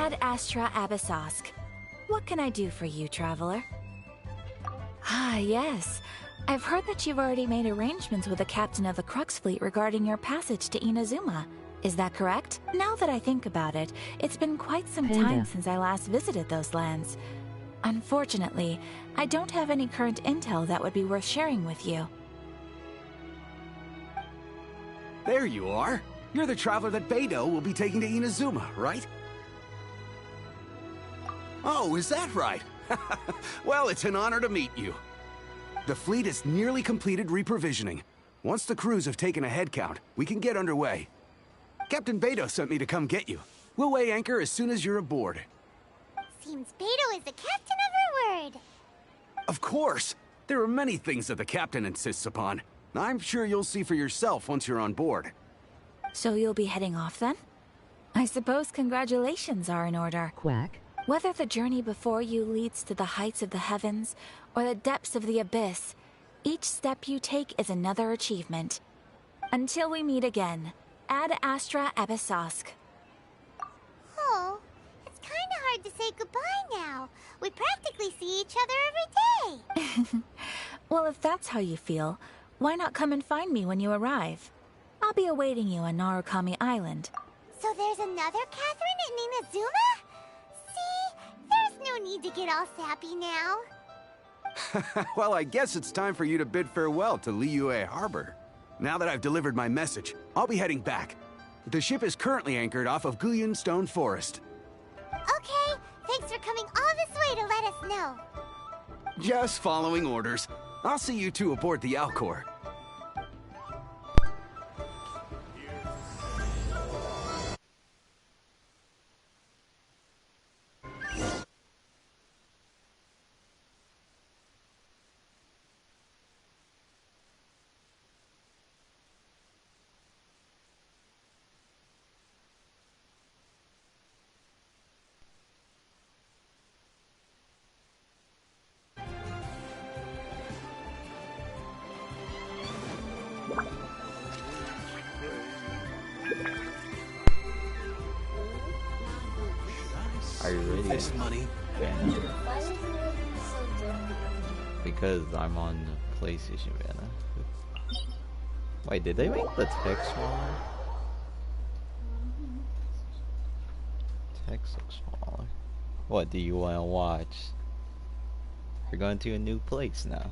Ad Astra Abyssosk. What can I do for you, traveler? Ah, yes. I've heard that you've already made arrangements with the captain of the Crux Fleet regarding your passage to Inazuma. Is that correct? Now that I think about it, it's been quite some time since I last visited those lands. Unfortunately, I don't have any current intel that would be worth sharing with you. There you are. You're the traveler that Beidou will be taking to Inazuma, right? Oh, is that right? Well, it's an honor to meet you. The fleet has nearly completed reprovisioning. Once the crews have taken a head count, we can get underway. Captain Beidou sent me to come get you. We'll weigh anchor as soon as you're aboard. Seems Beidou is the captain of her word. Of course! There are many things that the captain insists upon. I'm sure you'll see for yourself once you're on board. So you'll be heading off then? I suppose congratulations are in order. Quack. Whether the journey before you leads to the heights of the heavens or the depths of the abyss, each step you take is another achievement. Until we meet again, Ad Astra Abyssosk. Oh, it's kind of hard to say goodbye now. We practically see each other every day. Well, if that's how you feel, why not come and find me when you arrive? I'll be awaiting you on Narukami Island. So there's another Catherine in Inazuma? See, there's no need to get all sappy now. Well, I guess it's time for you to bid farewell to Liyue Harbor. Now that I've delivered my message, I'll be heading back. The ship is currently anchored off of Guyun Stone Forest. Okay, thanks for coming all this way to let us know. Just following orders. I'll see you two aboard the Alcor. Are you ready? This money. Vanna? Because I'm on the PlayStation, Vanna. Wait, did they make the text smaller? Text looks smaller. What do you want to watch? You're going to a new place now.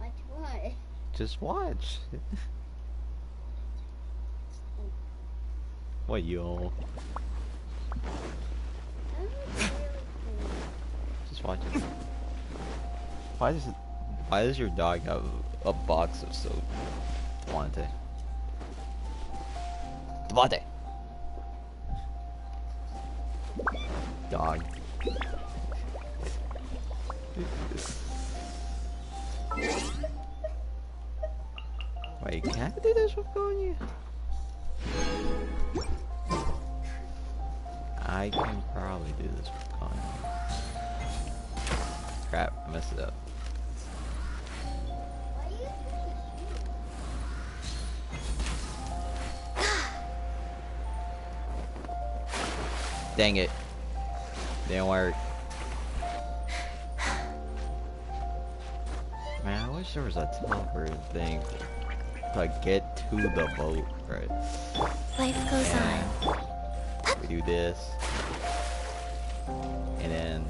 Watch what? Just watch. What, you? Just watch it. Why does your dog have a box of soap? Devontae. Devontae! Dog. Wait, can I do this with Gonya? I can probably do this with Gonya. Crap, I messed it up. Dang it. Didn't work. Man, I wish there was a teleporter thing to get to the boat, right? Life goes on. We do this. And then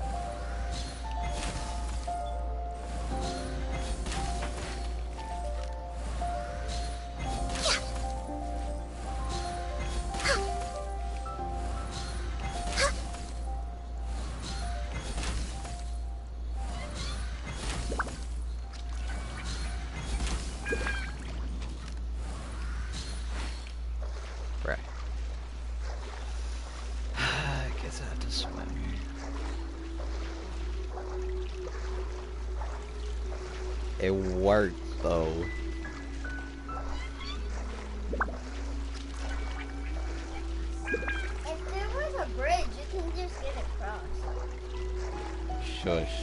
it worked though. If there was a bridge, you can just get across. Shush.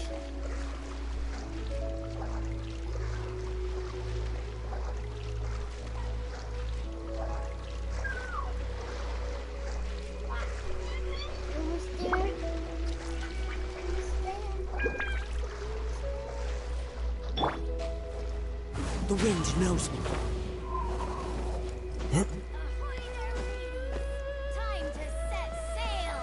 The wind knows me. Time to set sail!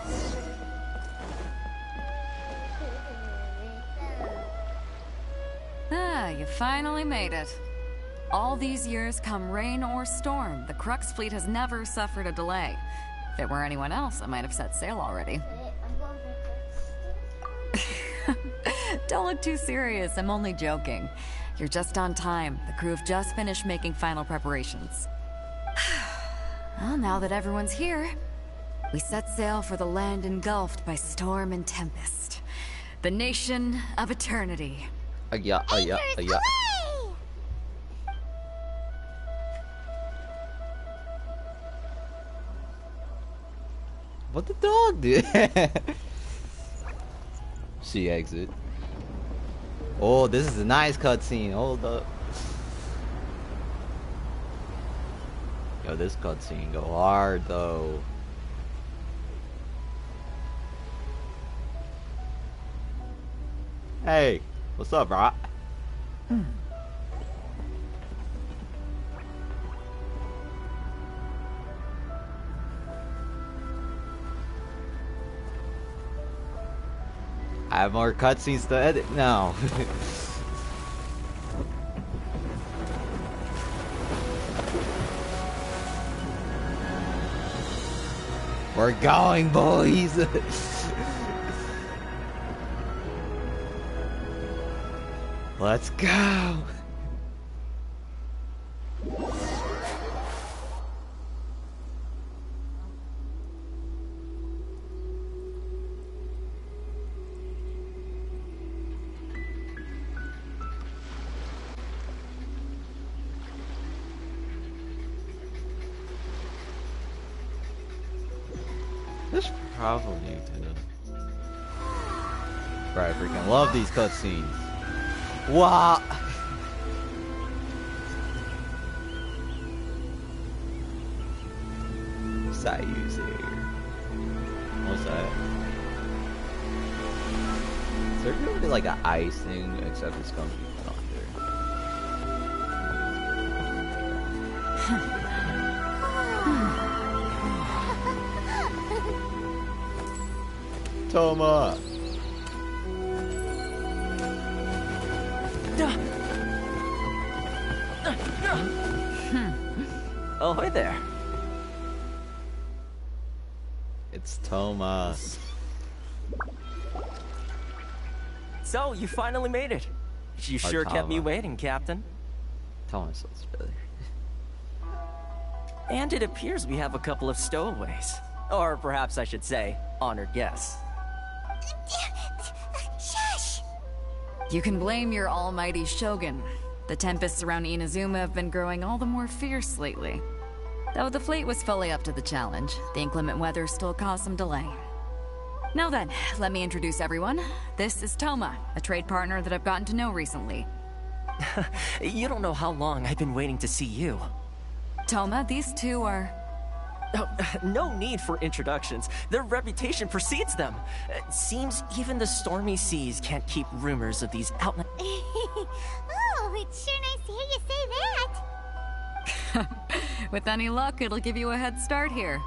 Ah, you finally made it. All these years, come rain or storm, the Crux fleet has never suffered a delay. If it were anyone else, I might have set sail already. Don't look too serious, I'm only joking. You're just on time. The crew have just finished making final preparations. Well, now that everyone's here, we set sail for the land engulfed by storm and tempest. The nation of eternity. Anchors away! What the dog do? She exit. Oh, this is a nice cutscene. Hold up. Yo, this cutscene go hard though. Hey, what's up, bro? I have more cutscenes to edit now. We're going, boys. Let's go. This probably could. Bro, I freaking love these cutscenes. Wow. Sayu's here. What's that? Is there gonna be like an ice thing, except it's gonna be thunder? Toma! Oh, hi there. It's Toma. So, you finally made it. You Or sure kept me Tama. waiting, Captain. Toma sounds better. And it appears we have a couple of stowaways. Or perhaps I should say, honored guests. Shush! You can blame your almighty Shogun. The tempests around Inazuma have been growing all the more fierce lately. Though the fleet was fully up to the challenge, the inclement weather still caused some delay. Now then, let me introduce everyone. This is Toma, a trade partner that I've gotten to know recently. You don't know how long I've been waiting to see you. Toma, these two are... Oh, no need for introductions. Their reputation precedes them. Seems even the stormy seas can't keep rumors of these outland... Oh, it's sure nice to hear you say that. With any luck, it'll give you a head start here.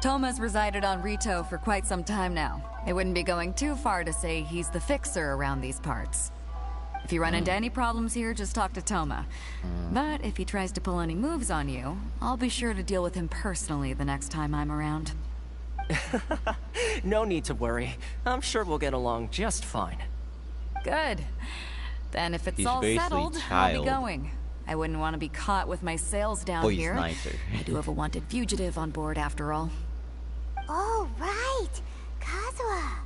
Toma's resided on Rito for quite some time now. It wouldn't be going too far to say he's the fixer around these parts. If you run into any problems here, just talk to Toma. But if he tries to pull any moves on you, I'll be sure to deal with him personally the next time I'm around. No need to worry. I'm sure we'll get along just fine. Good. Then if it's He's all basically settled, child. I'll be going. I wouldn't want to be caught with my sails down Oh, he's here. nicer. I do have a wanted fugitive on board after all. Oh, right. Kazuha.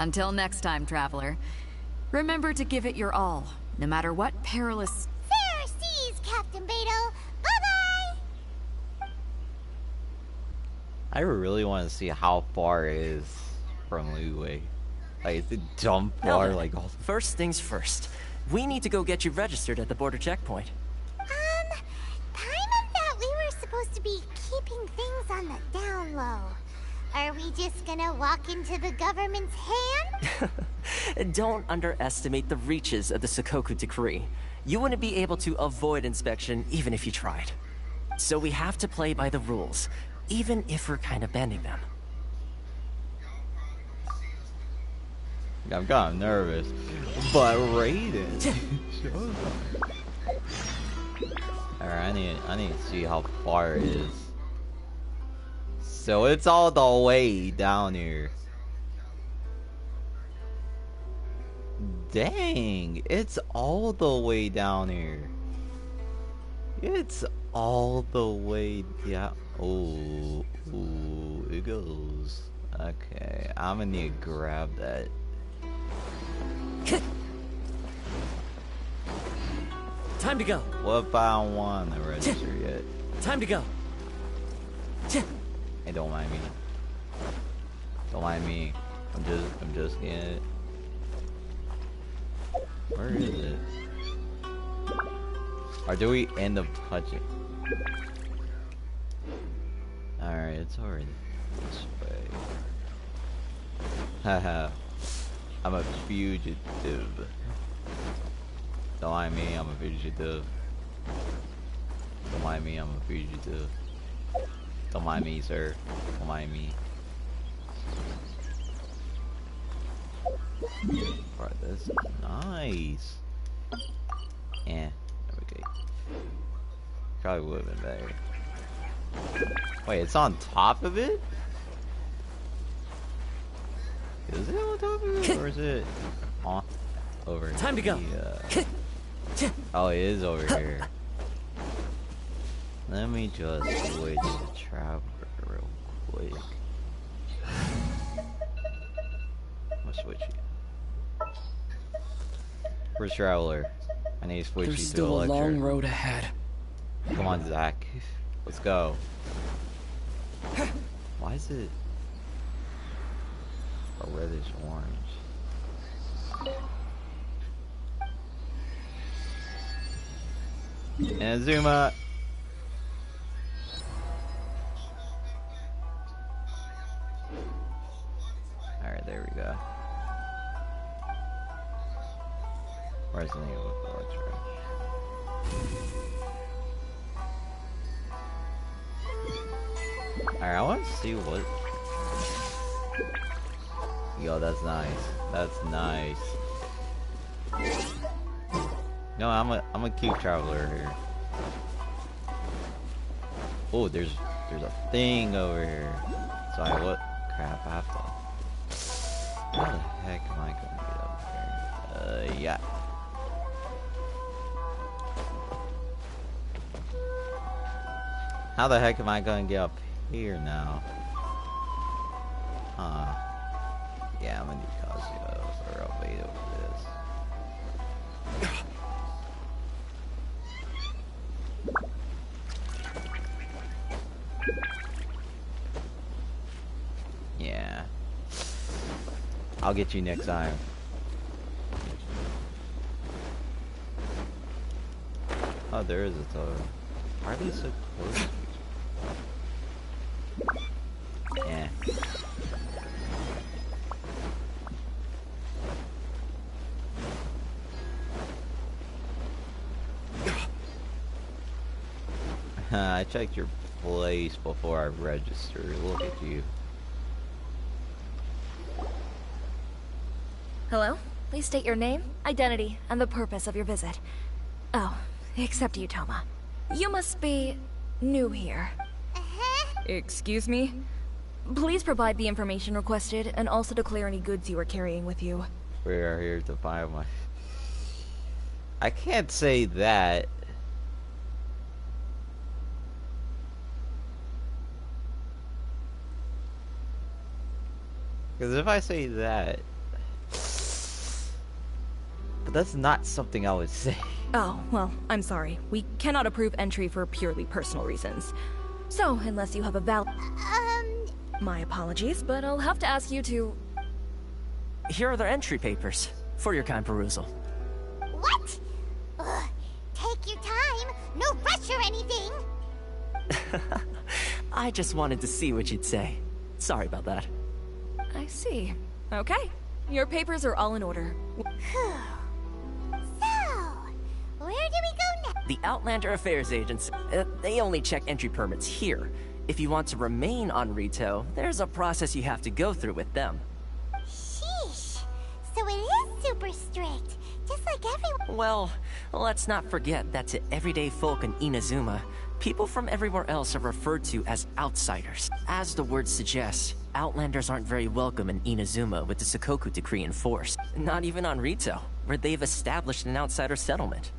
Until next time, traveler. Remember to give it your all, no matter what perilous... Fair seas, Captain Beto. Bye-bye! I really want to see how far it is from Liyue. Like, is it dumb far? Now, Like, all... first things first. We need to go get you registered at the border checkpoint. Paimon thought we were supposed to be keeping things on the down low. Are we just gonna walk into the government's hand? Don't underestimate the reaches of the Sakoku decree. You wouldn't be able to avoid inspection even if you tried. So we have to play by the rules, even if we're kind of bending them. I'm kind of nervous, but Raiden. Alright, I need to see how far it is. So it's all the way down here. Dang, it's all the way down here. It's all the way down. Oh, ooh, it goes. Okay, I'm gonna need to grab that. Time to go. What if I don't want to register yet? Time to go. Hey, don't mind me. Don't mind me. I'm just getting it. Where is it? Or do we end up touching? Alright, it's already this way. Haha. I'm a fugitive. Don't mind me, I'm a fugitive. Don't mind me, I'm a fugitive. Don't mind me, sir. Don't mind me. Alright, this is nice. Yeah, there we go. Probably would have been better. Wait, it's on top of it? Is it on top of it? Or is it on over Time to go. Oh, it is over here. Let me just switch to Traveler real quick. I'm gonna switch you. Where's Traveler? I need to switch There's you to still a Electric. long road ahead. Come on, Zach. Let's go. Why is it a reddish orange? Inazuma. Alright, there we go. Where's the name of the Electric? Alright, I want to see what. Yo, that's nice. That's nice. No, I'm a keep Traveler here. Oh, there's a thing over here. So what? Crap, I have to. How the heck am I gonna get up there? Yeah. How the heck am I gonna get up here now? Huh. Yeah, I'm gonna need Casio, or I'll wait over this. Yeah. I'll get you next time. Oh, there is a toad. Why are they so close? Yeah. I checked your place before I registered. Look at you. Hello? Please state your name, identity, and the purpose of your visit. Oh, except you, Toma. You must be new here. Excuse me? Please provide the information requested and also declare any goods you are carrying with you. We are here to find my... I can't say that. Because if I say that... But that's not something I would say. Oh, well, I'm sorry. We cannot approve entry for purely personal reasons. So, unless you have a valid... My apologies, but I'll have to ask you to... Here are their entry papers, for your kind perusal. What? Ugh, take your time. No rush or anything. I just wanted to see what you'd say. Sorry about that. I see. Okay. Your papers are all in order. So, where The Outlander Affairs Agency. They only check entry permits here. If you want to remain on Rito, there's a process you have to go through with them. Sheesh. So it is super strict, just like everyone. Well, let's not forget that to everyday folk in Inazuma, people from everywhere else are referred to as outsiders. As the word suggests, Outlanders aren't very welcome in Inazuma with the Sakoku Decree in force. Not even on Rito, where they've established an outsider settlement.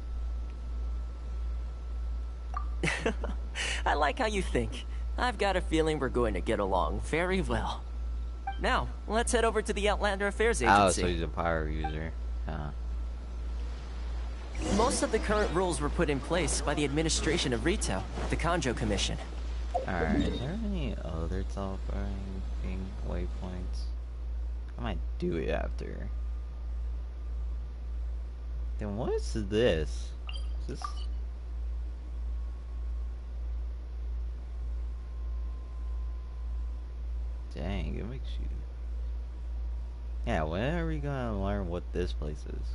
I like how you think. I've got a feeling we're going to get along very well. Now, let's head over to the Outlander Affairs Agency. Oh, so he's a power user. Most of the current rules were put in place by the administration of Rito, the Kanjo Commission. Alright, is there any other teleporting waypoints? I might do it after. Then what is this? Is this... Dang, it makes you... Yeah, when are we gonna learn what this place is?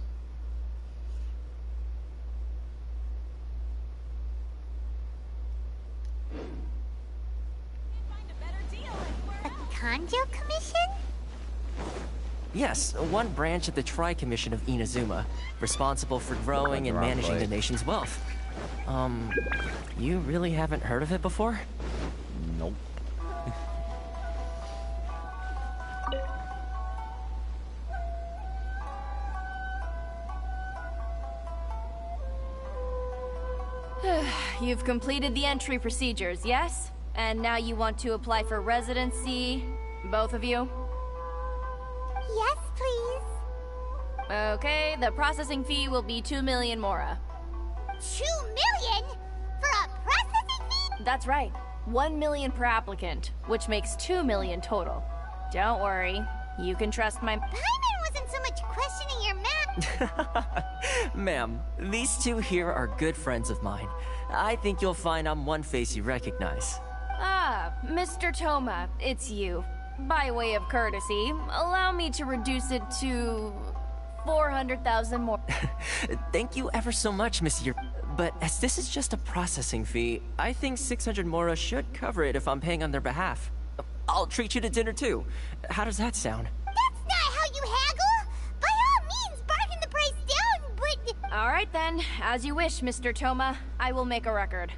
The Kanjo Commission? Yes, one branch of the Tri-Commission of Inazuma, responsible for growing and managing the nation's wealth. You really haven't heard of it before? Nope. You've completed the entry procedures, yes? And now you want to apply for residency, both of you? Yes, please. Okay, the processing fee will be 2 million mora. 2 million? For a processing fee? That's right. 1 million per applicant, which makes 2 million total. Don't worry, you can trust my... Paimon wasn't so much questioning your math. Ma'am, these two here are good friends of mine. I think you'll find I'm one face you recognize. Ah, Mr. Toma, it's you. By way of courtesy, allow me to reduce it to 400,000 more. Thank you ever so much, Monsieur. But as this is just a processing fee, I think 600 mora should cover it if I'm paying on their behalf. I'll treat you to dinner too. How does that sound? That's not how you haggle. By all means, bargain the price down, but... All right then, as you wish, Mr. Toma. I will make a record.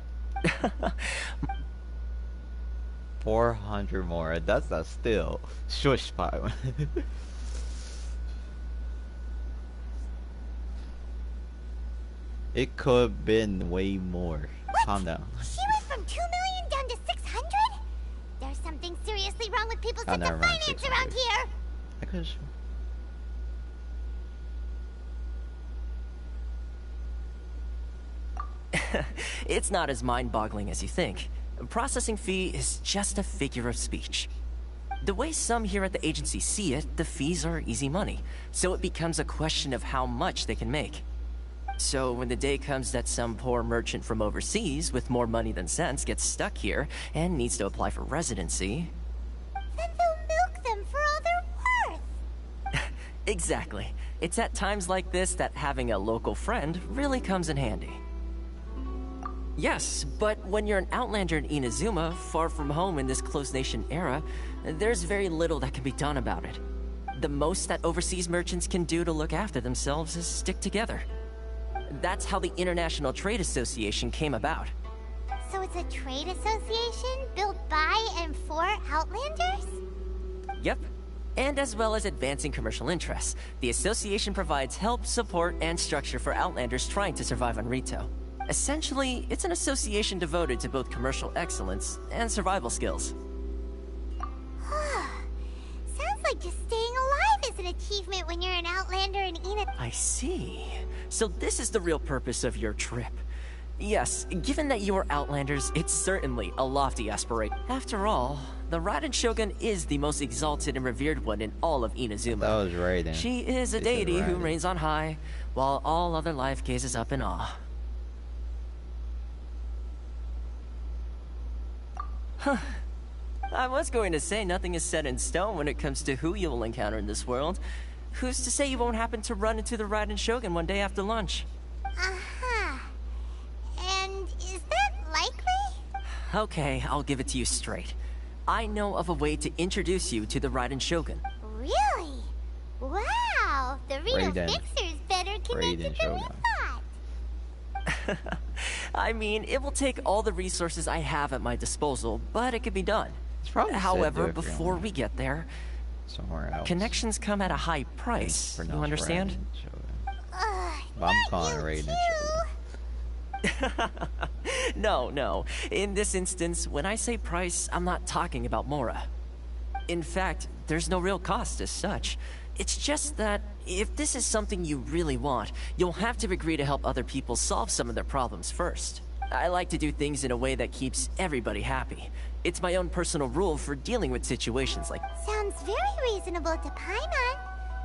400 more. That's not still. Shush, Paimon. It could have been way more. What? Calm down. She went from 2 million down to 600? There's something seriously wrong with people's sense never of mind, finance 600. around here. I could. It's not as mind-boggling as you think. A processing fee is just a figure of speech. The way some here at the agency see it, the fees are easy money, so it becomes a question of how much they can make. So when the day comes that some poor merchant from overseas with more money than sense gets stuck here and needs to apply for residency... Then they'll milk them for all they're worth. Exactly. It's at times like this that having a local friend really comes in handy. Yes, but when you're an outlander in Inazuma, far from home in this closed nation era, there's very little that can be done about it. The most that overseas merchants can do to look after themselves is stick together. That's how the International Trade Association came about. So it's a trade association built by and for Outlanders? Yep. And as well as advancing commercial interests, the association provides help, support, and structure for Outlanders trying to survive on Rito. Essentially, it's an association devoted to both commercial excellence and survival skills. Sounds like just staying alive is an achievement when you're an Outlander in Ina. I see. So this is the real purpose of your trip. Yes, given that you are Outlanders, it's certainly a lofty aspiration. After all, the Raiden Shogun is the most exalted and revered one in all of Inazuma. That was Raiden. She is a They said deity who Raiden. reigns on high, while all other life gazes up in awe. Huh. I was going to say nothing is set in stone when it comes to who you will encounter in this world. Who's to say you won't happen to run into the Raiden Shogun one day after lunch? Aha. Okay, I'll give it to you straight. I know of a way to introduce you to the Raiden Shogun. Really? Wow, the real Raiden. fixer's better connected than we thought. I mean, it will take all the resources I have at my disposal, but it could be done. It's probably However, said before we get there, somewhere else. connections come at a high price. You understand? Raiden Shogun. I'm Not calling you Raiden too. Shogun. No. In this instance, when I say price, I'm not talking about Mora. In fact, there's no real cost as such. It's just that if this is something you really want, you'll have to agree to help other people solve some of their problems first. I like to do things in a way that keeps everybody happy. It's my own personal rule for dealing with situations like... Sounds very reasonable to Paimon.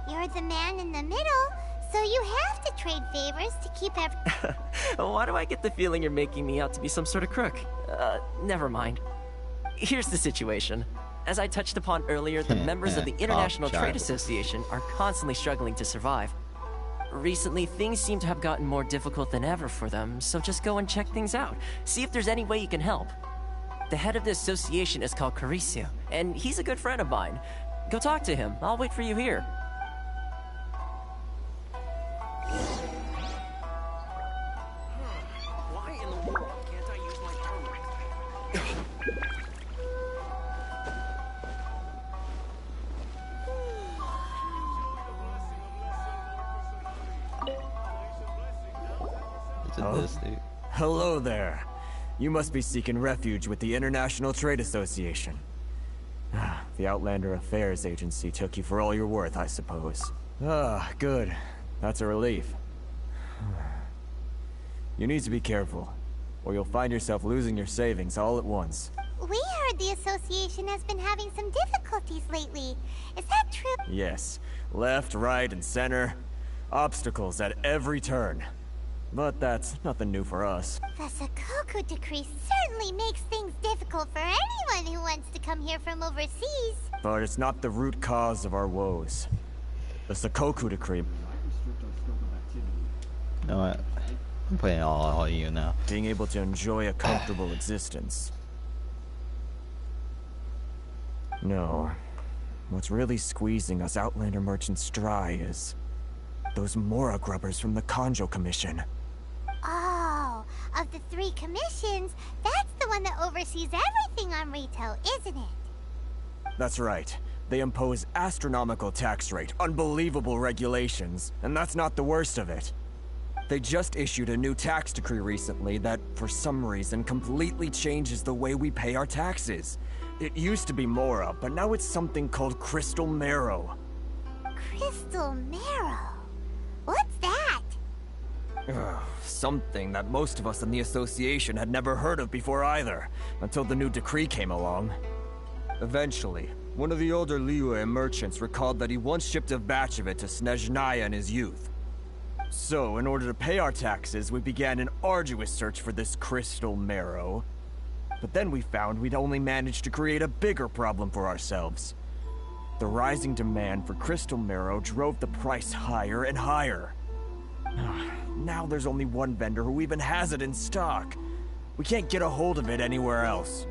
You're the man in the middle, so you have to trade favors to keep Why do I get the feeling you're making me out to be some sort of crook? Never mind. Here's the situation. As I touched upon earlier, the members of the International Trade Association are constantly struggling to survive. Recently, things seem to have gotten more difficult than ever for them, so just go and check things out. See if there's any way you can help. The head of the association is called Caricio, and he's a good friend of mine. Go talk to him. I'll wait for you here. Why in the world can't I use my armor? This dude. Hello there. You must be seeking refuge with the International Trade Association. The Outlander Affairs Agency took you for all you're worth, I suppose. Good. That's a relief. You need to be careful, or you'll find yourself losing your savings all at once. We heard the association has been having some difficulties lately. Is that true? Yes. Left, right, and center. Obstacles at every turn. But that's nothing new for us. The Sakoku decree certainly makes things difficult for anyone who wants to come here from overseas. But it's not the root cause of our woes. The Sakoku decree. You know what? I'm playing all of you now. Being able to enjoy a comfortable existence. No. What's really squeezing us Outlander merchants dry is those Mora grubbers from the Kanjo Commission. Oh, of the 3 commissions, that's the one that oversees everything on Rito, isn't it? That's right. They impose astronomical tax rate, unbelievable regulations, and that's not the worst of it. They just issued a new tax decree recently that, for some reason, completely changes the way we pay our taxes. It used to be Mora, but now it's something called Crystal Marrow. Crystal Marrow? What's that? Something that most of us in the association had never heard of before either, until the new decree came along. Eventually, one of the older Liyue merchants recalled that he once shipped a batch of it to Snezhnaya in his youth. So, in order to pay our taxes, we began an arduous search for this Crystal Marrow. But then we found we'd only managed to create a bigger problem for ourselves. The rising demand for Crystal Marrow drove the price higher and higher. Now there's only one vendor who even has it in stock. We can't get a hold of it anywhere else.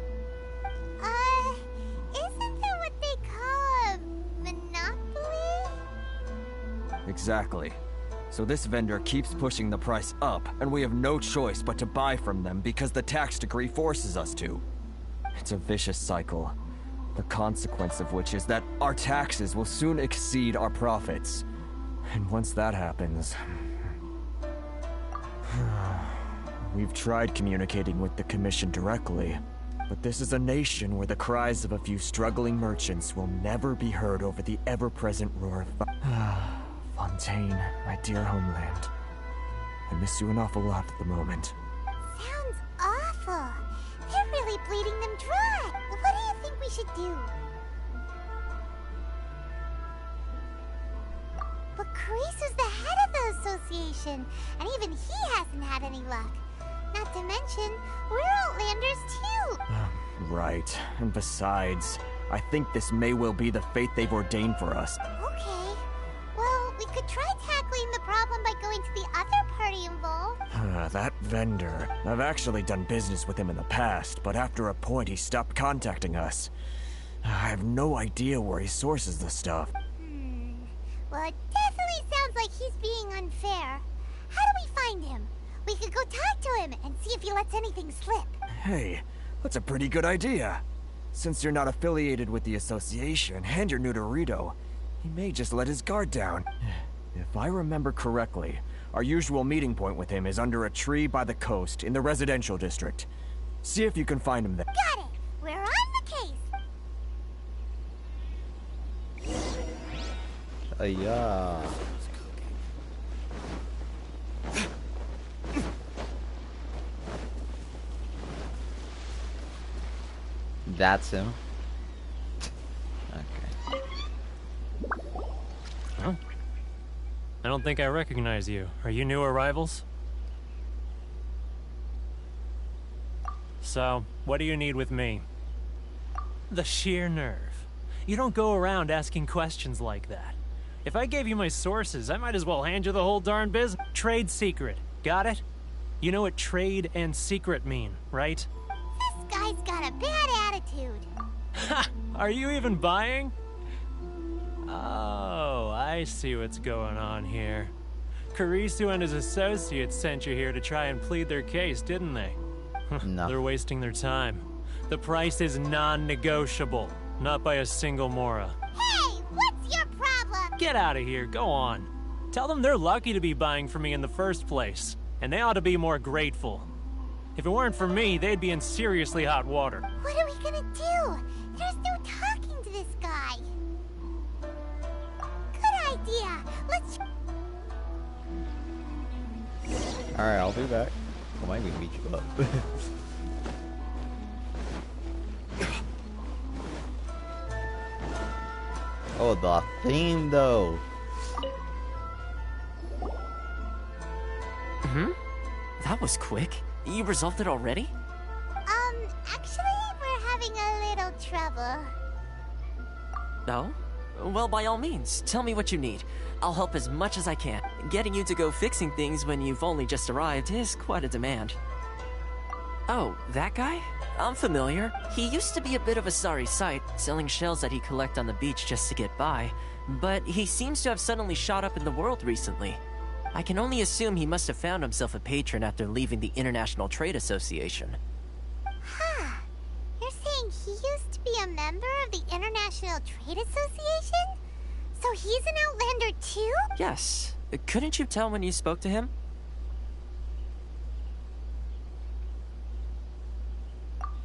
Isn't that what they call a monopoly? Exactly. So this vendor keeps pushing the price up, and we have no choice but to buy from them because the tax decree forces us to. It's a vicious cycle. The consequence of which is that our taxes will soon exceed our profits. And once that happens... We've tried communicating with the Commission directly, but this is a nation where the cries of a few struggling merchants will never be heard over the ever-present roar of... Fontaine, my dear homeland. I miss you an awful lot at the moment. Sounds awful. They're really bleeding them dry. What do you think we should do? But Carice is the head of the association, and even he hasn't had any luck. Not to mention, we're Outlanders too. Right. And besides, I think this may well be the fate they've ordained for us. Okay. Well, we could try tackling the problem by going to the other party involved. that vendor. I've actually done business with him in the past, but after a point he stopped contacting us. I have no idea where he sources the stuff. Well, it definitely sounds like he's being unfair. How do we find him? We could go talk to him and see if he lets anything slip. Hey, that's a pretty good idea. Since you're not affiliated with the association and you're new to Rito, he may just let his guard down. If I remember correctly, our usual meeting point with him is under a tree by the coast in the residential district. See if you can find him there. Got it! We're on the case! Yeah. That's him. Okay. Huh? I don't think I recognize you. Are you new arrivals? So, what do you need with me? The sheer nerve. You don't go around asking questions like that. If I gave you my sources, I might as well hand you the whole darn business. Trade secret. Got it? You know what trade and secret mean, right? This guy's got a bad attitude. Ha! Are you even buying? Oh, I see what's going on here. Karisu and his associates sent you here to try and plead their case, didn't they? No. They're wasting their time. The price is non-negotiable, not by a single Mora. Hey, what's your problem? Get out of here, go on. Tell them they're lucky to be buying from me in the first place, and they ought to be more grateful. If it weren't for me, they'd be in seriously hot water. What are we gonna do? There's no talking to this guy. Good idea. Let's... Alright, I'll be back. I might even beat you up. Oh, the theme though. That was quick. You resolved it already? Actually, we're having a little trouble. No? Well, by all means, tell me what you need. I'll help as much as I can. Getting you to go fixing things when you've only just arrived is quite a demand. Oh, that guy? I'm familiar. He used to be a bit of a sorry sight, selling shells that he collect on the beach just to get by. But he seems to have suddenly shot up in the world recently. I can only assume he must have found himself a patron after leaving the International Trade Association. Huh. You're saying he used to be a member of the International Trade Association? So he's an Outlander too? Yes. Couldn't you tell when you spoke to him?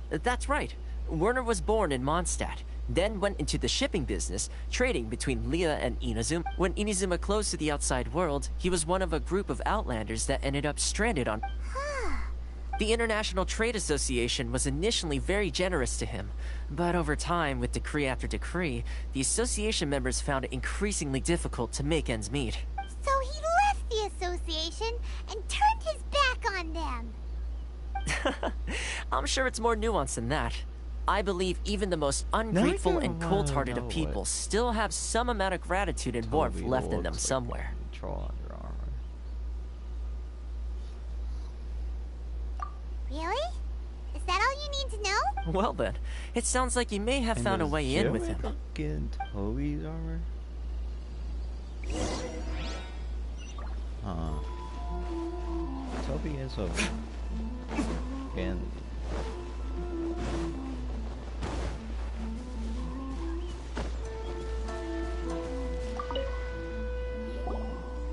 That's right. Werner was born in Mondstadt, then went into the shipping business, trading between Leah and Inazuma. When Inazuma closed to the outside world, he was one of a group of Outlanders that ended up stranded on... The International Trade Association was initially very generous to him, but over time, with decree after decree, the association members found it increasingly difficult to make ends meet. So he left the association and turned his back on them. I'm sure it's more nuanced than that. I believe even the most ungrateful and cold-hearted of people still have some amount of gratitude and warmth left in them somewhere. Really? Is that all you need to know? Well then, it sounds like you may have found a way in with him. Fucking Toby's armor? Toby is a... And...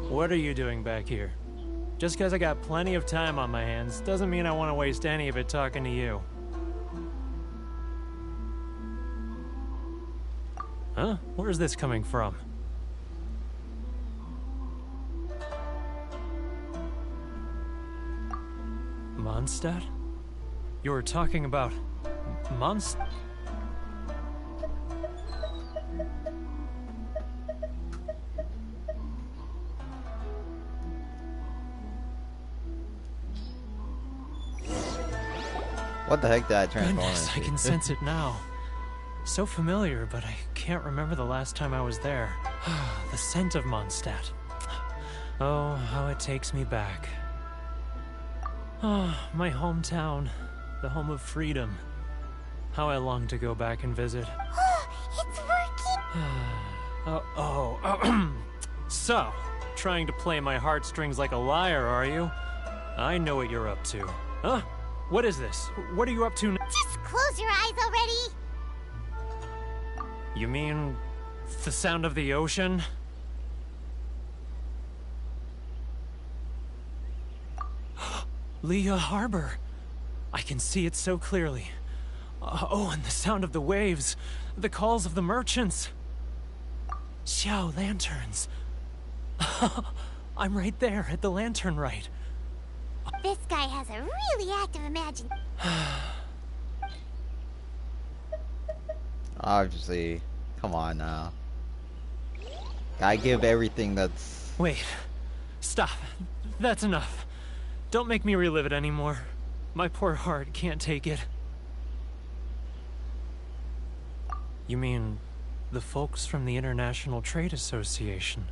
What are you doing back here? Just because I got plenty of time on my hands doesn't mean I want to waste any of it talking to you. Huh? Where's this coming from? Mondstadt? You were talking about... Mondstadt? What the heck did I transform Goodness, into? I can sense it now. So familiar, but I can't remember the last time I was there. The scent of Mondstadt. Oh, how it takes me back. Ah, my hometown. The home of freedom. How I long to go back and visit. It's working! So, trying to play my heartstrings like a liar, are you? I know what you're up to. Huh? What is this? What are you up to now? Just close your eyes already! You mean the sound of the ocean? Leah Harbor. I can see it so clearly. Oh, and the sound of the waves. The calls of the merchants. Xiao lanterns. I'm right there at the lantern right. This guy has a really active imagination. Obviously. Come on now. I give everything that's... Wait. Stop. That's enough. Don't make me relive it anymore. My poor heart can't take it. You mean the folks from the International Trade Association?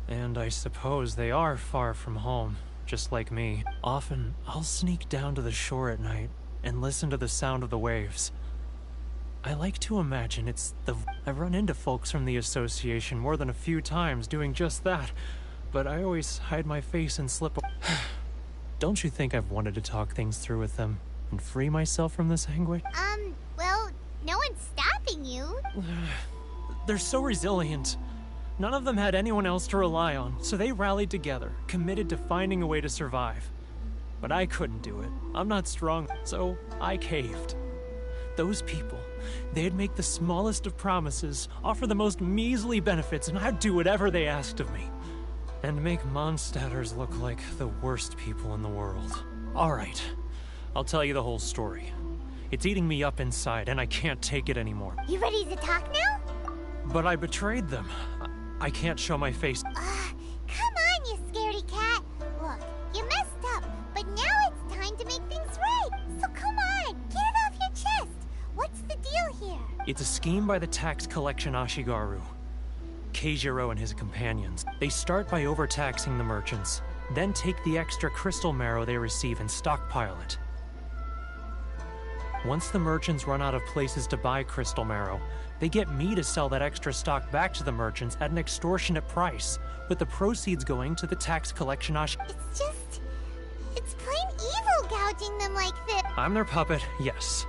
And I suppose they are far from home, just like me. Often, I'll sneak down to the shore at night and listen to the sound of the waves. I like to imagine it's the... I've run into folks from the association more than a few times doing just that, but I always hide my face and slip away. Don't you think I've wanted to talk things through with them and free myself from this anguish? Well, no one's stopping you. They're so resilient. None of them had anyone else to rely on, so they rallied together, committed to finding a way to survive. But I couldn't do it. I'm not strong, so I caved. Those people, they'd make the smallest of promises, offer the most measly benefits, and I'd do whatever they asked of me. And make Mondstadters look like the worst people in the world. Alright, I'll tell you the whole story. It's eating me up inside, and I can't take it anymore. You ready to talk now? But I betrayed them. I can't show my face. Come on, you scaredy cat. Look, you messed up, but now it's time to make things right. So come on, get it off your chest. What's the deal here? It's a scheme by the tax collection Ashigaru. Keijiro and his companions. They start by overtaxing the merchants, then take the extra crystal marrow they receive and stockpile it. Once the merchants run out of places to buy crystal marrow, they get me to sell that extra stock back to the merchants at an extortionate price, with the proceeds going to the tax collection It's plain evil gouging them like this. I'm their puppet, yes.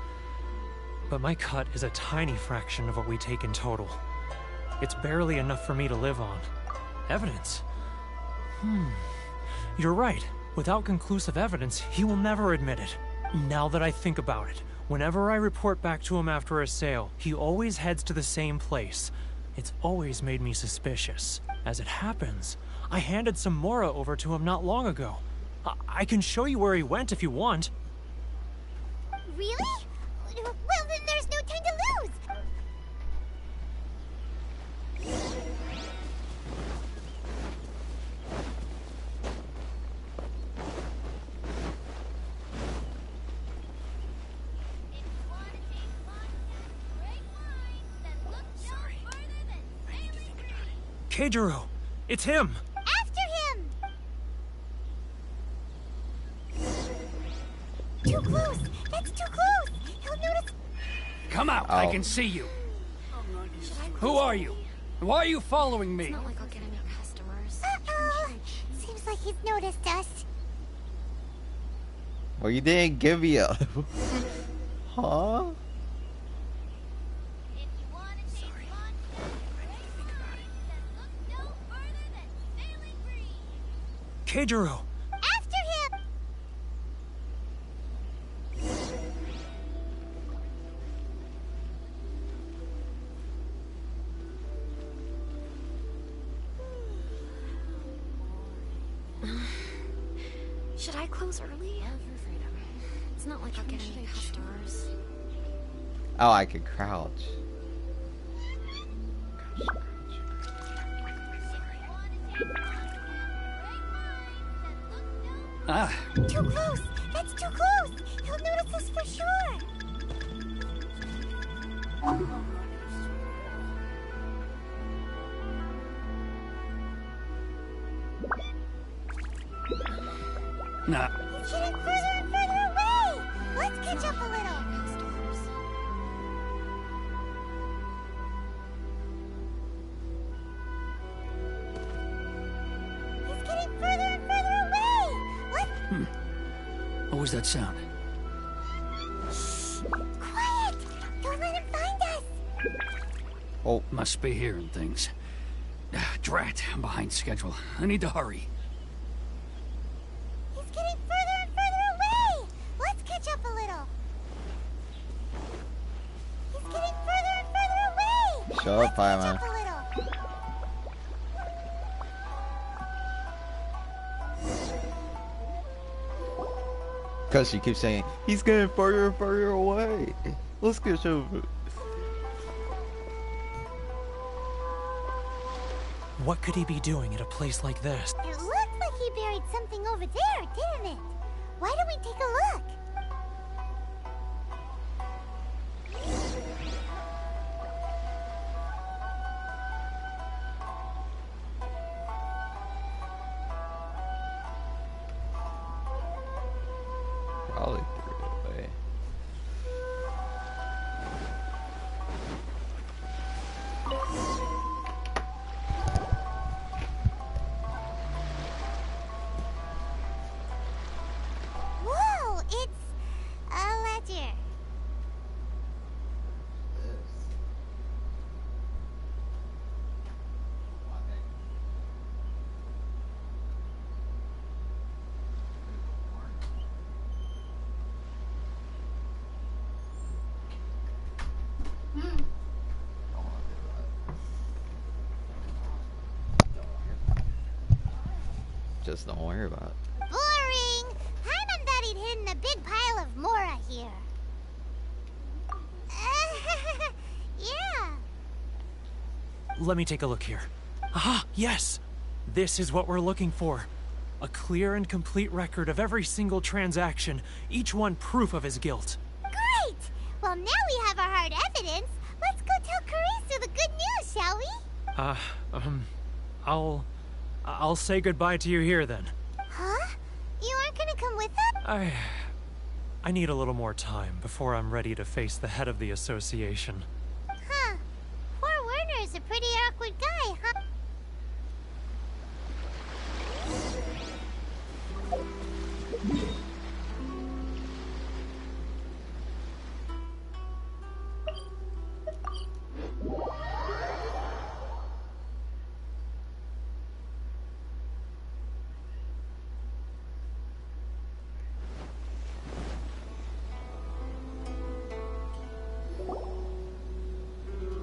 But my cut is a tiny fraction of what we take in total. It's barely enough for me to live on. Evidence? You're right. Without conclusive evidence, he will never admit it. Now that I think about it, whenever I report back to him after a sale, he always heads to the same place. It's always made me suspicious. As it happens, I handed some Mora over to him not long ago. I can show you where he went if you want. Really? Well, then there's no time to lose. Keijiro, it's him! After him! Too close! That's too close! He'll notice. Come out! I can see you! Who are you? Why are you following me? It's not like I'll get any customers. Uh-oh! Seems like he's noticed us. Well, you didn't give me a... Huh? Keijiro! After him! Should I close early? For freedom. It's not like I'll get any customers. Oh, I could crouch. Too close! That's too close! He'll notice us for sure! Nah, It's getting further and further away! Let's catch up a little. He's getting further and further away! What was that sound? Quiet! Don't let him find us! Oh, must be hearing things. Drat, I'm behind schedule. I need to hurry. He's getting further and further away! Let's catch up a little. He's getting further and further away! Shut up, Let's catch Paimon. up a little. Because she keeps saying, he's getting further and further away. Let's get over it. What could he be doing at a place like this? It looks like he buried something over there, didn't it? Why don't we take a look? Probably threw it away. Whoa, it's a ledger. Just don't worry about it. Boring! Paimon thought he'd hidden a big pile of Mora here. Yeah. Let me take a look here. Aha, yes! This is what we're looking for. A clear and complete record of every single transaction, each one proof of his guilt. Great! Well, now we have our hard evidence. Let's go tell Karisu the good news, shall we? I'll say goodbye to you here then. Huh? You aren't gonna come with us? I need a little more time before I'm ready to face the head of the association. Huh. Poor Werner's a pretty awkward guy, huh?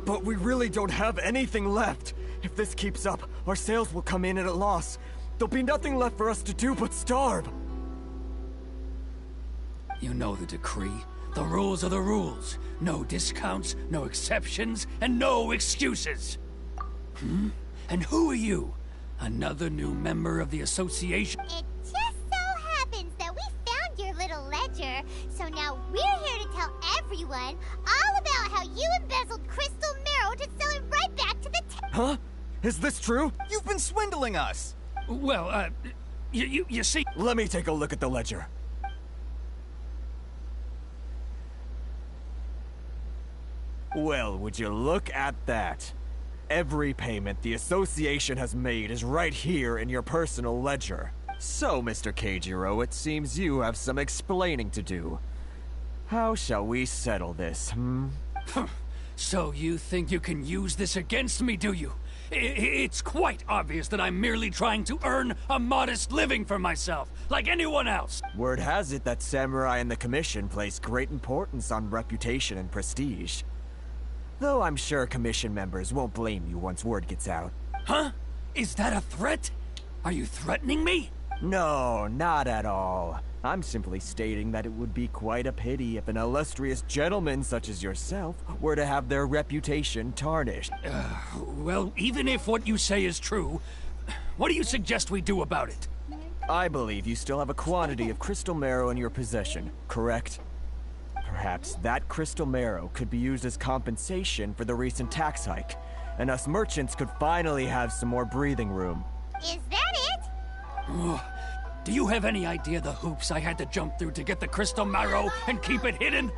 But we really don't have anything left. If this keeps up, our sales will come in at a loss. There'll be nothing left for us to do but starve. You know the decree. The rules are the rules. No discounts, no exceptions, and no excuses. And who are you? Another new member of the association? It just so happens that we found your little ledger, so now we're here to tell everyone all about how you embezzled crystal marrow to sell it right back to the Huh? Is this true? You've been swindling us! Well, you see... Let me take a look at the ledger. Well, would you look at that? Every payment the association has made is right here in your personal ledger. So, Mr. Keijiro, it seems you have some explaining to do. How shall we settle this, So you think you can use this against me, do you? It's quite obvious that I'm merely trying to earn a modest living for myself, like anyone else. Word has it that Samurai and the Commission place great importance on reputation and prestige. Though I'm sure Commission members won't blame you once word gets out. Huh? Is that a threat? Are you threatening me? No, not at all. I'm simply stating that it would be quite a pity if an illustrious gentleman such as yourself were to have their reputation tarnished. Well, even if what you say is true, what do you suggest we do about it? I believe you still have a quantity of crystal marrow in your possession, correct? Perhaps that crystal marrow could be used as compensation for the recent tax hike, and us merchants could finally have some more breathing room. Is that it? Do you have any idea the hoops I had to jump through to get the crystal marrow and keep it hidden?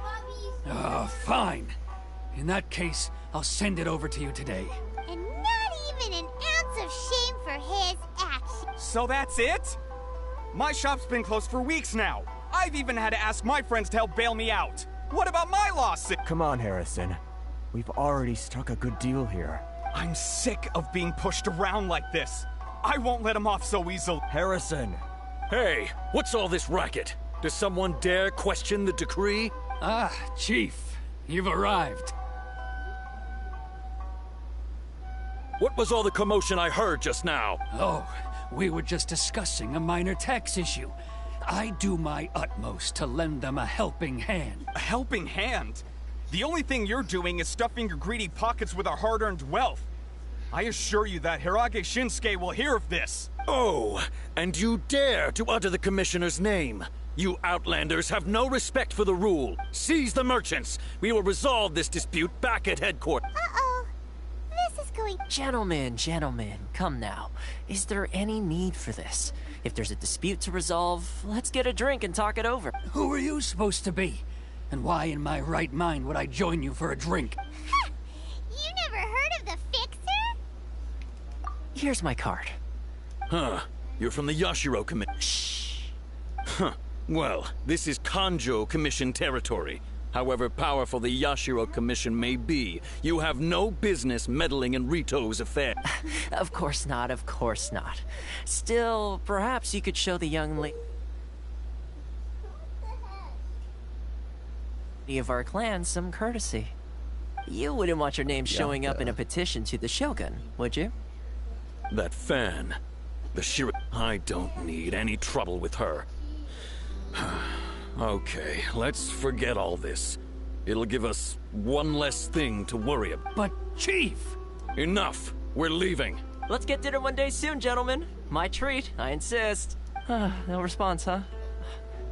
Oh, fine. In that case, I'll send it over to you today. And not even an ounce of shame for his actions. So that's it? My shop's been closed for weeks now. I've even had to ask my friends to help bail me out. What about my lawsuit? Come on, Harrison. We've already struck a good deal here. I'm sick of being pushed around like this. I won't let him off so easily. Harrison! Hey, what's all this racket? Does someone dare question the decree? Ah, Chief. You've arrived. What was all the commotion I heard just now? Oh, we were just discussing a minor tax issue. I do my utmost to lend them a helping hand. A helping hand? The only thing you're doing is stuffing your greedy pockets with our hard-earned wealth. I assure you that Hirage Shinsuke will hear of this. Oh, and you dare to utter the Commissioner's name. You Outlanders have no respect for the rule. Seize the merchants. We will resolve this dispute back at headquarters. Uh-oh. This is going... Gentlemen, come now. Is there any need for this? If there's a dispute to resolve, let's get a drink and talk it over. Who are you supposed to be? And why in my right mind would I join you for a drink? Ha! You never heard of the Fixer? Here's my card. Huh. You're from the Yashiro Commission. Shh. Huh. Well, this is Kanjo Commission territory. However powerful the Yashiro Commission may be, you have no business meddling in Rito's affairs. Of course not, of course not. Still, perhaps you could show the young lady of our clan some courtesy. You wouldn't want your name showing up in a petition to the Shogun, would you? That fan. The Shiro... I don't need any trouble with her. Okay, let's forget all this. It'll give us one less thing to worry about. But, Chief! Enough! We're leaving. Let's get dinner one day soon, gentlemen. My treat, I insist. No response, huh?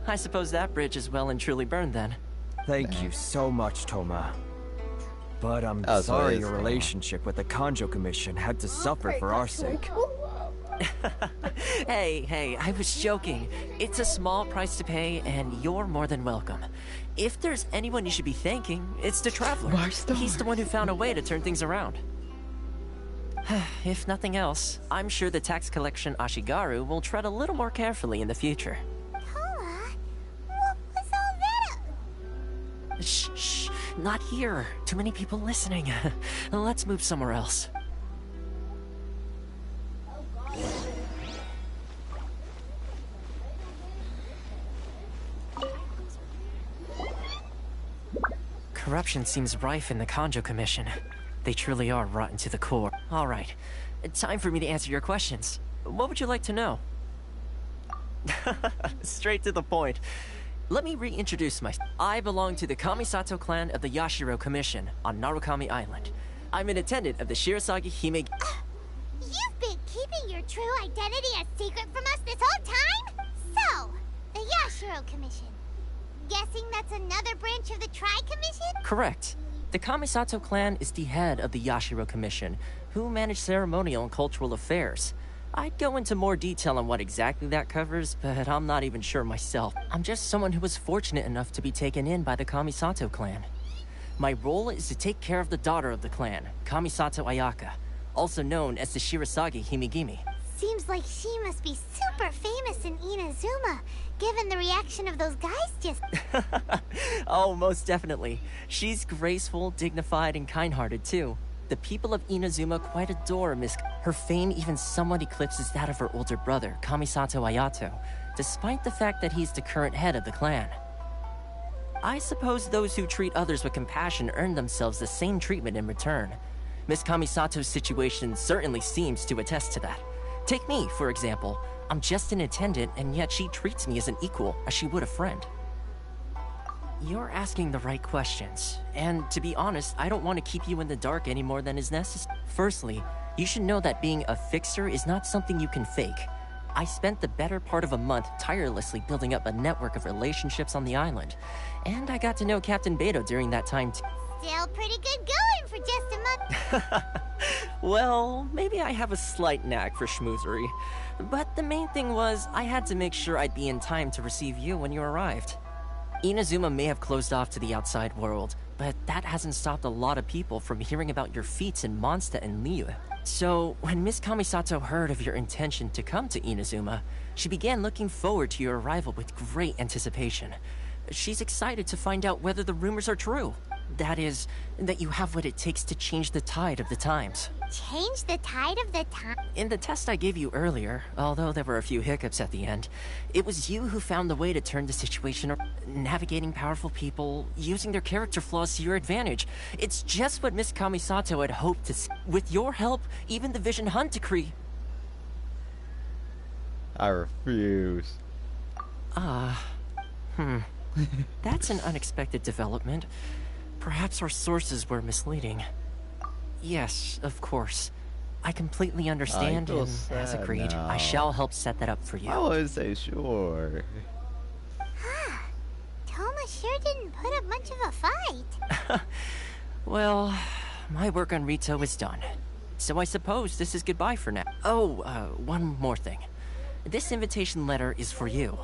I suppose that bridge is well and truly burned then. Thank you so much, Toma. But I'm sorry your relationship with the Kanjo Commission had to suffer for our sake. Hey, I was joking. It's a small price to pay, and you're more than welcome. If there's anyone you should be thanking, it's the Traveler. He's the one who found a way to turn things around. If nothing else, I'm sure the tax collection Ashigaru will tread a little more carefully in the future. Toma? What was all that? Shh, not here. Too many people listening. Let's move somewhere else. Corruption seems rife in the Kanjo Commission. They truly are rotten to the core. All right, time for me to answer your questions. What would you like to know? Straight to the point. Let me reintroduce myself. I belong to the Kamisato clan of the Yashiro Commission on Narukami Island. I'm an attendant of the Shirasagi Hime... You've been keeping your true identity a secret from us this whole time? So, the Yashiro Commission. Guessing that's another branch of the Tri-Commission? Correct. The Kamisato clan is the head of the Yashiro Commission, who manage ceremonial and cultural affairs. I'd go into more detail on what exactly that covers, but I'm not even sure myself. I'm just someone who was fortunate enough to be taken in by the Kamisato clan. My role is to take care of the daughter of the clan, Kamisato Ayaka, also known as the Shirasagi Himegimi. Seems like she must be super famous in Inazuma, given the reaction of those guys just... Oh, most definitely. She's graceful, dignified, and kind-hearted, too. The people of Inazuma quite adore Miss... Her fame even somewhat eclipses that of her older brother, Kamisato Ayato, despite the fact that he's the current head of the clan. I suppose those who treat others with compassion earn themselves the same treatment in return. Miss Kamisato's situation certainly seems to attest to that. Take me, for example. I'm just an attendant, and yet she treats me as an equal, as she would a friend. You're asking the right questions, and to be honest, I don't want to keep you in the dark any more than is necessary. Firstly, you should know that being a fixer is not something you can fake. I spent the better part of a month tirelessly building up a network of relationships on the island. And I got to know Captain Beto during that time too. Still pretty good going for just a month. Well, maybe I have a slight knack for schmoozery. But the main thing was, I had to make sure I'd be in time to receive you when you arrived. Inazuma may have closed off to the outside world, but that hasn't stopped a lot of people from hearing about your feats in Mondstadt and Liyue. So, when Miss Kamisato heard of your intention to come to Inazuma, she began looking forward to your arrival with great anticipation. She's excited to find out whether the rumors are true. That is, that you have what it takes to change the tide of the times. Change the tide of the time? In the test I gave you earlier, although there were a few hiccups at the end, it was you who found the way to turn the situation around, navigating powerful people, using their character flaws to your advantage. It's just what Miss Kamisato had hoped to see. With your help, even the Vision Hunt decree. I refuse. That's an unexpected development. Perhaps our sources were misleading. Yes, of course. I completely understand, and as agreed, now. I shall help set that up for you. I would say sure. Toma sure didn't put up much of a fight. Well, my work on Rito is done. So I suppose this is goodbye for now. Oh, one more thing. This invitation letter is for you.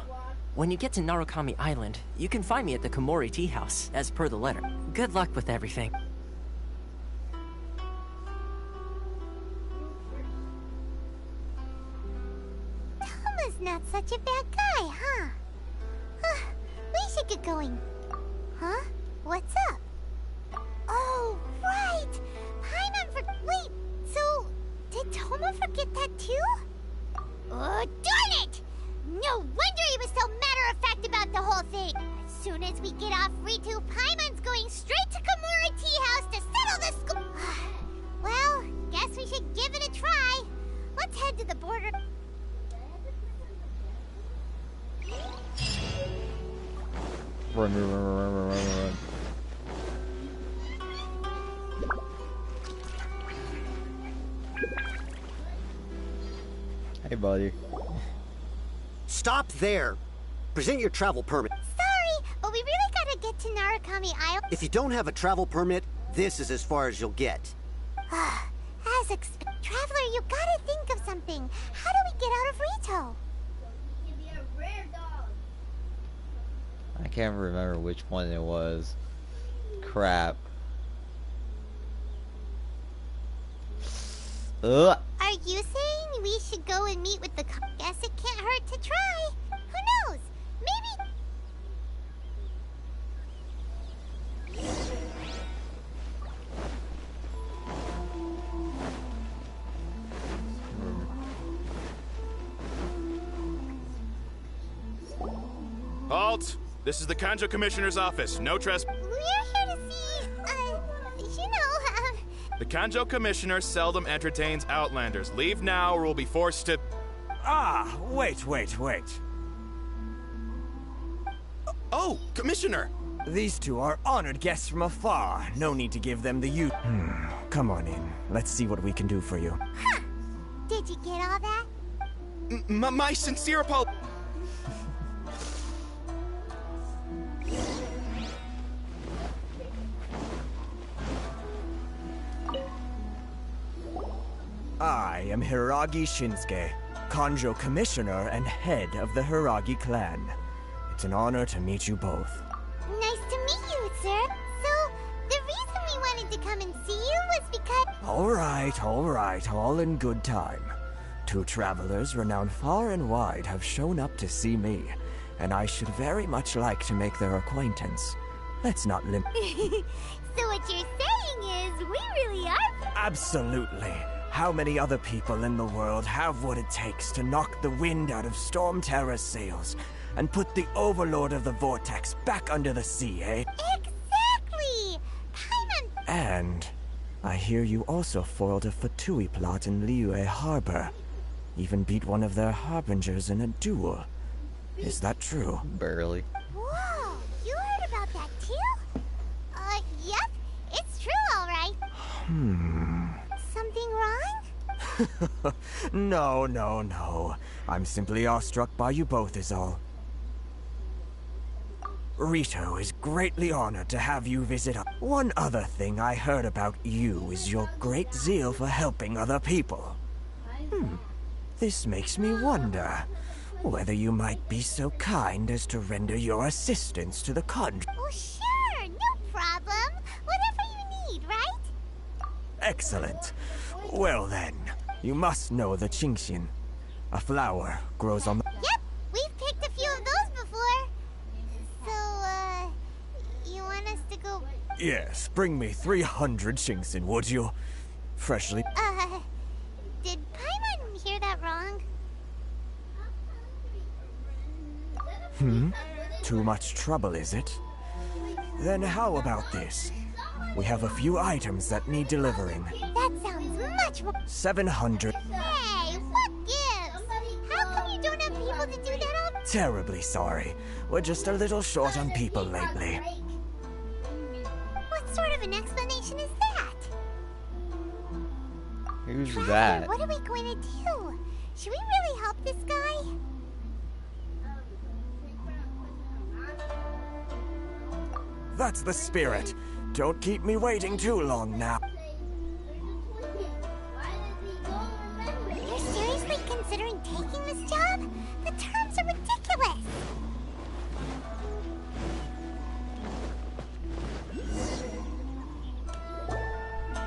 When you get to Narukami Island, you can find me at the Komori Tea House, as per the letter. Good luck with everything. Toma's not such a bad guy, huh? We should get going. Huh? What's up? Oh, right! Wait, so... did Toma forget that too? Oh, darn it! No wonder he was so matter-of-fact about the whole thing. As soon as we get off Ritu, Paimon's going straight to Komori Tea House to settle the school. Well, guess we should give it a try. Let's head to the border. Run. Hey, buddy. Stop there! Present your travel permit. Sorry, but we really gotta get to Narukami Island. If you don't have a travel permit, this is as far as you'll get. Traveler, you gotta think of something. How do we get out of Rito? I can't remember which one it was. Crap. Ugh. Are you saying we should go and meet with the Guess it can't hurt to try. Who knows? Maybe... Halt! This is the Kanjo Commissioner's office. No trespass. We're here to see, The Kanjo Commissioner seldom entertains Outlanders. Leave now or we'll be forced to... Ah, wait. Oh, Commissioner! These two are honored guests from afar. No need to give them the Come on in. Let's see what we can do for you. Huh. Did you get all that? My sincere apologies. I am Hiragi Shinsuke, Kanjo Commissioner and head of the Hiragi clan. It's an honor to meet you both. Nice to meet you, sir. So, the reason we wanted to come and see you was because... All right, all in good time. Two travelers renowned far and wide have shown up to see me, and I should very much like to make their acquaintance. Let's not limit... So what you're saying is, we really are... Absolutely. How many other people in the world have what it takes to knock the wind out of Storm Terror's sails and put the Overlord of the Vortex back under the sea, eh? Exactly! And I hear you also foiled a Fatui plot in Liyue Harbor. Even beat one of their harbingers in a duel. Is that true? Barely. Whoa, you heard about that too? Yep, it's true, all right. Something wrong? No. I'm simply awestruck by you both is all. Rito is greatly honored to have you visit us. One other thing I heard about you is your great zeal for helping other people. This makes me wonder whether you might be so kind as to render your assistance to the country. Oh, sure, no problem. Whatever you need, right? Excellent. Well then, you must know the Qingxian. A flower grows on the... Yep, we've picked a few of those before. So, you want us to go... Yes, bring me 300 Qingxian, would you? Freshly... Did Paimon hear that wrong? Too much trouble, is it? Then how about this? We have a few items that need delivering. That sounds much more... 700... Hey, what gives? How come you don't have people to do that all... Terribly sorry. We're just a little short on people lately. What sort of an explanation is that? Who's Traveler, that? what are we going to do? Should we really help this guy? That's the spirit. Don't keep me waiting too long now. You're seriously considering taking this job? The terms are ridiculous.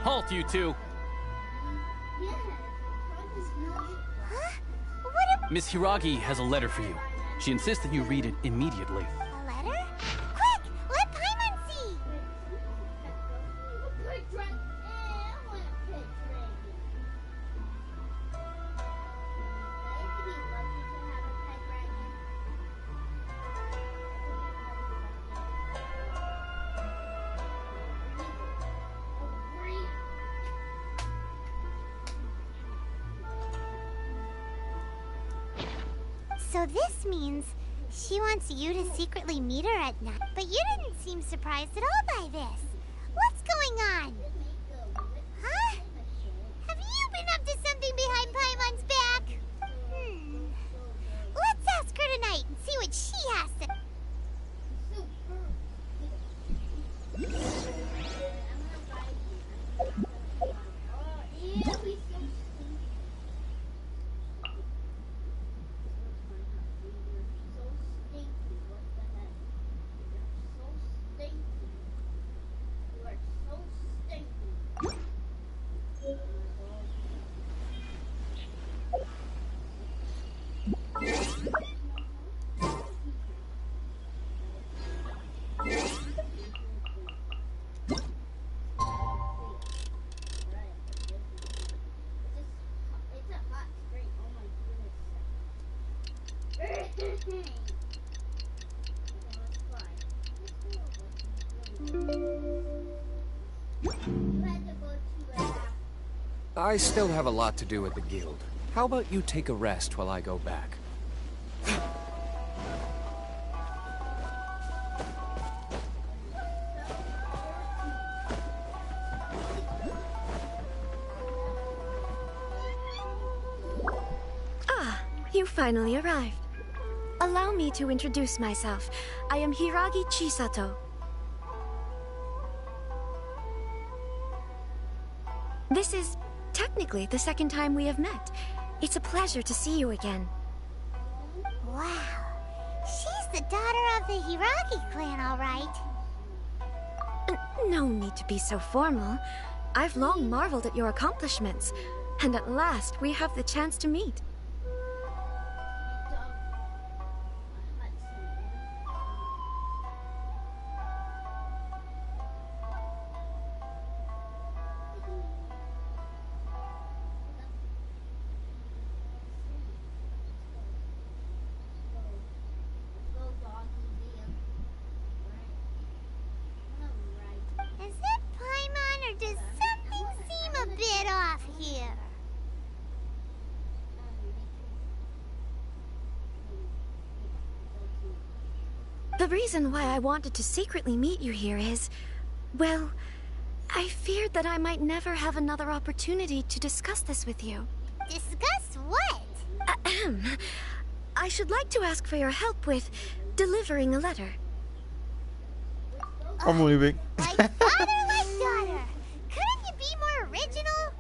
Halt, you two! Huh? What are... Miss Hiragi has a letter for you. She insists that you read it immediately. A letter? Quick! Let Paimon see! So this means she wants you to secretly meet her at night. But you didn't seem surprised at all by this. What's going on? Huh? Have you been up to something behind Paimon's back? Let's ask her tonight and see what she has to... I still have a lot to do at the guild. How about you take a rest while I go back? Ah, you finally arrived. Allow me to introduce myself. I am Hiragi Chisato. This is technically the second time we have met. It's a pleasure to see you again. Wow. She's the daughter of the Hiragi clan, all right. No need to be so formal. I've long marveled at your accomplishments, and at last we have the chance to meet. Is it Paimon, or does something seem a bit off here? The reason why I wanted to secretly meet you here is, well, I feared that I might never have another opportunity to discuss this with you. Discuss what? I should like to ask for your help with delivering a letter. I'm leaving. Like father, like daughter. Couldn't you be more original?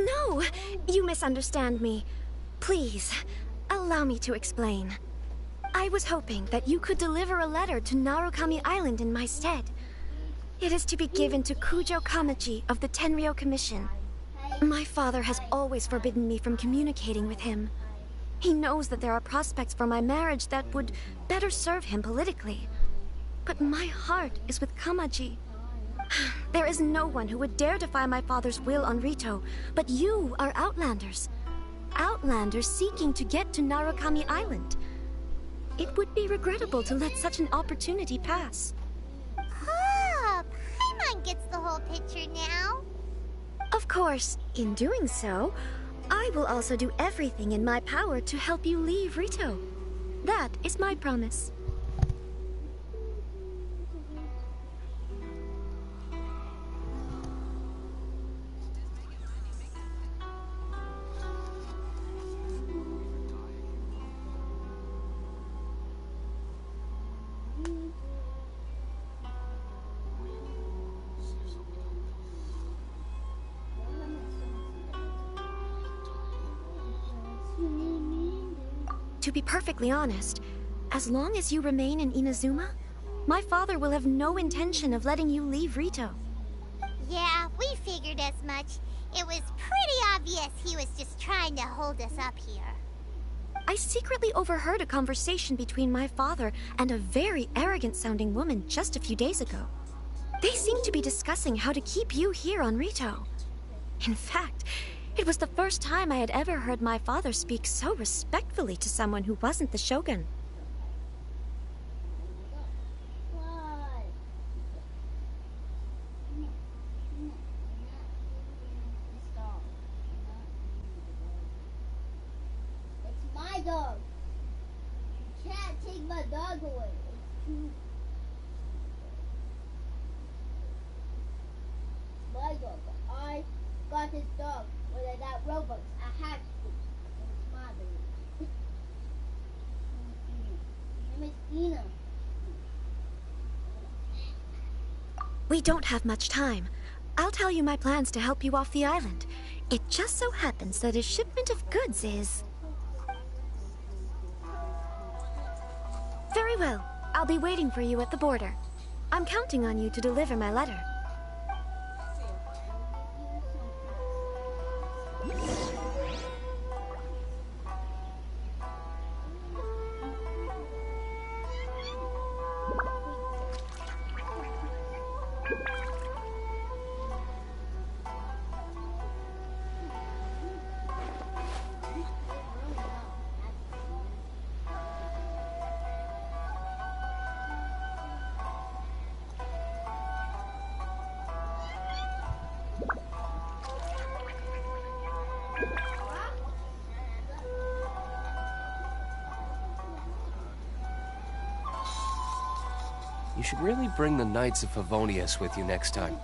No, you misunderstand me. Please, allow me to explain. I was hoping that you could deliver a letter to Narukami Island in my stead. It is to be given to Kujo Kamachi of the Tenryou Commission. My father has always forbidden me from communicating with him. He knows that there are prospects for my marriage that would better serve him politically. But my heart is with Kamaji. There is no one who would dare defy my father's will on Rito, but you are Outlanders. Outlanders seeking to get to Narukami Island. It would be regrettable to let such an opportunity pass. Oh, Paimon gets the whole picture now. Of course, in doing so, I will also do everything in my power to help you leave Rito. That is my promise. To be perfectly honest, as long as you remain in Inazuma, my father will have no intention of letting you leave Rito. Yeah, we figured as much. It was pretty obvious he was just trying to hold us up here. I secretly overheard a conversation between my father and a very arrogant-sounding woman just a few days ago. They seemed to be discussing how to keep you here on Rito. In fact, it was the first time I had ever heard my father speak so respectfully to someone who wasn't the Shogun. It's my dog. You can't take my dog away. It's my dog. I got this dog. When I got Robux, I had to. It's my baby. Her name is Ina. We don't have much time. I'll tell you my plans to help you off the island. It just so happens that a shipment of goods is... Very well. I'll be waiting for you at the border. I'm counting on you to deliver my letter. You should really bring the Knights of Favonius with you next time.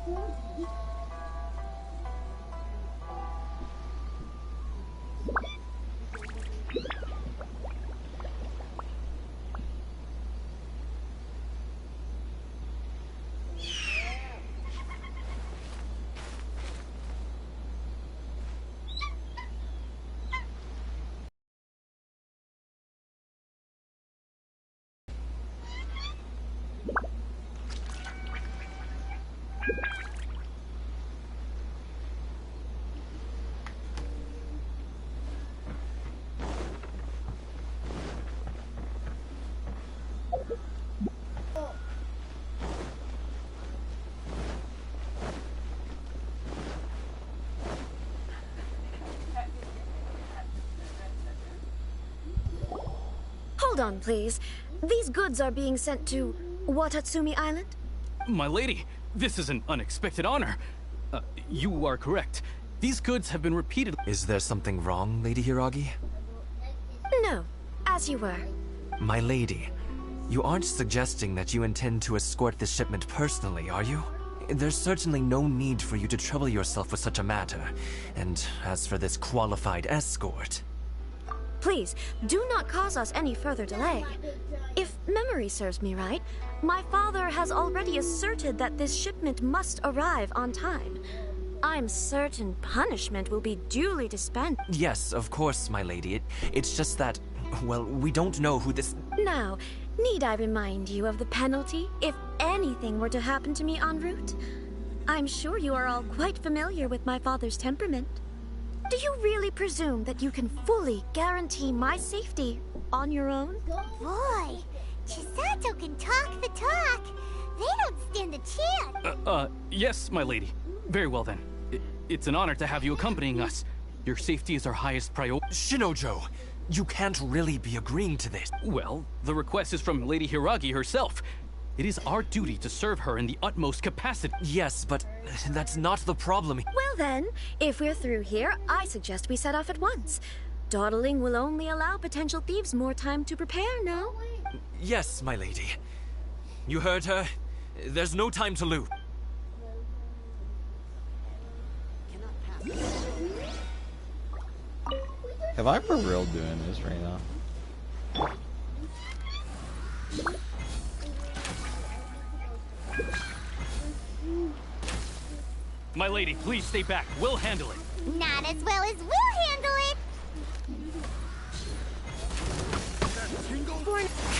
Hold on, please. These goods are being sent to Watatsumi Island? My lady, this is an unexpected honor. You are correct. These goods have been repeatedly... Is there something wrong, Lady Hiragi? No, as you were. My lady, you aren't suggesting that you intend to escort this shipment personally, are you? There's certainly no need for you to trouble yourself with such a matter. And as for this qualified escort... Please, do not cause us any further delay. If memory serves me right, my father has already asserted that this shipment must arrive on time. I'm certain punishment will be duly dispensed. Yes, of course, my lady. It's just that, well, we don't know who this... Now, need I remind you of the penalty if anything were to happen to me en route? I'm sure you are all quite familiar with my father's temperament. Do you really presume that you can fully guarantee my safety on your own? Boy, Chisato can talk the talk. They don't stand a chance. Yes, my lady. Very well then. It's an honor to have you accompanying us. Your safety is our highest priority. Shinojo, you can't really be agreeing to this. Well, the request is from Lady Hiragi herself. It is our duty to serve her in the utmost capacity. Yes, but that's not the problem. Well then, if we're through here, I suggest we set off at once. Dawdling will only allow potential thieves more time to prepare, no? Yes, my lady. You heard her. There's no time to lose. Am I for real doing this right now? My lady, please stay back. We'll handle it. Not as well as we'll handle it.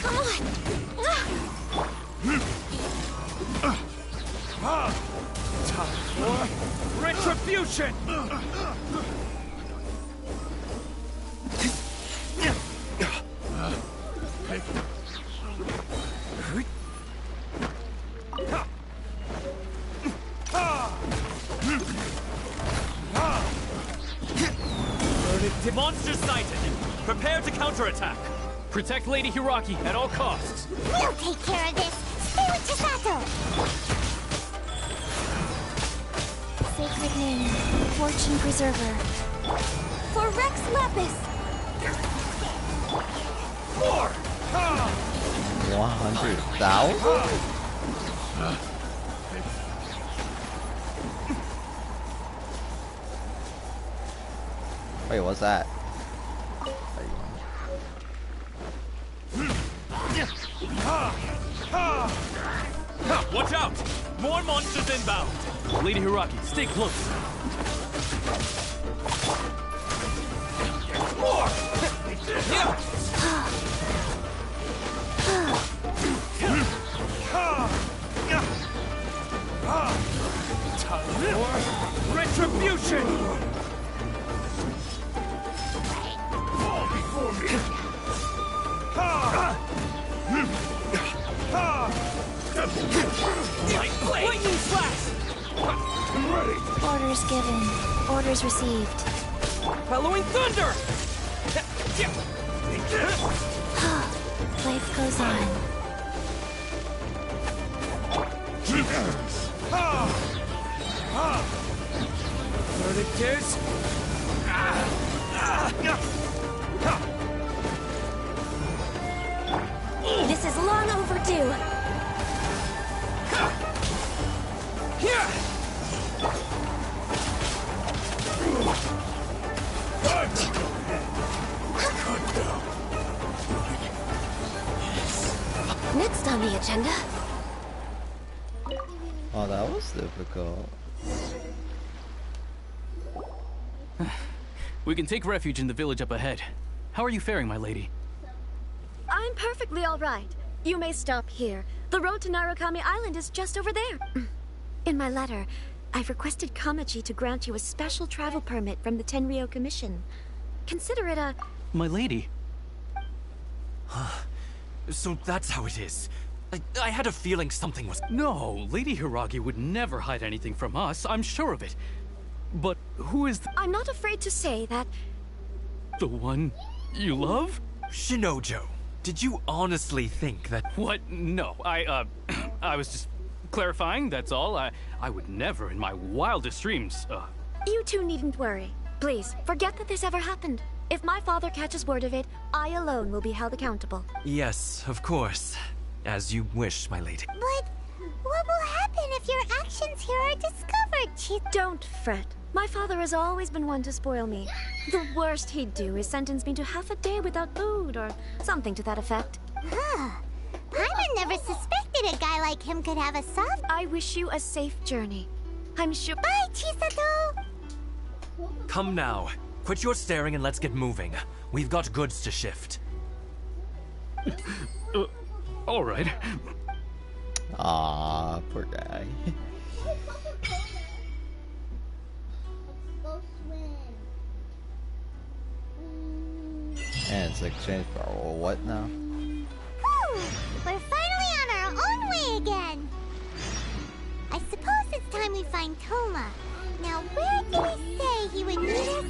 Come on. Time for retribution! Monster sighted! Prepare to counterattack! Protect Lady Hiragi at all costs. We'll take care of this. Stay with Chisato. Sacred name, Fortune Preserver. For Rex Lapis! 100,000? Wait, what's that? Watch out! More monsters inbound! Lady Hiragi, stay close. More! Time for retribution! Fall before me! Lightning flash! Ready! Orders given. Orders received. Bellowing thunder! Life goes on. Learn it, kids! This is long overdue. Next on the agenda. Oh, that was difficult. We can take refuge in the village up ahead. How are you faring, my lady? I'm perfectly all right. You may stop here. The road to Narukami Island is just over there. In my letter, I've requested Kamaji to grant you a special travel permit from the Tenryou Commission. Consider it a... My lady. So that's how it is. I had a feeling something was... No, Lady Hiragi would never hide anything from us. I'm sure of it. But who is I'm not afraid to say that... the one you love? Shinojo, did you honestly think that... What? No, I was just clarifying, that's all. I would never in my wildest dreams, You two needn't worry. Please, forget that this ever happened. If my father catches word of it, I alone will be held accountable. Yes, of course. As you wish, my lady. But what will happen if if your actions here are discovered, Don't fret. My father has always been one to spoil me. The worst he'd do is sentence me to half a day without food, or something to that effect. Huh. Paimon never suspected a guy like him could have a soft... I wish you a safe journey. I'm sure... Bye, Chisato! Come now. Quit your staring and let's get moving. We've got goods to shift. All right. Ah, poor guy. Go swim. And it's exchange for what now? Whew! We're finally on our own way again! I suppose it's time we find Toma. Now, where did he say he would meet us?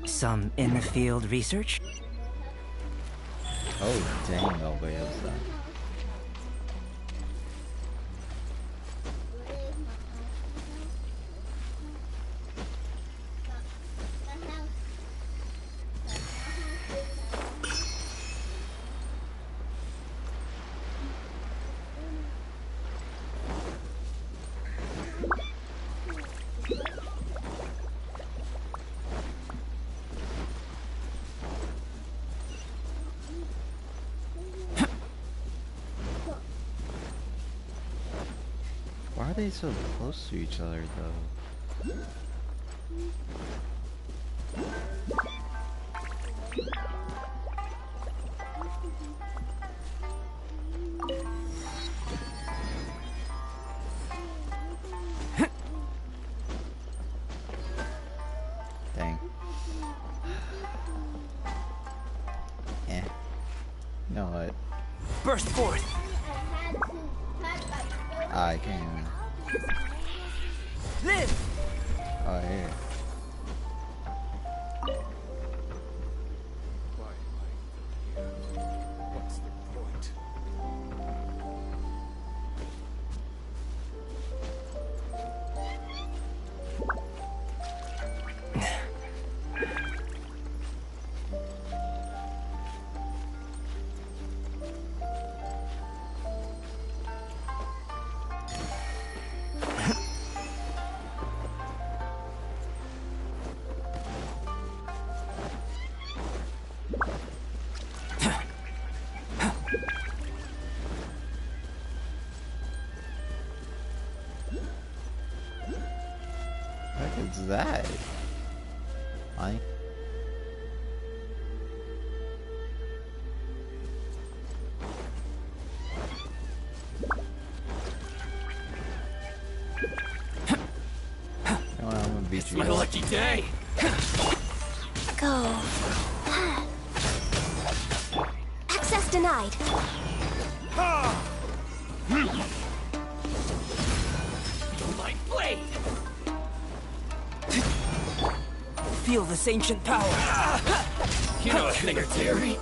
Some in-the-field research? Oh, dang, nobody else that. Why are they so close to each other, though? Dang. Eh. You know what? Burst forth! I can. Live! Oh, here. What's the point? What is that? Mike? You know what, I'm gonna beat you. My lucky day. Go. Access denied. My blade! Feel this ancient power. You know a thing or two.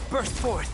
Burst forth!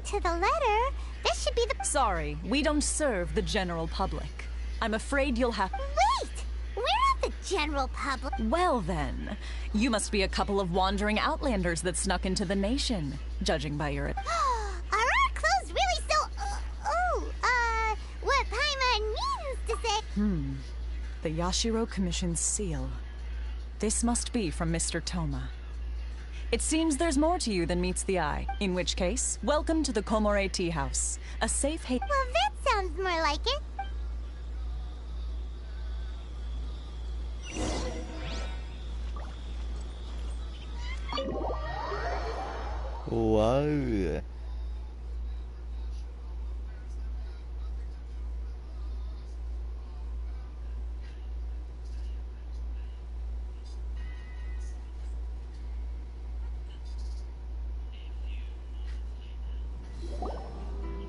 to the letter, this should be the— Sorry, we don't serve the general public. I'm afraid you'll have— Wait! We're not the general public. Well then, you must be a couple of wandering outlanders that snuck into the nation, judging by your— Are our clothes really so— what Paimon means to say— The Yashiro Commission's seal. This must be from Mr. Toma. It seems there's more to you than meets the eye. In which case, welcome to the Komore Tea House. A safe haven— Well, that sounds more like it. Whoa.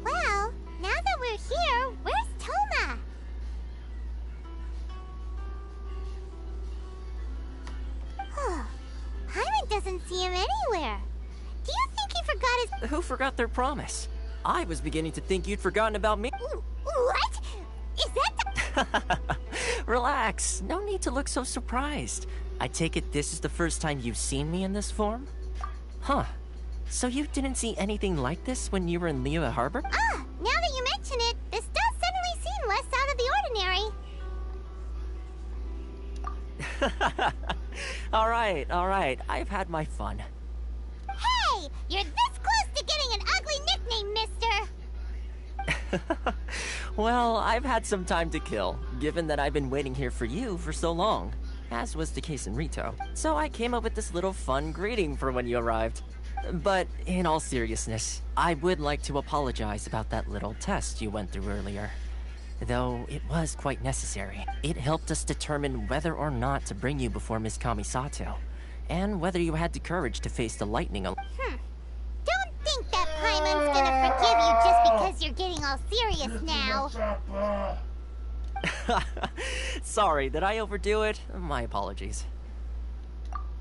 Well, now that we're here, where's Toma? Paimon doesn't see him anywhere. Do you think he forgot his— Who forgot their promise? I was beginning to think you'd forgotten about me. What? Is that the— Relax. No need to look so surprised. I take it this is the first time you've seen me in this form? Huh. So you didn't see anything like this when you were in Liyue Harbor? Now that you mention it, this does suddenly seem less out of the ordinary. Alright. I've had my fun. Hey! You're this close to getting an ugly nickname, mister! Well, I've had some time to kill, given that I've been waiting here for you for so long, as was the case in Rito. So I came up with this little fun greeting for when you arrived. But in all seriousness, I would like to apologize about that little test you went through earlier. Though it was quite necessary. It helped us determine whether or not to bring you before Miss Kamisato, and whether you had the courage to face the lightning alone. Don't think that Paimon's gonna forgive you just because you're getting all serious now. Sorry, did I overdo it? My apologies.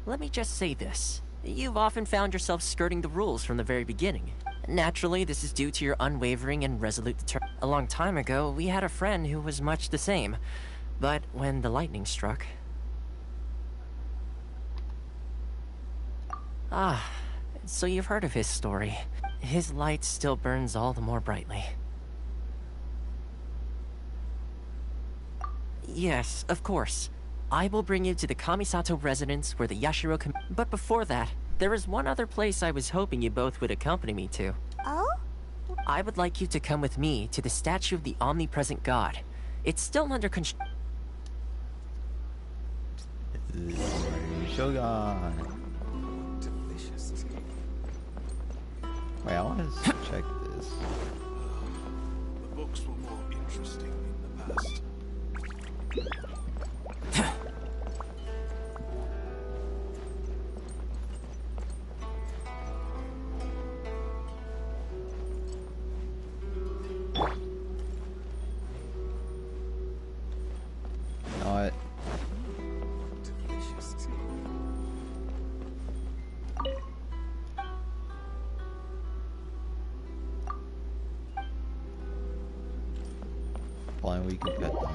Let me just say this. You've often found yourself skirting the rules from the very beginning. Naturally, this is due to your unwavering and resolute determination. A long time ago, we had a friend who was much the same. But when the lightning struck... so you've heard of his story. His light still burns all the more brightly. Yes, of course. I will bring you to the Kamisato residence where the Yashiro But before that, there is one other place I was hoping you both would accompany me to. Oh? I would like you to come with me to the statue of the omnipresent god. It's still under construction. Shogun. Delicious. Wait, I want to check this. The books were more interesting in the past. Alright. Fine, we can get them.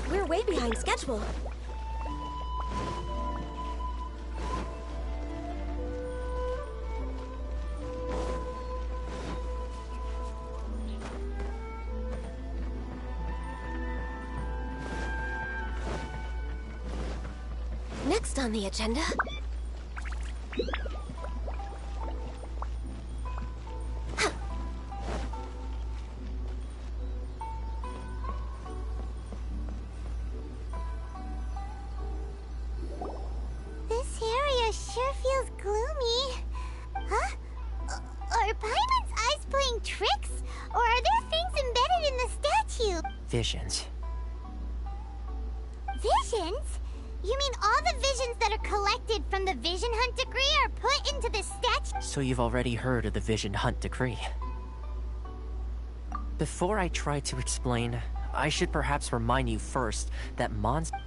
We're way behind schedule. Next on the agenda... visions. Visions? You mean all the visions that are collected from the Vision Hunt Decree are put into the statue? So you've already heard of the Vision Hunt Decree. Before I try to explain, I should perhaps remind you first that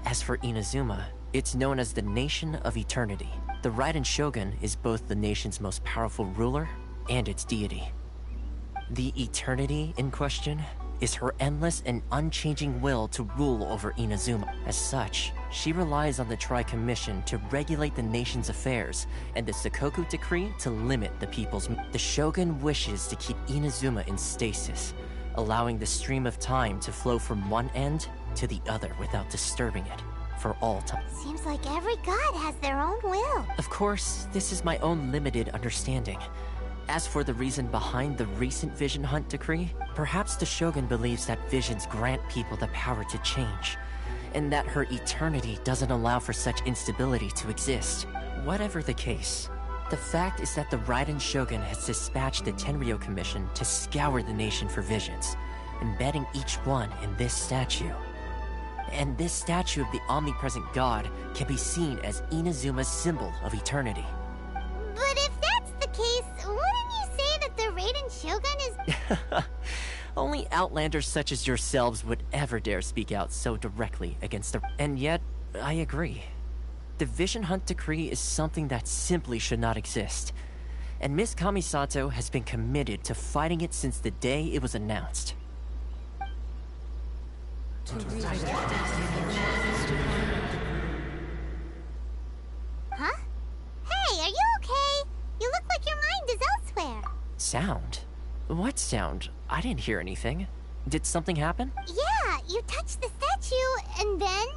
as for Inazuma, it's known as the Nation of Eternity. The Raiden Shogun is both the nation's most powerful ruler and its deity. The Eternity in question is her endless and unchanging will to rule over Inazuma. As such, she relies on the Tri-Commission to regulate the nation's affairs, and the Sakoku Decree to limit the people's... The Shogun wishes to keep Inazuma in stasis, allowing the stream of time to flow from one end to the other without disturbing it, for all time. Seems like every god has their own will. Of course, this is my own limited understanding. As for the reason behind the recent Vision Hunt Decree, perhaps the Shogun believes that visions grant people the power to change, and that her eternity doesn't allow for such instability to exist. Whatever the case, the fact is that the Raiden Shogun has dispatched the Tenryo Commission to scour the nation for visions, embedding each one in this statue. And this statue of the omnipresent god can be seen as Inazuma's symbol of eternity. But if that's the case, wouldn't you say that the Raiden Shogun is... Only outlanders such as yourselves would ever dare speak out so directly against the... And yet, I agree. The Vision Hunt Decree is something that simply should not exist. And Miss Kamisato has been committed to fighting it since the day it was announced. Huh? Hey, are you okay? You look like your mind is elsewhere. Sound? What sound? I didn't hear anything. Did something happen? Yeah, you touched the statue, and then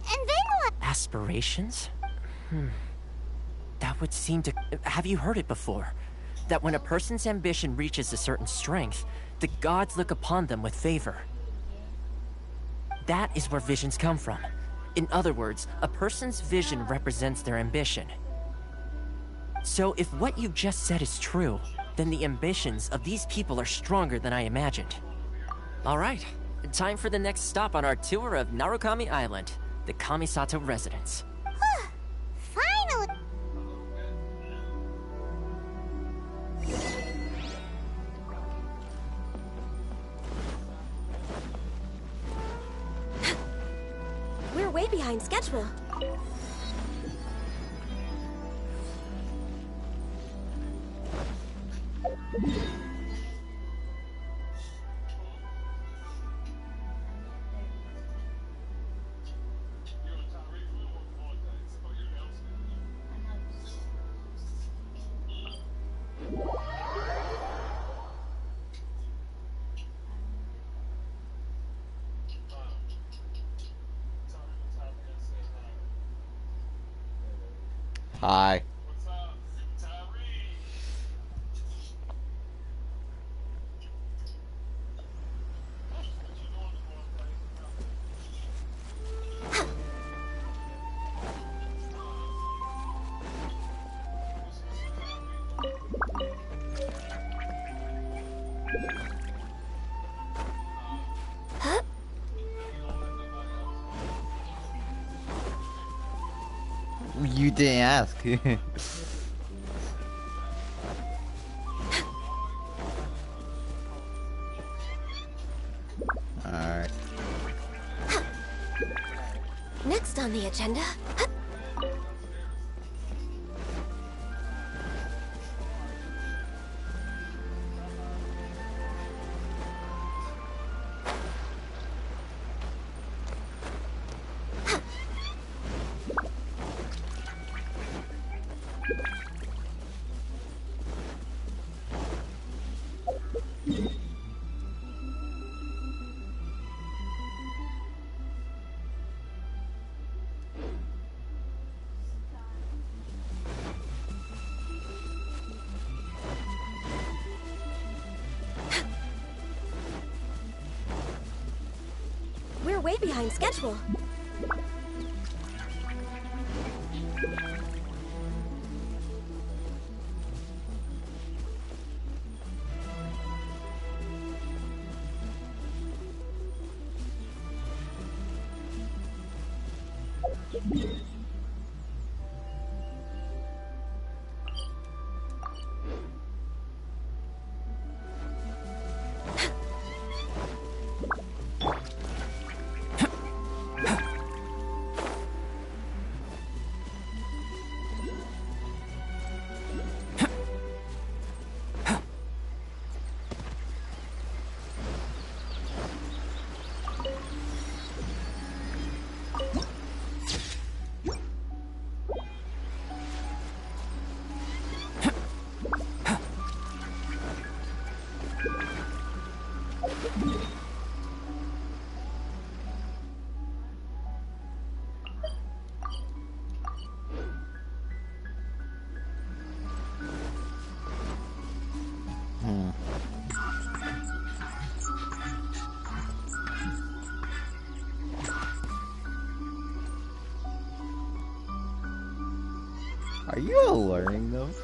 what? Aspirations? That would seem to... Have you heard it before? That when a person's ambition reaches a certain strength, the gods look upon them with favor. That is where visions come from. In other words, a person's vision represents their ambition. So if what you just said is true, then the ambitions of these people are stronger than I imagined. Alright, time for the next stop on our tour of Narukami Island, the Kamisato residence. Finally! We're way behind schedule. Hi. You didn't ask. Alright. Next on the agenda... We're way behind schedule. Are you all learning them?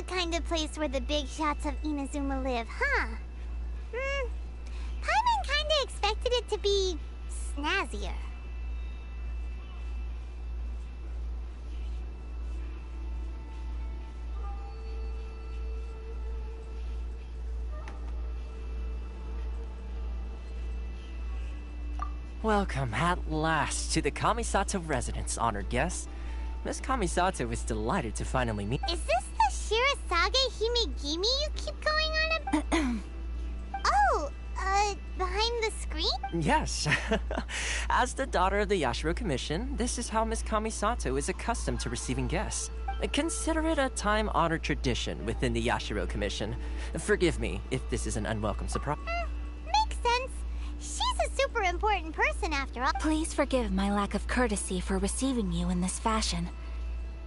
Kind of place where the big shots of Inazuma live, huh? Paimon kinda expected it to be snazzier. Welcome at last to the Kamisato residence, honored guests. Miss Kamisato is delighted to finally meet. Is this the Shirasage Himegimi you keep going on about? Oh, behind the screen? Yes. As the daughter of the Yashiro Commission, this is how Miss Kamisato is accustomed to receiving guests. Consider it a time-honored tradition within the Yashiro Commission. Forgive me if this is an unwelcome surprise. Makes sense. She's a super important person after all. Please forgive my lack of courtesy for receiving you in this fashion,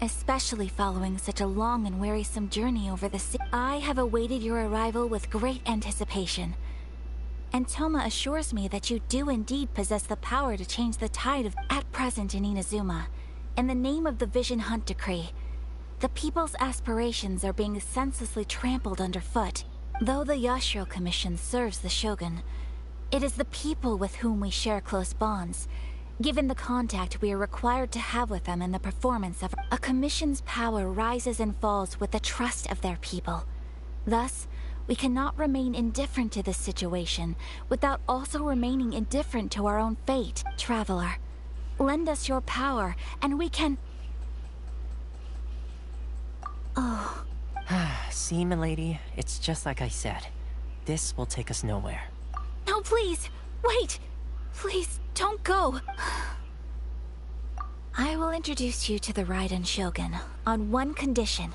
especially following such a long and wearisome journey over the sea. I have awaited your arrival with great anticipation, and Toma assures me that you do indeed possess the power to change the tide of at present in Inazuma. In the name of the Vision Hunt Decree, the people's aspirations are being senselessly trampled underfoot. Though the Yashiro Commission serves the Shogun, it is the people with whom we share close bonds, given the contact we are required to have with them in the performance of a commission's power rises and falls with the trust of their people. Thus, we cannot remain indifferent to this situation without also remaining indifferent to our own fate. Traveler, lend us your power, and we can... Oh. See, milady, it's just like I said. This will take us nowhere. No, please! Wait! Please, don't go! I will introduce you to the Raiden Shogun on one condition.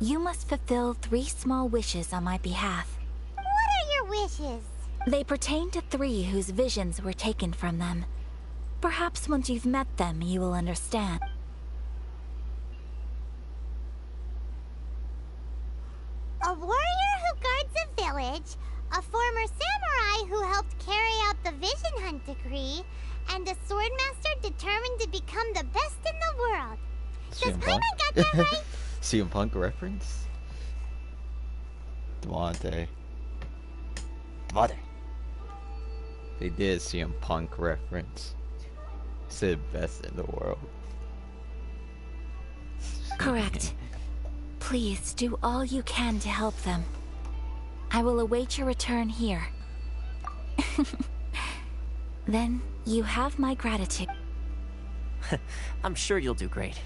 You must fulfill 3 small wishes on my behalf. What are your wishes? They pertain to 3 whose visions were taken from them. Perhaps once you've met them, you will understand. A warrior who guards a village, a former samurai who helped carry out the Vision Hunt Decree, and a swordmaster determined to become the best in the world. Does Paimon got that right? CM Punk reference? Devante. They did CM Punk reference. Said best in the world. Correct. Please do all you can to help them. I will await your return here. Then you have my gratitude. I'm sure you'll do great.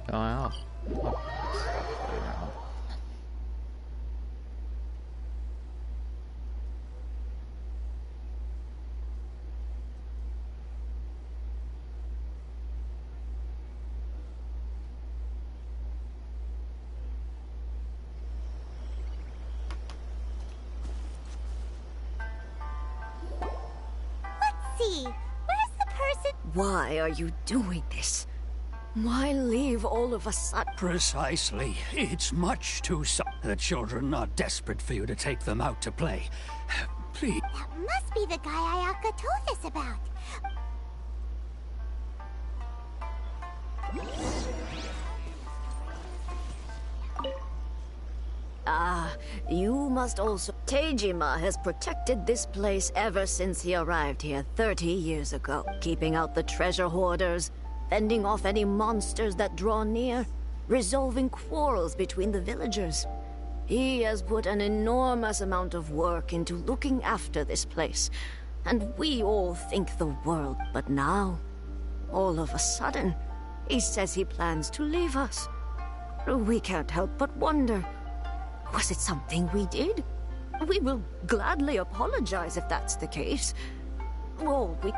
Going out. Let's see. Where's the person? Why are you doing this? Why leave all of us at... Precisely. It's much too The children are desperate for you to take them out to play. Please. That must be the guy Ayaka told us about. Ah, you must also... Teijima has protected this place ever since he arrived here 30 years ago, keeping out the treasure hoarders, fending off any monsters that draw near, resolving quarrels between the villagers. He has put an enormous amount of work into looking after this place, and we all think the world. But now, all of a sudden, he says he plans to leave us. We can't help but wonder, was it something we did? We will gladly apologize if that's the case. Well, we...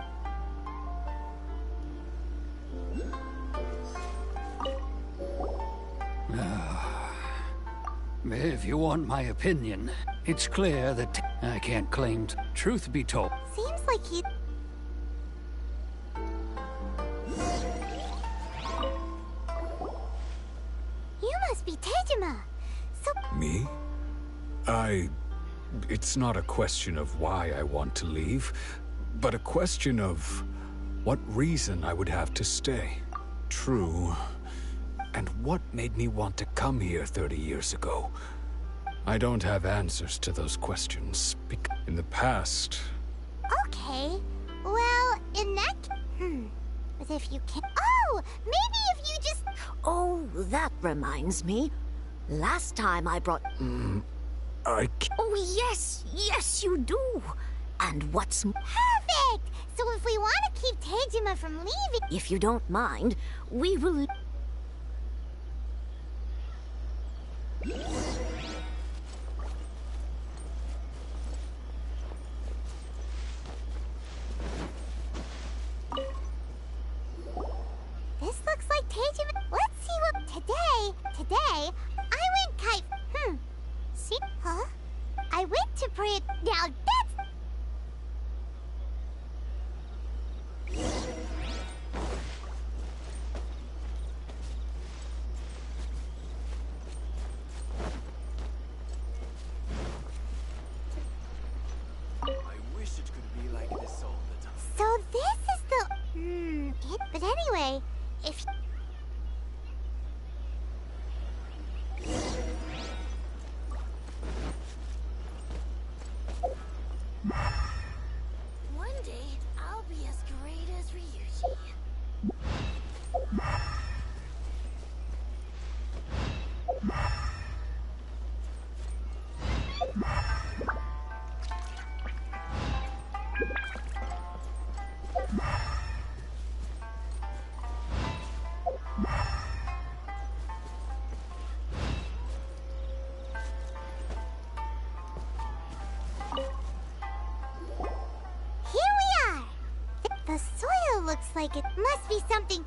If you want my opinion, it's clear that I can't claim truth be told. Seems like he... You must be Teijima. So... Me? It's not a question of why I want to leave, but a question of what reason I would have to stay. True. And what made me want to come here 30 years ago? I don't have answers to those questions. In the past... Okay. Well, in that... But if you can... Oh! Maybe if you just... Oh, that reminds me. Last time I brought... I... Oh, yes! Yes, you do! And what's... Perfect! So if we want to keep Teijima from leaving... If you don't mind, we will... This looks like Teijima. Let's see what... Today, I went kite... See? Huh? I went to pray... Now that's... looks like it must be something.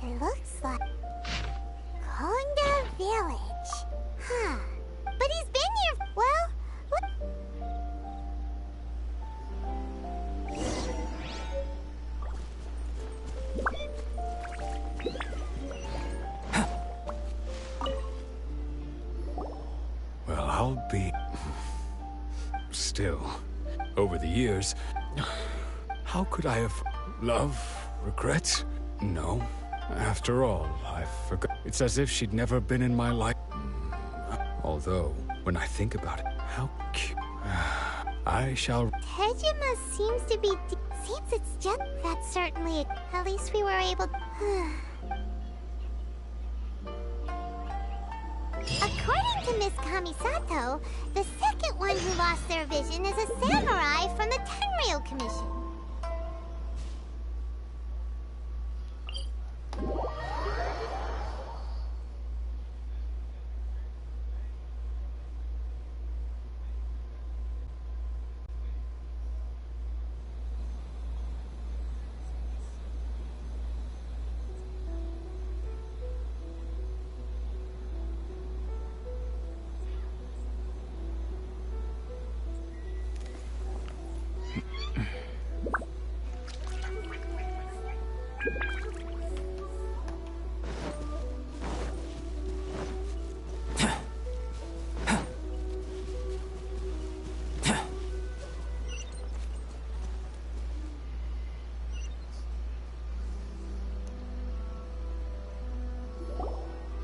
It looks like Konda Village. Huh. But he's been here. Well, what? Well, I'll be... Still, over the years, how could I have... Love? Regret? No. After all, I forgot. It's as if she'd never been in my life. Although, when I think about it, how cute. I shall... Tejima seems to be... Seems it's just... That's certainly... At least we were able... According to Miss Kamisato, the second one who lost their vision is a samurai from the Tenryou Commission.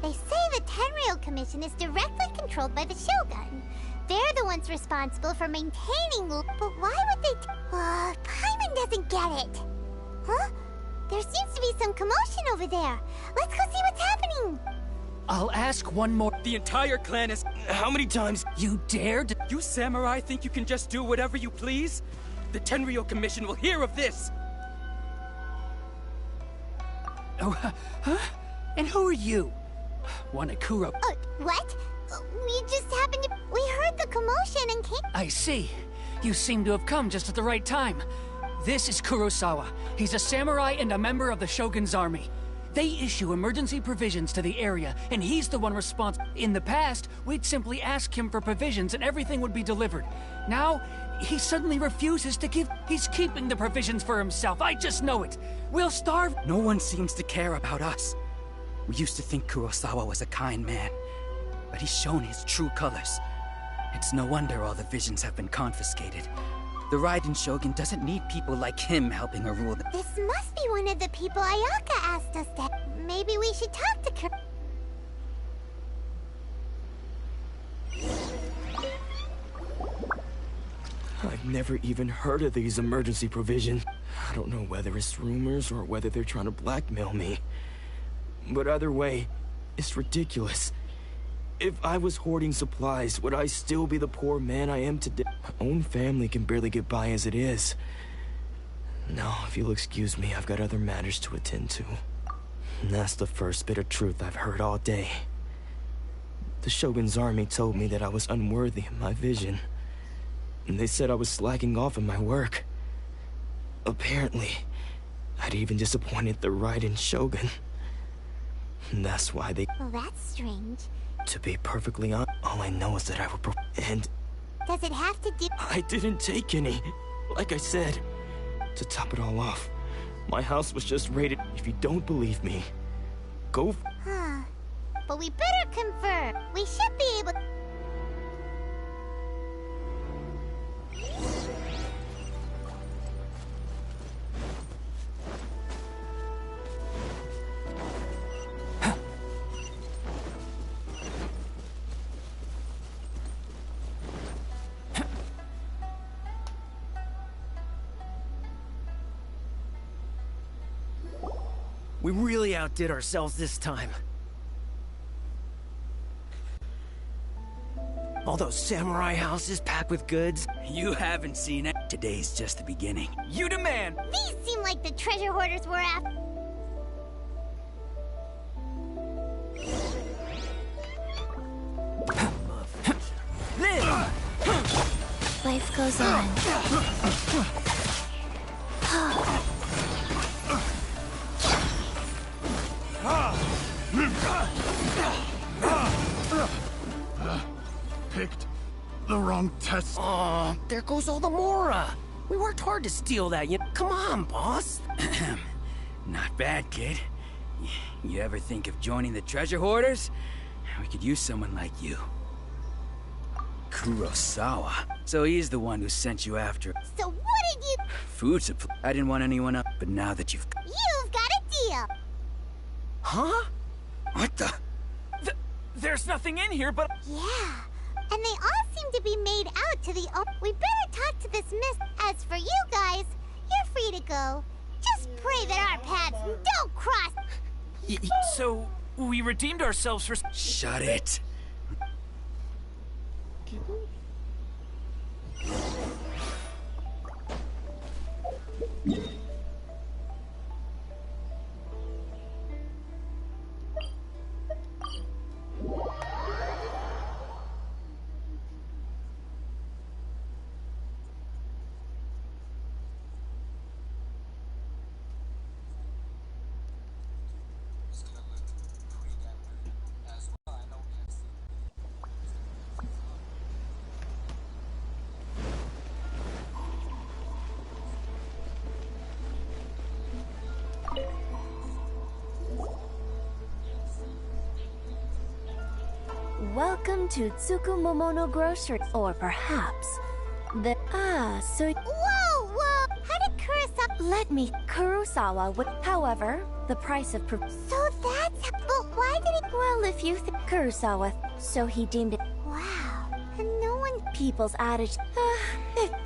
They say the Tenryou Commission is directly controlled by the Shogun. They're the ones responsible for maintaining... But why would they... Paimon doesn't get it. Huh? There seems to be some commotion over there. Let's go see what's happening. I'll ask one more. The entire clan is... How many times? You dared? You samurai think you can just do whatever you please? The Tenryou Commission will hear of this! Oh, huh? And who are you? Wanakuro. What? We just happened to... We heard the commotion and came... I see. You seem to have come just at the right time. This is Kurosawa. He's a samurai and a member of the Shogun's army. They issue emergency provisions to the area, and he's the one responsible. In the past, we'd simply ask him for provisions and everything would be delivered. Now, he suddenly refuses to give... He's keeping the provisions for himself. I just know it. We'll starve... No one seems to care about us. We used to think Kurosawa was a kind man, but he's shown his true colors. It's no wonder all the visions have been confiscated. The Raiden Shogun doesn't need people like him helping her rule. This must be one of the people Ayaka asked us to... Maybe we should talk to Kur... I've never even heard of these emergency provisions. I don't know whether it's rumors or whether they're trying to blackmail me. But either way, it's ridiculous. If I was hoarding supplies, would I still be the poor man I am today? My own family can barely get by as it is. Now, if you'll excuse me, I've got other matters to attend to. And that's the first bit of truth I've heard all day. The Shogun's army told me that I was unworthy of my vision. And they said I was slacking off in my work. Apparently, I'd even disappointed the Raiden Shogun. And that's why they... Well, that's strange. To be perfectly honest, all I know is that I will... And... Does it have to do... I didn't take any. Like I said. To top it all off, my house was just raided. If you don't believe me, go... Huh. But we better confer. We should be able... We really outdid ourselves this time. All those samurai houses packed with goods. You haven't seen it. Today's just the beginning. You demand! These seem like the treasure hoarders we're after. Life goes on. the wrong test. Oh, there goes all the Mora. We worked hard to steal that. Come on, boss. Not bad, kid. You ever think of joining the treasure hoarders? We could use someone like you. Kurosawa. So he's the one who sent you after. So what did you... Food supply. I didn't want anyone else, but now that you've... You've got a deal. Huh? What the... There's nothing in here but... Yeah, and they all seem to be made out to the... We better talk to this miss. As for you guys, you're free to go. Just pray that our paths don't cross. So, we redeemed ourselves for... Shut it. Welcome to Tsukumomono Grocery, or perhaps the... so... Whoa, whoa! How did Kurosawa... Let me... Kurosawa would... However, the price of... So that's... But why did it... Well, if you think... Kurosawa... So he deemed it... Wow. And no one... People's adage...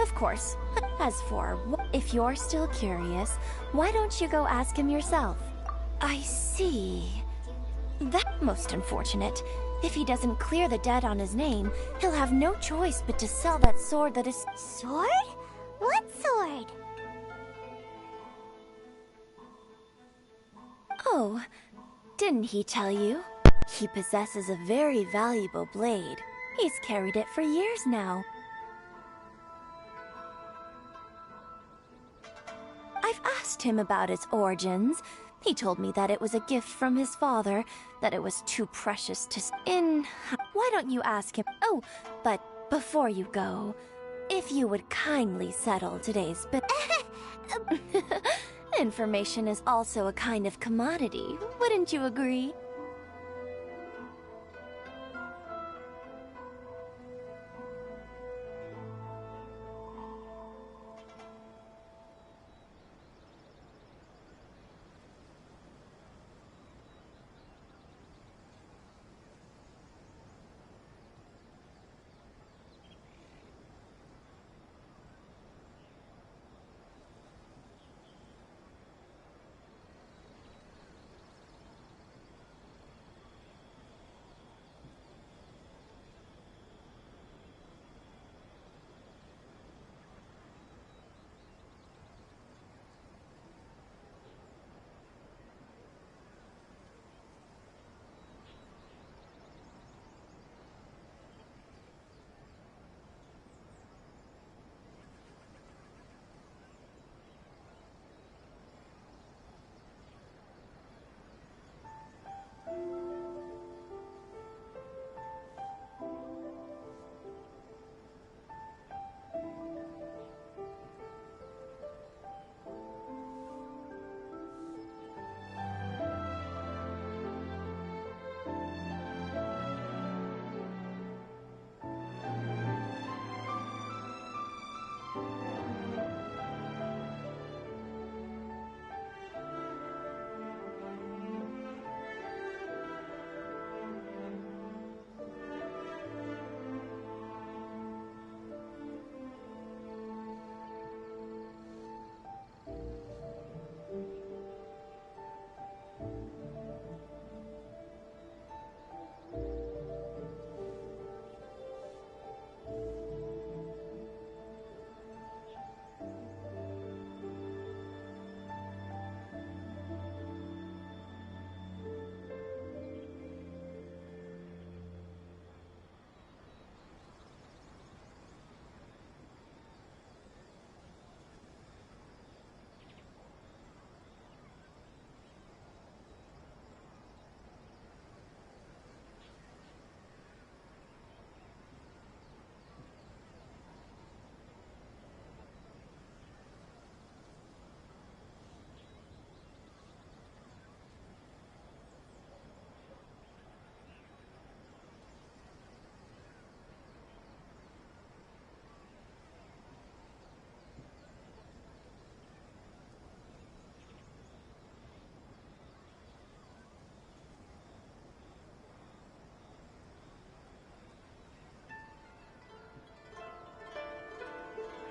of course. As for... If you're still curious, why don't you go ask him yourself? I see. That's most unfortunate. If he doesn't clear the debt on his name, he'll have no choice but to sell that sword that is... Sword? What sword? Oh, didn't he tell you? He possesses a very valuable blade. He's carried it for years now. I've asked him about its origins. He told me that it was a gift from his father, that it was too precious to... Why don't you ask him? Oh, but before you go, if you would kindly settle today's Information is also a kind of commodity, wouldn't you agree?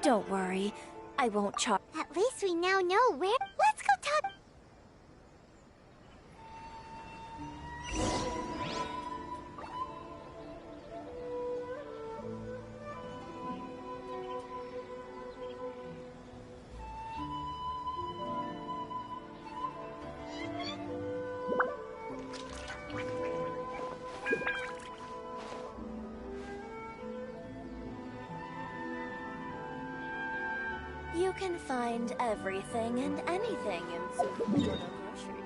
Don't worry, I won't charge. At least we now know where. Let's go talk. You can find everything and anything in Tsukumono groceries.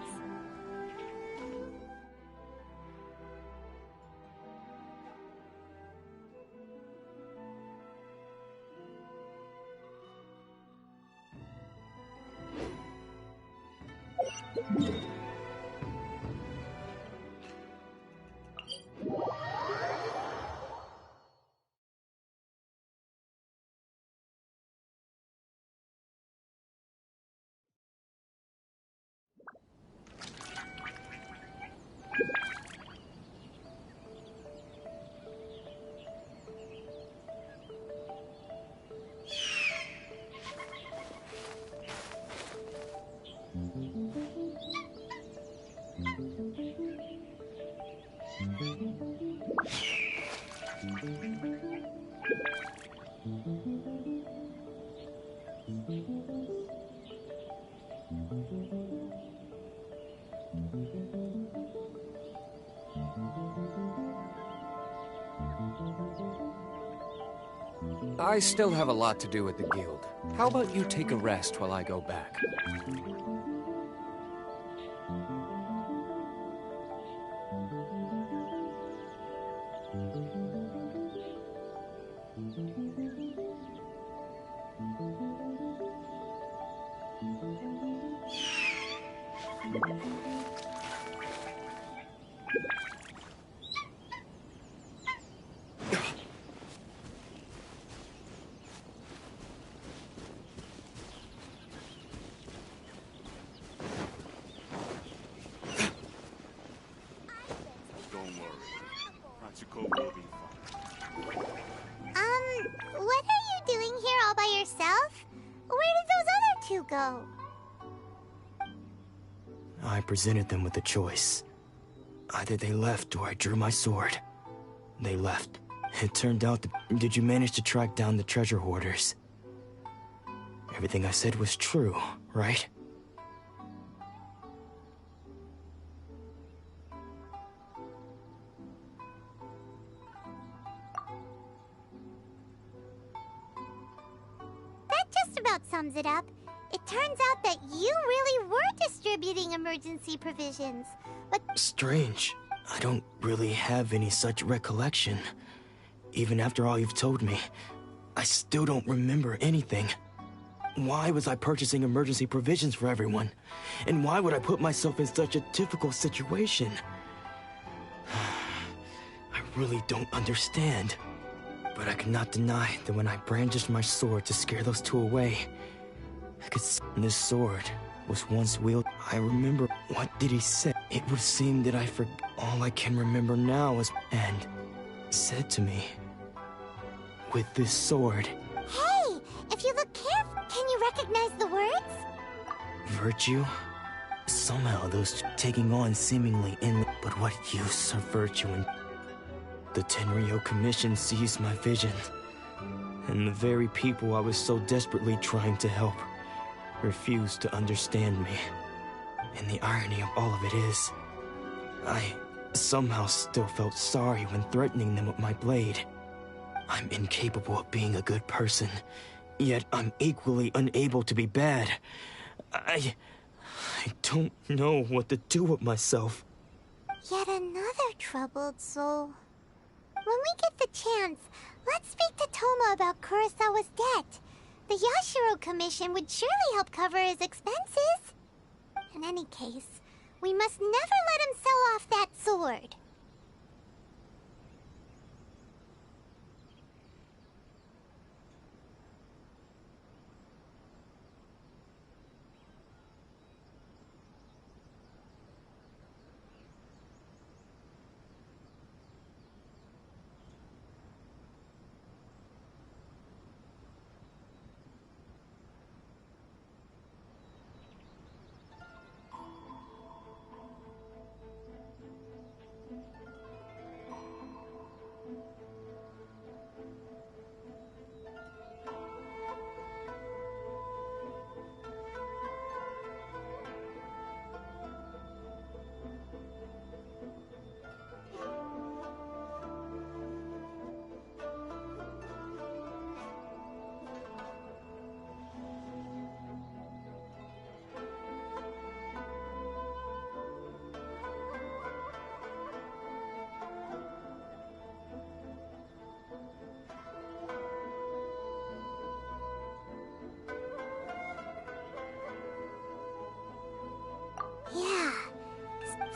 I still have a lot to do with the guild. How about you take a rest while I go back? What are you doing here all by yourself? Where did those other two go? I presented them with a choice. Either they left or I drew my sword. They left. It turned out that... Did you manage to track down the treasure hoarders? Everything I said was true, right? That just about sums it up. It turns out that you really were distributing emergency provisions, but... Strange. I don't really have any such recollection. Even after all you've told me, I still don't remember anything. Why was I purchasing emergency provisions for everyone? And why would I put myself in such a difficult situation? I really don't understand. But I cannot deny that when I brandished my sword to scare those two away, I could see this sword was once wielded. I remember. What did he say? It would seem that I forgot. All I can remember now is... And said to me, with this sword... Hey! If you look carefully, can you recognize the words? Virtue? Somehow those taking on seemingly endless... But what use of virtue in... The Tenryo Commission seized my vision. And the very people I was so desperately trying to help refused to understand me. And the irony of all of it is, I somehow still felt sorry when threatening them with my blade. I'm incapable of being a good person, yet I'm equally unable to be bad. I don't know what to do with myself. Yet another troubled soul. When we get the chance, let's speak to Toma about Kurosawa's debt. The Yashiro Commission would surely help cover his expenses. In any case, we must never let him sell off that sword.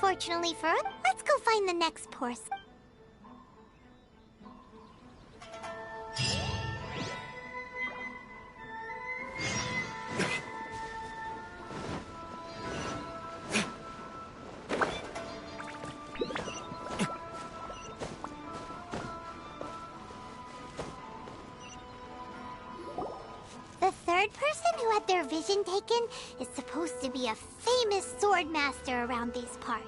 Unfortunately for us, let's go find the next porcelain. The third person who had their vision taken is supposed to be a famous sword master around these parts.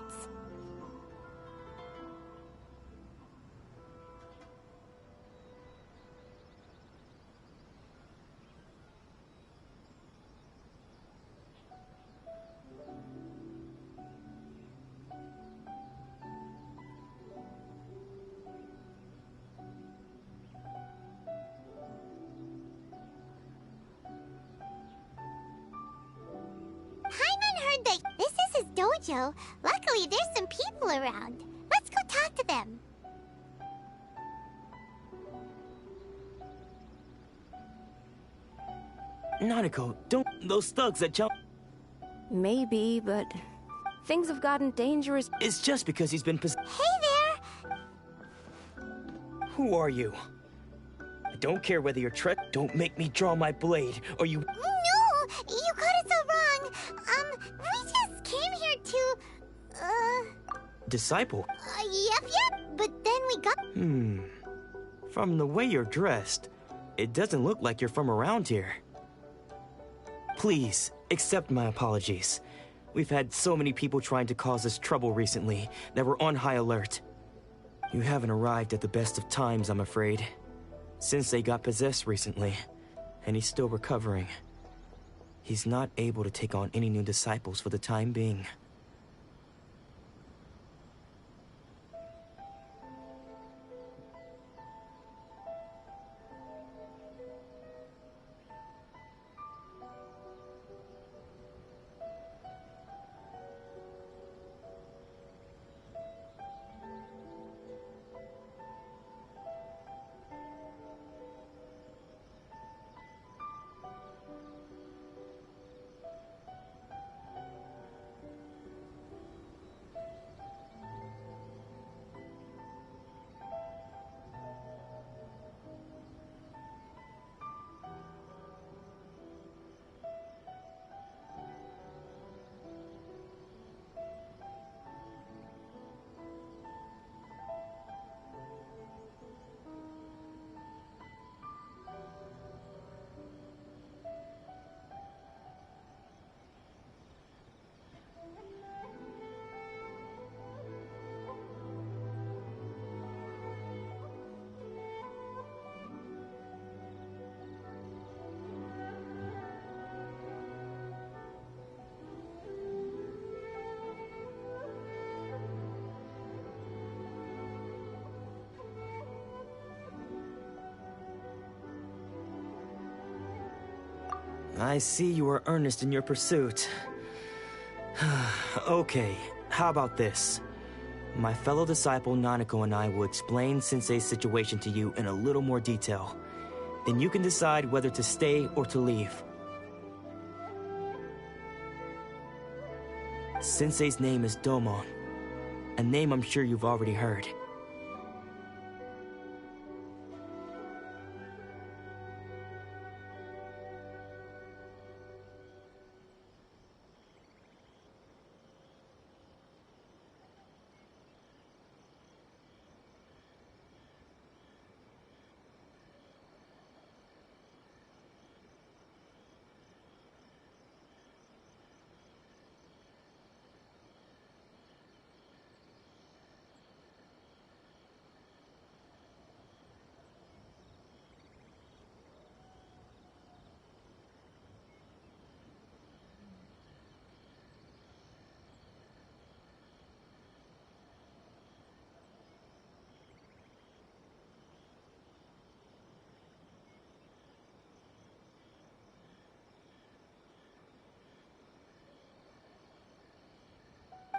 This is his dojo. Luckily, there's some people around. Let's go talk to them. Nanako, don't... Those thugs that jump... Maybe, but things have gotten dangerous. It's just because he's been Hey there! Who are you? I don't care whether you're Don't make me draw my blade, or you... No! You got it so wrong! We just came here to... Disciple? Yep, but then we got... From the way you're dressed, it doesn't look like you're from around here. Please, accept my apologies. We've had so many people trying to cause us trouble recently that we're on high alert. You haven't arrived at the best of times, I'm afraid. Sensei got possessed recently, and he's still recovering. He's not able to take on any new disciples for the time being. I see you are earnest in your pursuit. Okay, how about this? My fellow disciple Nanako and I will explain Sensei's situation to you in a little more detail. Then you can decide whether to stay or to leave. Sensei's name is Domon, a name I'm sure you've already heard.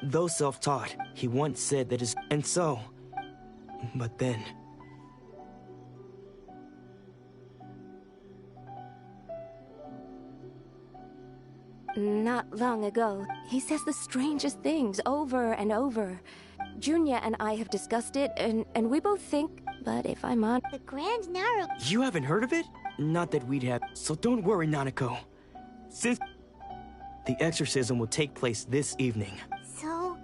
Though self-taught, he once said that his... And so... But then... not long ago. He says the strangest things over and over. Junya and I have discussed it, and we both think, but if I'm on... The Grand Naru... You haven't heard of it? Not that we'd have, so don't worry, Nanako. Since the exorcism will take place this evening. So...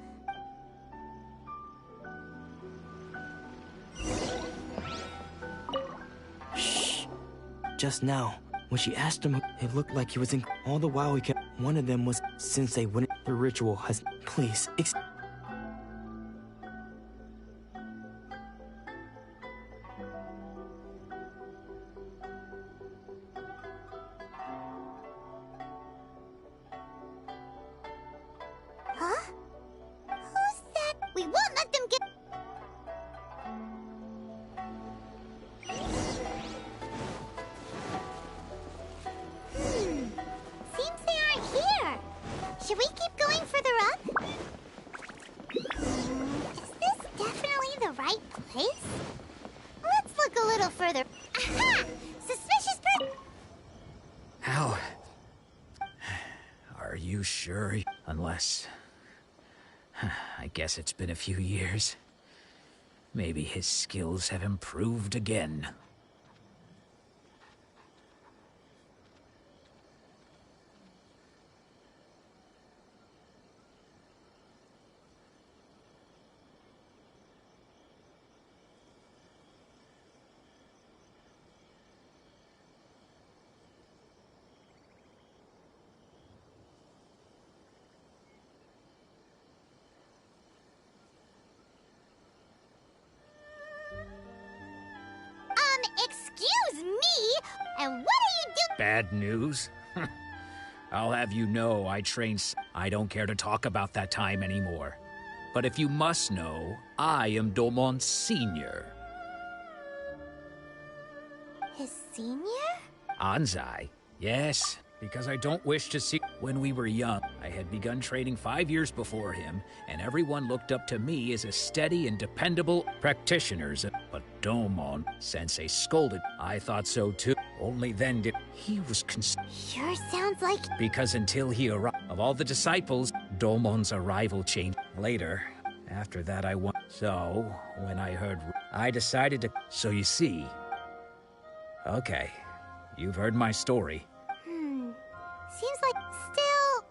Shh. Just now, when she asked him, it looked like he was in... All the while he kept... One of them was... Since they wouldn't... The ritual has... Please, Huh? Who's that? We won't let them get... Seems they aren't here. Should we keep going further up? Is this definitely the right place? Let's look a little further. Aha! Suspicious person! How? Are you sure? Unless... I guess it's been a few years. Maybe his skills have improved again. Excuse me? And what are you doing? Bad news? I'll have you know I I don't care to talk about that time anymore. But if you must know, I am Domon's senior. His senior? Anzai, yes, because I don't wish to see... When we were young, I had begun training 5 years before him, and everyone looked up to me as a steady and dependable practitioner. But Domon, Sensei scolded. I thought so too. Only then did... He was Sure sounds like... Because until he arrived, of all the disciples, Domon's arrival changed. Later, after that I went... So, when I heard... I decided to... So you see... Okay, you've heard my story. Seems like still...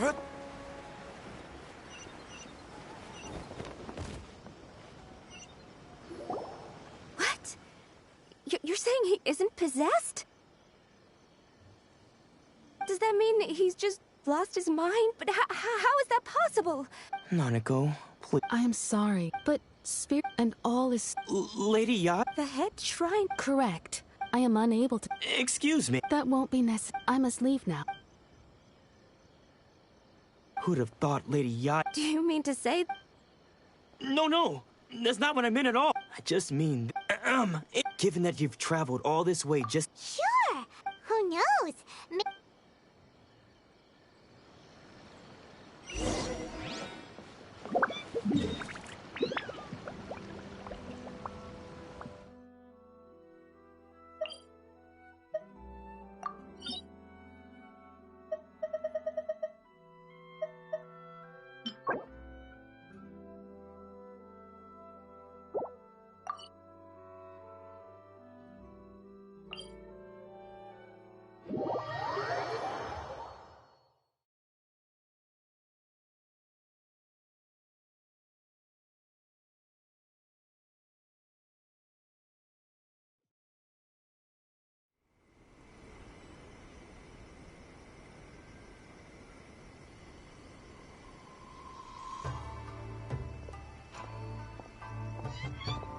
What? You're saying he isn't possessed? Does that mean he's just lost his mind? But how is that possible? Nanako, please. I am sorry, but spirit and all is... Lady Yacht? The head shrine... Correct. I am unable to... Excuse me. That won't be necessary. I must leave now. Who'd have thought Lady Yacht... Do you mean to say... No. That's not what I meant at all. I just mean... given that you've traveled all this way just... Sure! Who knows?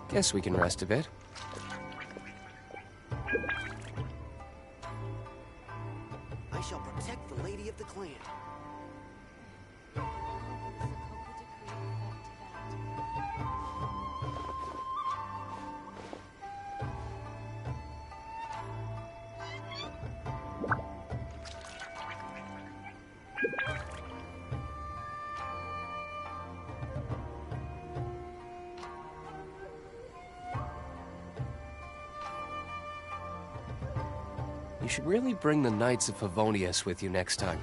Guess we can rest a bit. I shall should really bring the Knights of Favonius with you next time.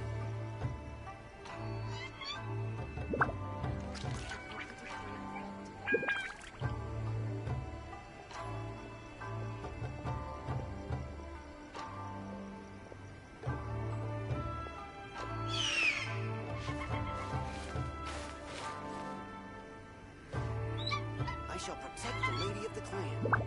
I shall protect the lady of the clan.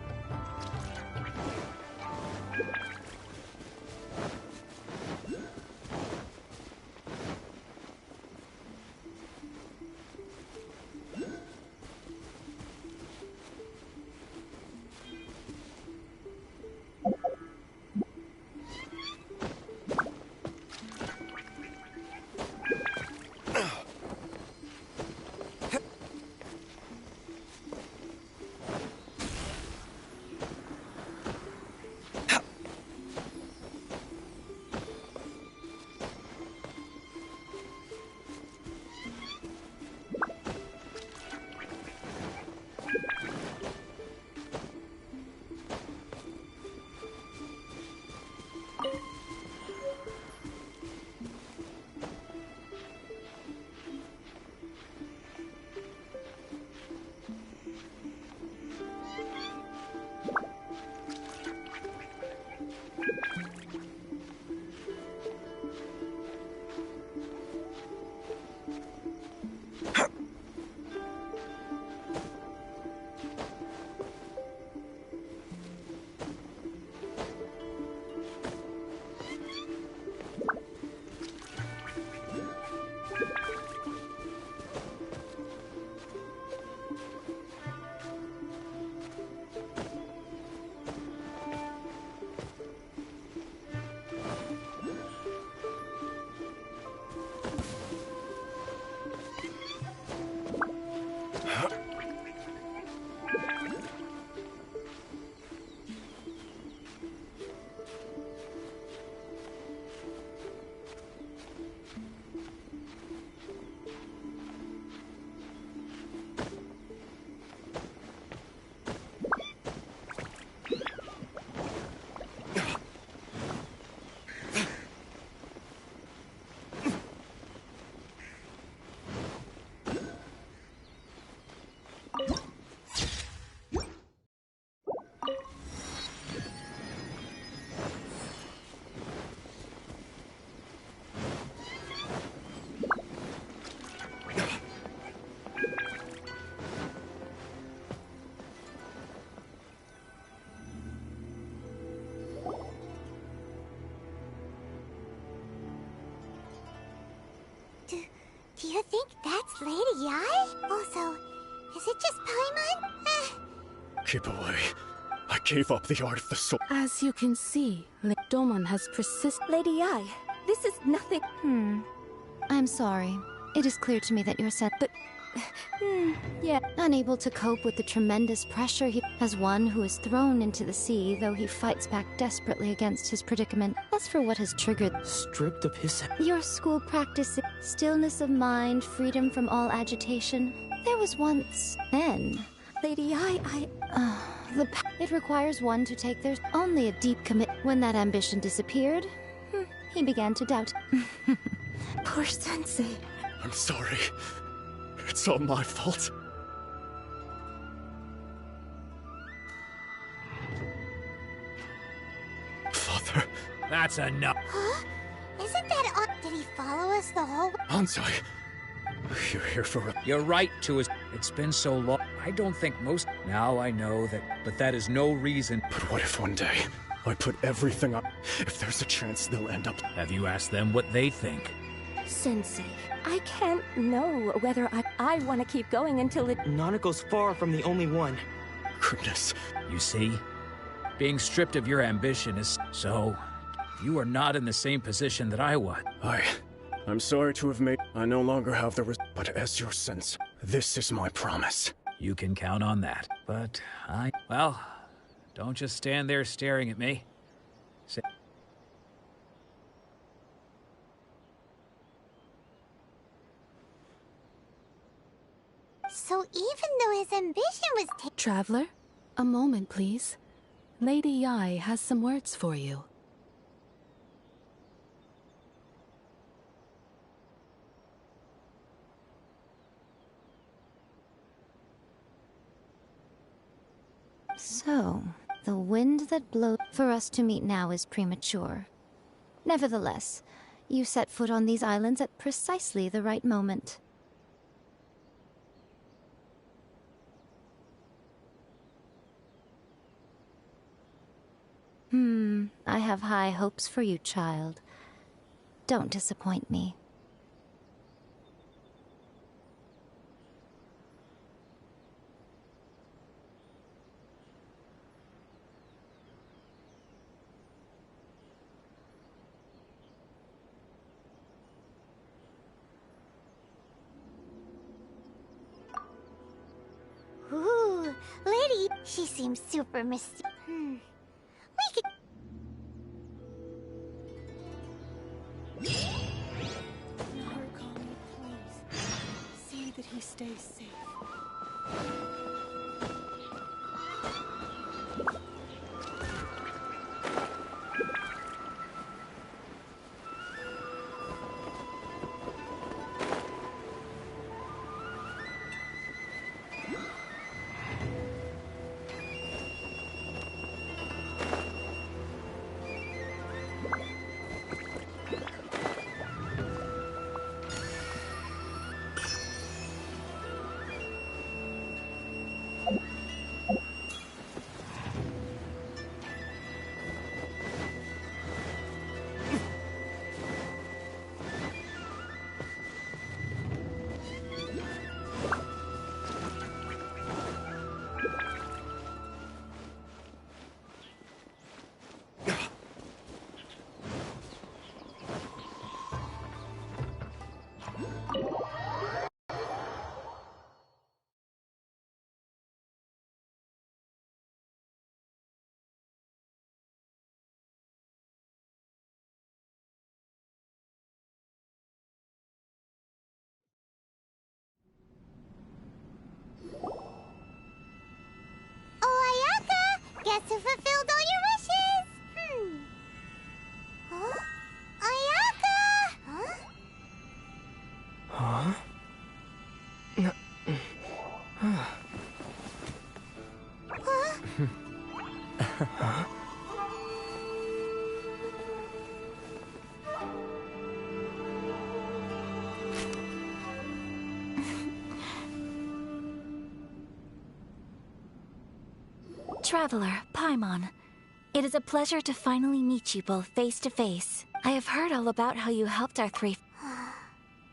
Do you think that's Lady Yai? Also, is it just Paimon? Keep away. I gave up the art of the sword. As you can see, Domon has persisted. Lady Yai, this is nothing. I'm sorry. It is clear to me that you're set, but... yeah. Unable to cope with the tremendous pressure he... As one who is thrown into the sea, though he fights back desperately against his predicament. As for what has triggered... Stripped of his... Your school practice, stillness of mind, freedom from all agitation. There was once... Then... Lady Yai, It requires one to take their... Only a deep commit... When that ambition disappeared, he began to doubt. Poor Sensei. I'm sorry. It's all my fault. Father. That's enough. Huh? Isn't that on? Did he follow us the whole way? Ansai, you're here for a... You're right to us. It's been so long. I don't think most... Now I know that, but that is no reason. But what if one day I put everything up? If there's a chance they'll end up... Have you asked them what they think? Sensei, I can't know whether I want to keep going until it... Nanako's far from the only one. Goodness. You see? Being stripped of your ambition is... So, you are not in the same position that I was. I'm sorry to have made... I no longer have the... But as your sense, this is my promise. You can count on that. But well, don't just stand there staring at me. So even though his ambition was Traveler, a moment, please. Lady Yai has some words for you. So, the wind that blows for us to meet now is premature. Nevertheless, you set foot on these islands at precisely the right moment. I have high hopes for you, child. Don't disappoint me. Ooh, Lady, she seems super mysterious. We could... Narukami, please. See that he stays safe. Oh, Ayaka! Guess who fulfilled all your wishes? Huh? Ayaka! Huh? Huh? Huh? Traveler, Paimon. It is a pleasure to finally meet you both face to face. I have heard all about how you helped our three...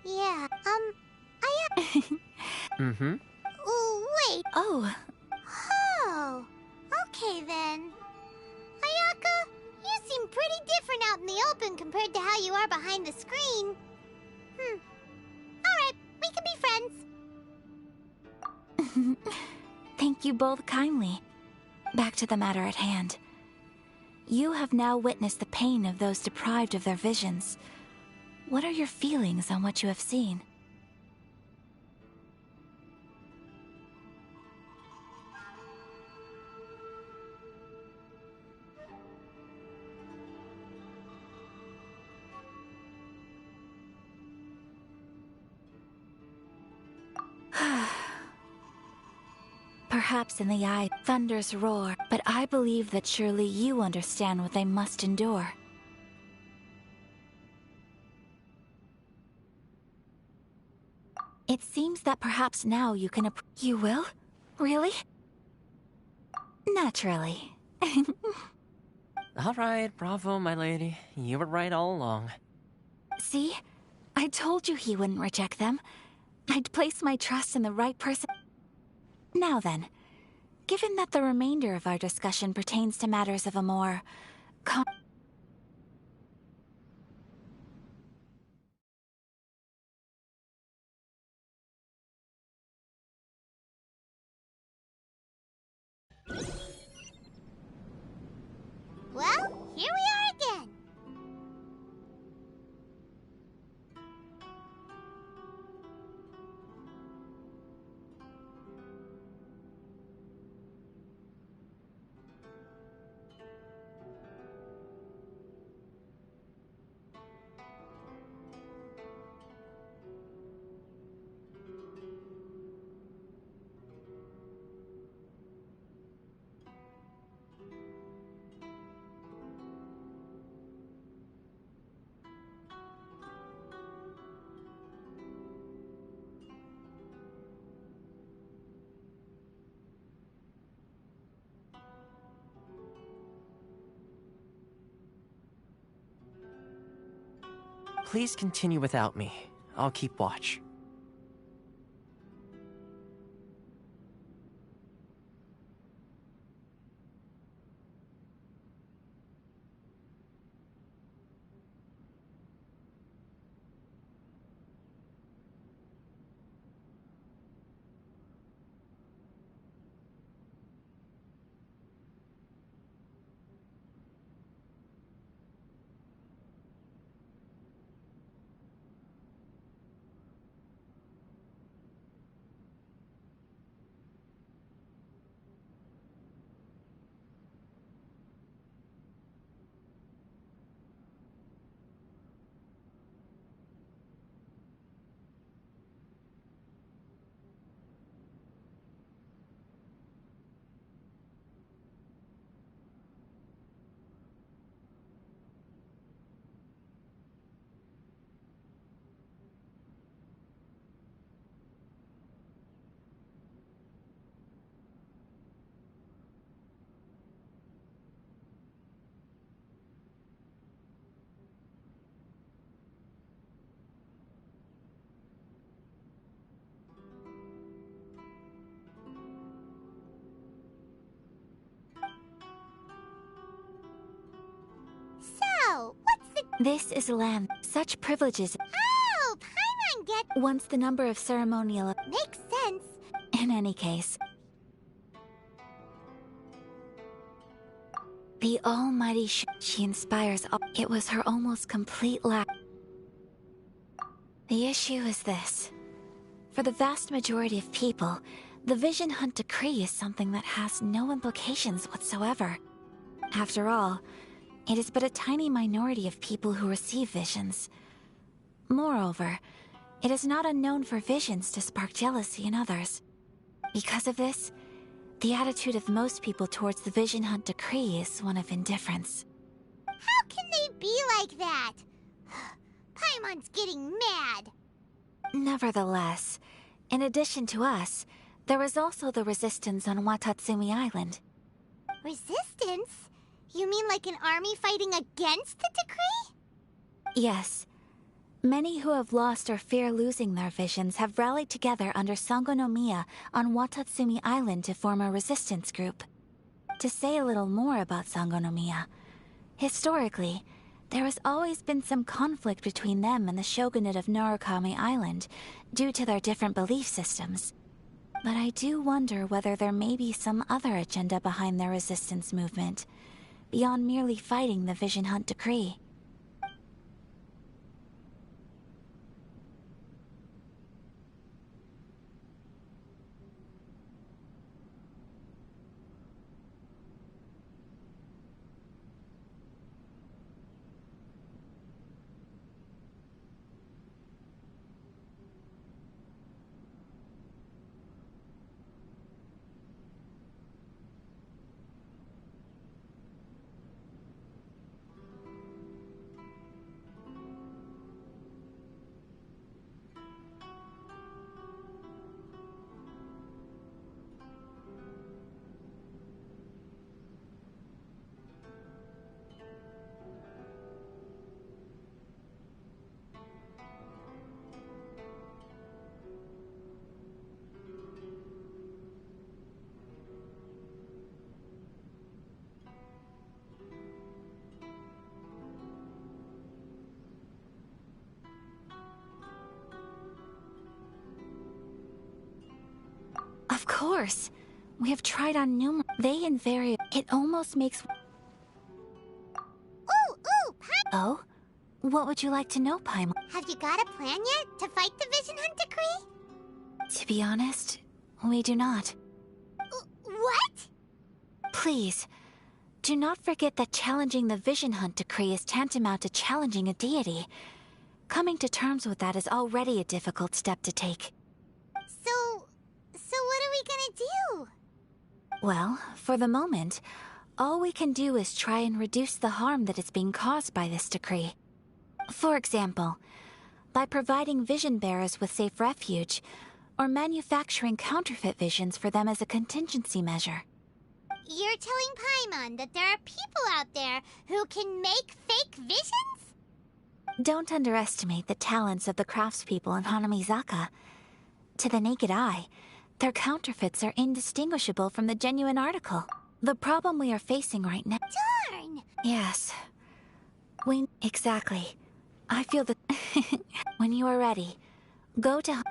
Yeah, Ayaka... Mm-hmm. Ooh, wait. Oh. Oh. Okay, then. Ayaka, you seem pretty different out in the open compared to how you are behind the screen. Alright, we can be friends. Thank you both kindly. Back to the matter at hand. You have now witnessed the pain of those deprived of their visions. What are your feelings on what you have seen? Perhaps in the eye, thunders roar, but I believe that surely you understand what they must endure. It seems that perhaps now you can You will? Really? Naturally. All right, bravo, my lady. You were right all along. See? I told you he wouldn't reject them. I'd place my trust in the right person. Now then, given that the remainder of our discussion pertains to matters of a more... Well, here we are again. Please continue without me. I'll keep watch. So, what's the... This is land. Such privileges. Oh, Paimon get... Once the number of ceremonial... Makes sense. In any case. The almighty she inspires all... It was her almost complete lack... The issue is this. For the vast majority of people, the Vision Hunt Decree is something that has no implications whatsoever. After all, it is but a tiny minority of people who receive visions. Moreover, it is not unknown for visions to spark jealousy in others. Because of this, the attitude of most people towards the Vision Hunt Decree is one of indifference. How can they be like that? Paimon's getting mad. Nevertheless, in addition to us, there is also the resistance on Watatsumi Island. Resistance? You mean like an army fighting against the decree? Yes. Many who have lost or fear losing their visions have rallied together under Sangonomiya on Watatsumi Island to form a resistance group. To say a little more about Sangonomiya, historically, there has always been some conflict between them and the shogunate of Narukami Island due to their different belief systems. But I do wonder whether there may be some other agenda behind their resistance movement, beyond merely fighting the Vision Hunt Decree. Of course. We have tried on numerous... They invariably... It almost makes... Ooh, Oh? What would you like to know, Paimon? Have you got a plan yet to fight the Vision Hunt Decree? To be honest, we do not. What? Please, do not forget that challenging the Vision Hunt Decree is tantamount to challenging a deity. Coming to terms with that is already a difficult step to take. So what are we gonna do? Well, for the moment, all we can do is try and reduce the harm that is being caused by this decree. For example, by providing vision bearers with safe refuge, or manufacturing counterfeit visions for them as a contingency measure. You're telling Paimon that there are people out there who can make fake visions? Don't underestimate the talents of the craftspeople in Hanamizaka. To the naked eye, their counterfeits are indistinguishable from the genuine article. The problem we are facing right now... Darn! Yes. Exactly. I feel that... When you are ready, go to...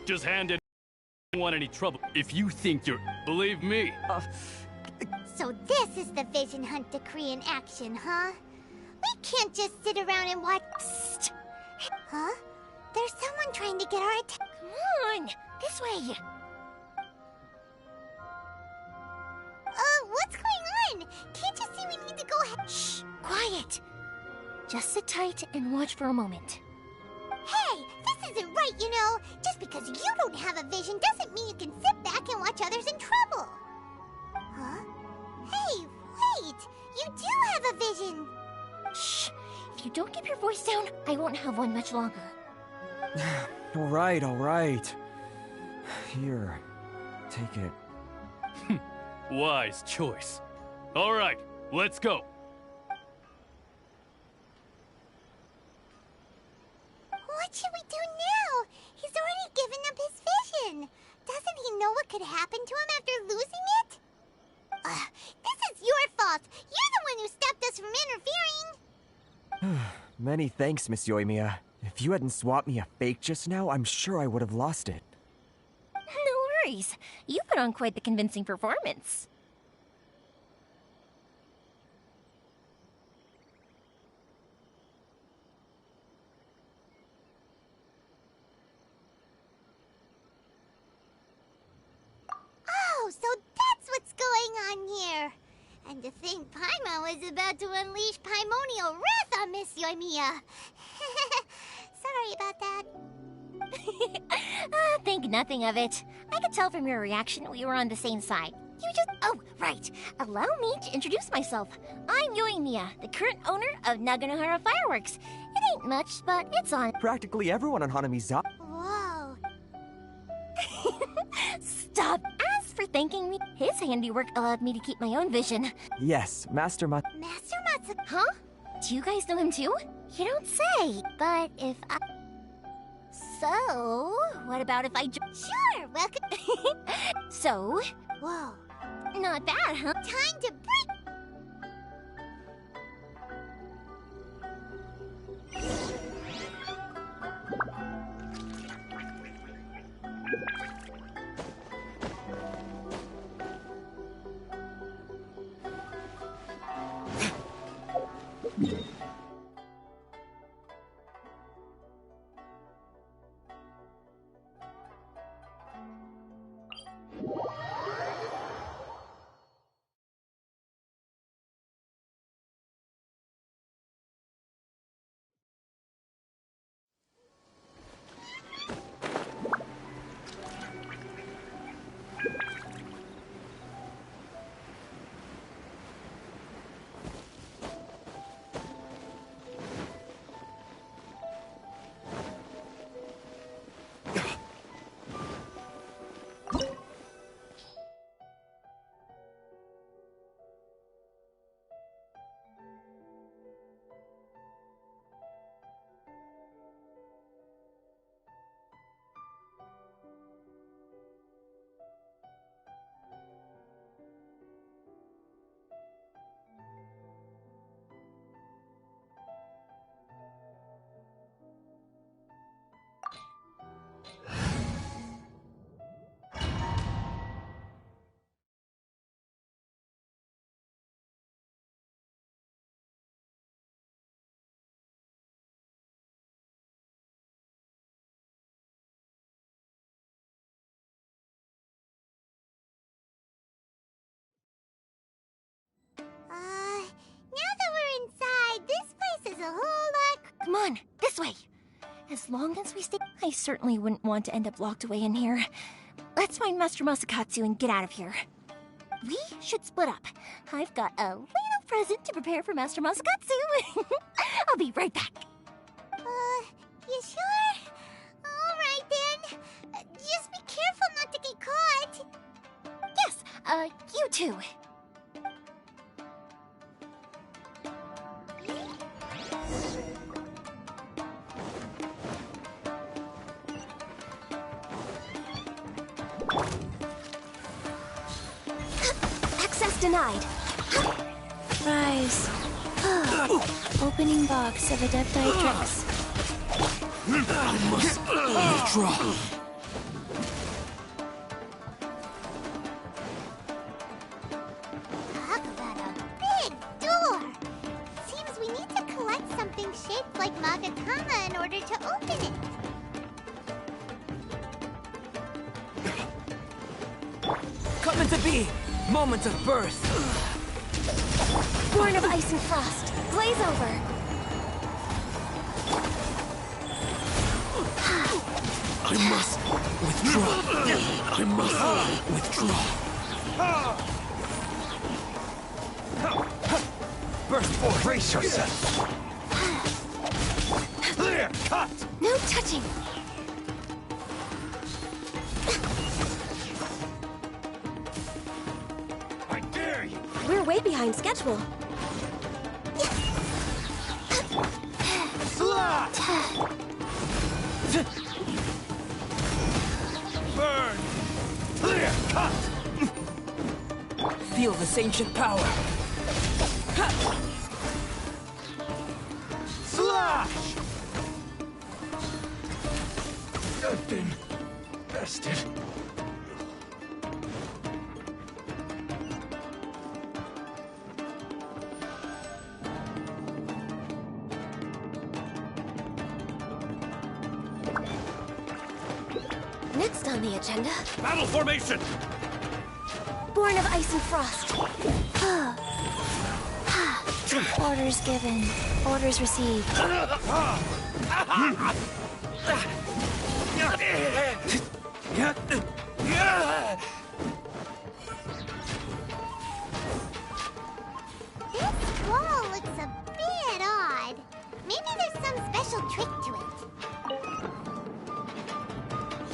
Just hand it. Don't want any trouble. If you think you're... Believe me. So this is the Vision Hunt decree in action, huh? We can't just sit around and watch... Psst. Huh? There's someone trying to get our attention. Come on! This way! What's going on? Can't you see we need to go ahead? Shh! Quiet! Just sit tight and watch for a moment. Hey! This isn't right, you know! Just because you don't have a vision doesn't mean you can sit back and watch others in trouble! Huh? Hey, wait! You do have a vision! Shh! If you don't keep your voice down, I won't have one much longer. Alright, alright. Here, take it. Wise choice. All right, let's go. What should we do now? He's already given up his vision. Doesn't he know what could happen to him after losing it? This is your fault. You're the one who stopped us from interfering. Many thanks, Miss Yoimiya. If you hadn't swapped me a fake just now, I'm sure I would have lost it. No worries. You put on quite the convincing performance. Oh, so that's what's going on here. And to think Paimon was about to unleash Paimonial wrath on Miss Yoimiya. Sorry about that. Think nothing of it. I could tell from your reaction we were on the same side. You just... Oh, right. Allow me to introduce myself. I'm Yoimiya, the current owner of Naganohara Fireworks. It ain't much, but it's on. Practically everyone on Hanamiza. Whoa. Stop. As for thanking me, his handiwork allowed me to keep my own vision. Yes, Master Master Matsu... Huh? Do you guys know him too? You don't say. But if I... So, what about if I... Sure, welcome... So... Whoa. Not bad, huh? Time to break... This way. As long as we stay... I certainly wouldn't want to end up locked away in here. Let's find Master Masakatsu and get out of here. We should split up. I've got a little present to prepare for Master Masakatsu. I'll be right back. You sure? Alright then. Just be careful not to get caught. Yes, you too. Access denied. Rise. Opening box of Adepti-Trix. I must withdraw. Talk about a big door. Seems we need to collect something shaped like Magatama in order to open it. Come into be! Moment of birth! Born of ice and frost. Blaze over. I must withdraw. I must withdraw. Burst forth! Brace yourself! Clear! Cut! No touching. I dare you! We're way behind schedule. Burn! Clear! Cut! Feel this ancient power. Slash! I've been bested. Next on the agenda, Battle formation! born of ice and frost. Orders given. Orders received. This wall looks a bit odd. Maybe there's some special trick to it.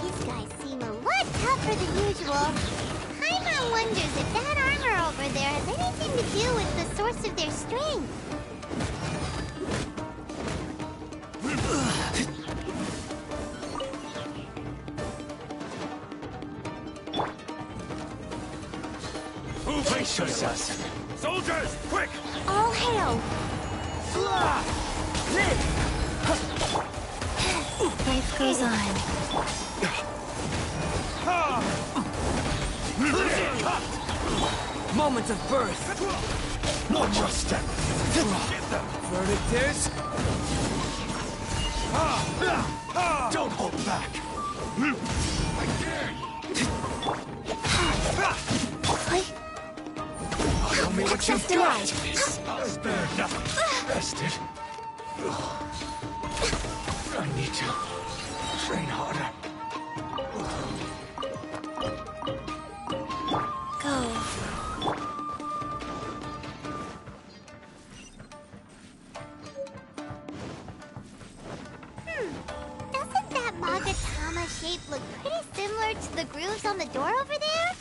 These guys seem a lot tougher than usual. Paimon wonders if that armor over there has anything to do with the source of their strength. Brace yourselves! Soldiers, quick! All hail! Life goes on. Moment of birth. Watch your step! Verdict is... Don't hold back! I dare you! Show me what you've got! I'll spare nothing. Bested. I need to train harder. Go. Doesn't that Magatama shape look pretty similar to the grooves on the door over there?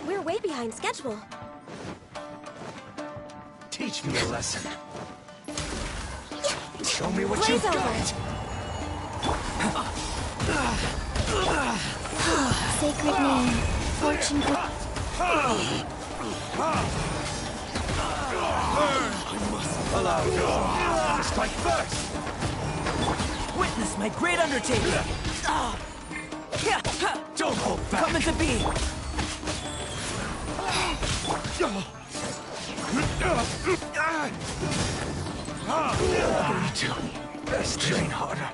We're way behind schedule. Teach me a lesson. Show me what Blaze you've over. got. Sacred name. Fortune. Allow me to strike first. Witness my great undertaking. Don't hold back. Come into being. I need to train harder.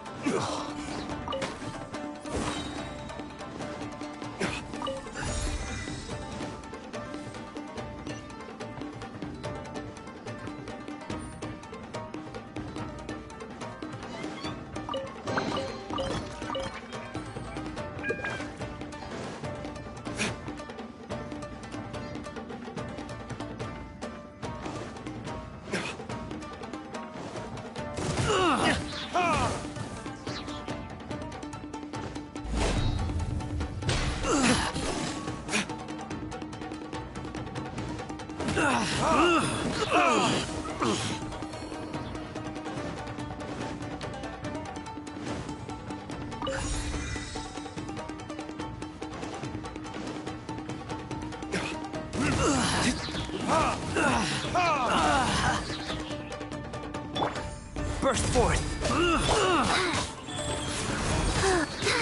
Burst forth!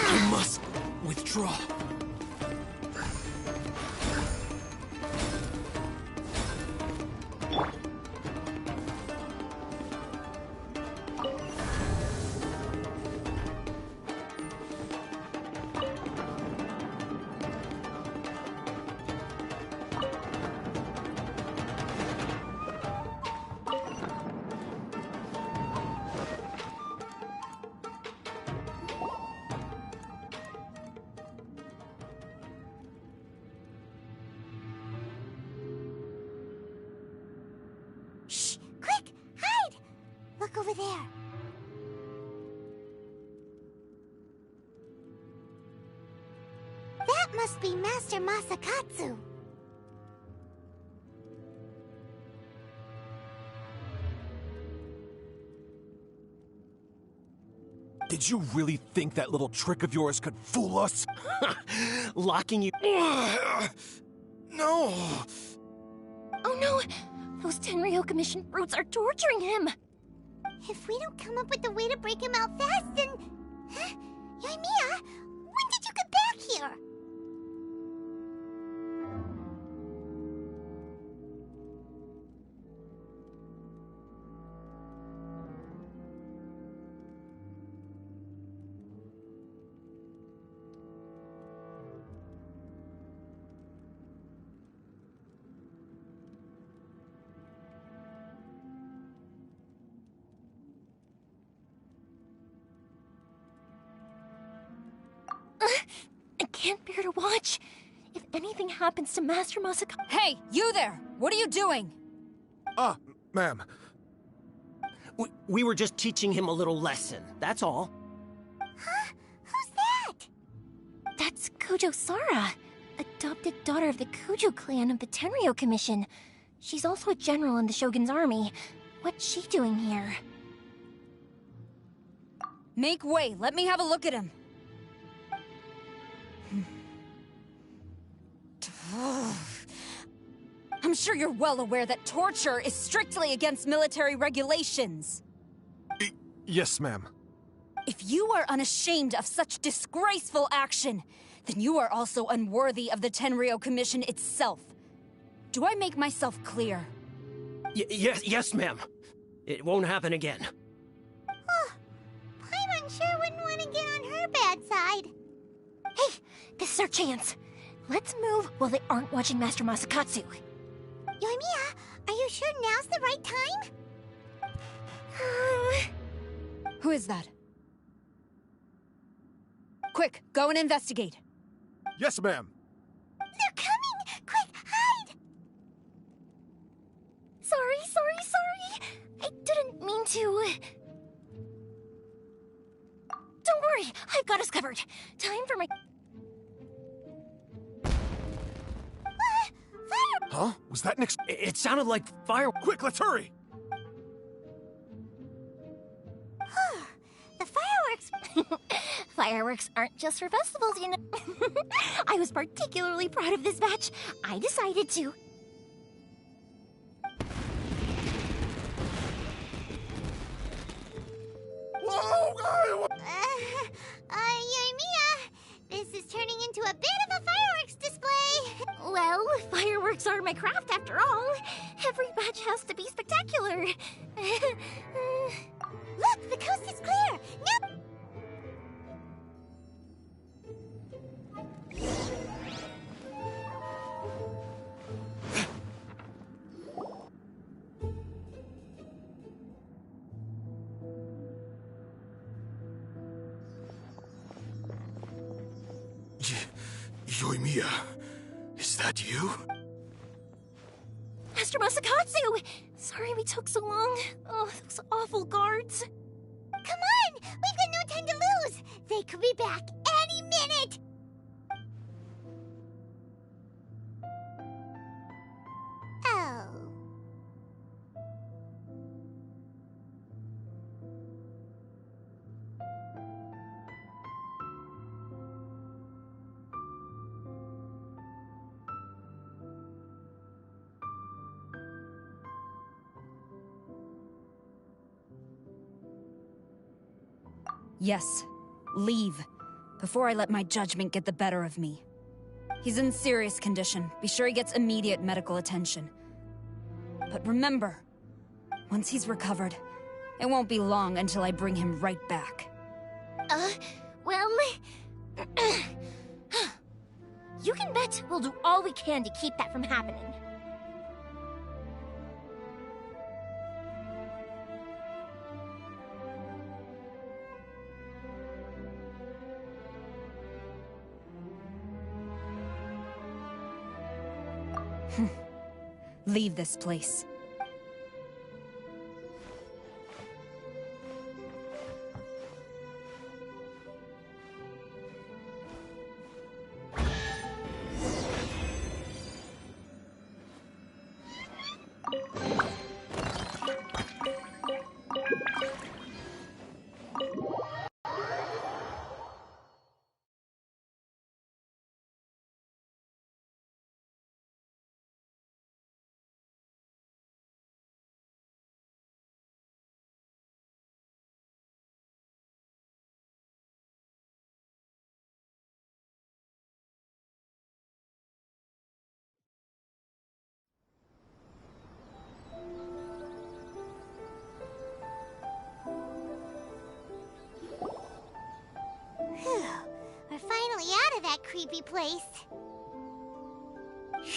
I must withdraw. Shh! Quick! Hide! Look over there. That must be Master Masakatsu. Did you really think that little trick of yours could fool us? Locking you... No! Oh no! Those Tenryou Commission brutes are torturing him! If we don't come up with a way to break him out fast, then... Huh? Yoimiya, when did you get back here? I can't bear to watch. If anything happens to Master Masakatsu... Hey, you there! What are you doing? Ah, ma'am. We were just teaching him a little lesson, that's all. Huh? Who's that? That's Kujo Sara, adopted daughter of the Kujo clan of the Tenryou Commission. She's also a general in the Shogun's army. What's she doing here? Make way, let me have a look at him. I'm sure you're well aware that torture is strictly against military regulations. Yes, ma'am. If you are unashamed of such disgraceful action, then you are also unworthy of the Tenryou Commission itself. Do I make myself clear? Yes, ma'am. It won't happen again. Oh, Paimon sure wouldn't want to get on her bad side. Hey, this is our chance. Let's move while they aren't watching Master Masakatsu. Yoimiya, are you sure now's the right time? Who is that? Quick, go and investigate. Yes, ma'am. They're coming! Quick, hide! Sorry. I didn't mean to... Don't worry, I've got us covered. Time for my... Fire! Huh? Was that an It sounded like fire. Quick, let's hurry! The fireworks... Fireworks aren't just for festivals, you know. I was particularly proud of this batch. I decided to... Whoa! Yoimiya, this is turning into a bit of a fireworks display. Well, fireworks are my craft after all. Every batch has to be spectacular. Look, the coast is clear. Now... Yoimiya, is that you? Master Masakatsu! Sorry we took so long. Oh, those awful guards. Come on! We've got no time to lose! They could be back any minute! Oh. Yes, leave, before I let my judgment get the better of me. He's in serious condition. Be sure he gets immediate medical attention. But remember, once he's recovered, it won't be long until I bring him right back. Well... You can bet we'll do all we can to keep that from happening. Leave this place. We're finally out of that creepy place.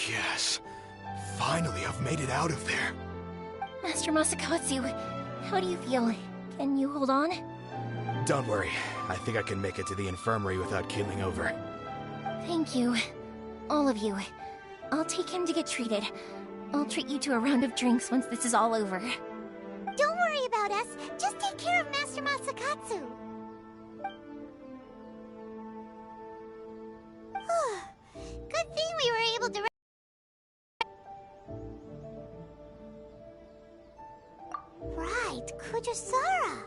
Yes. Finally, I've made it out of there. Master Masakatsu, how do you feel? Can you hold on? Don't worry. I think I can make it to the infirmary without keeling over. Thank you. All of you. I'll take him to get treated. I'll treat you to a round of drinks once this is all over. Don't worry about us. Just take care of Master Masakatsu. Good thing we were able to... Right, Kujusara.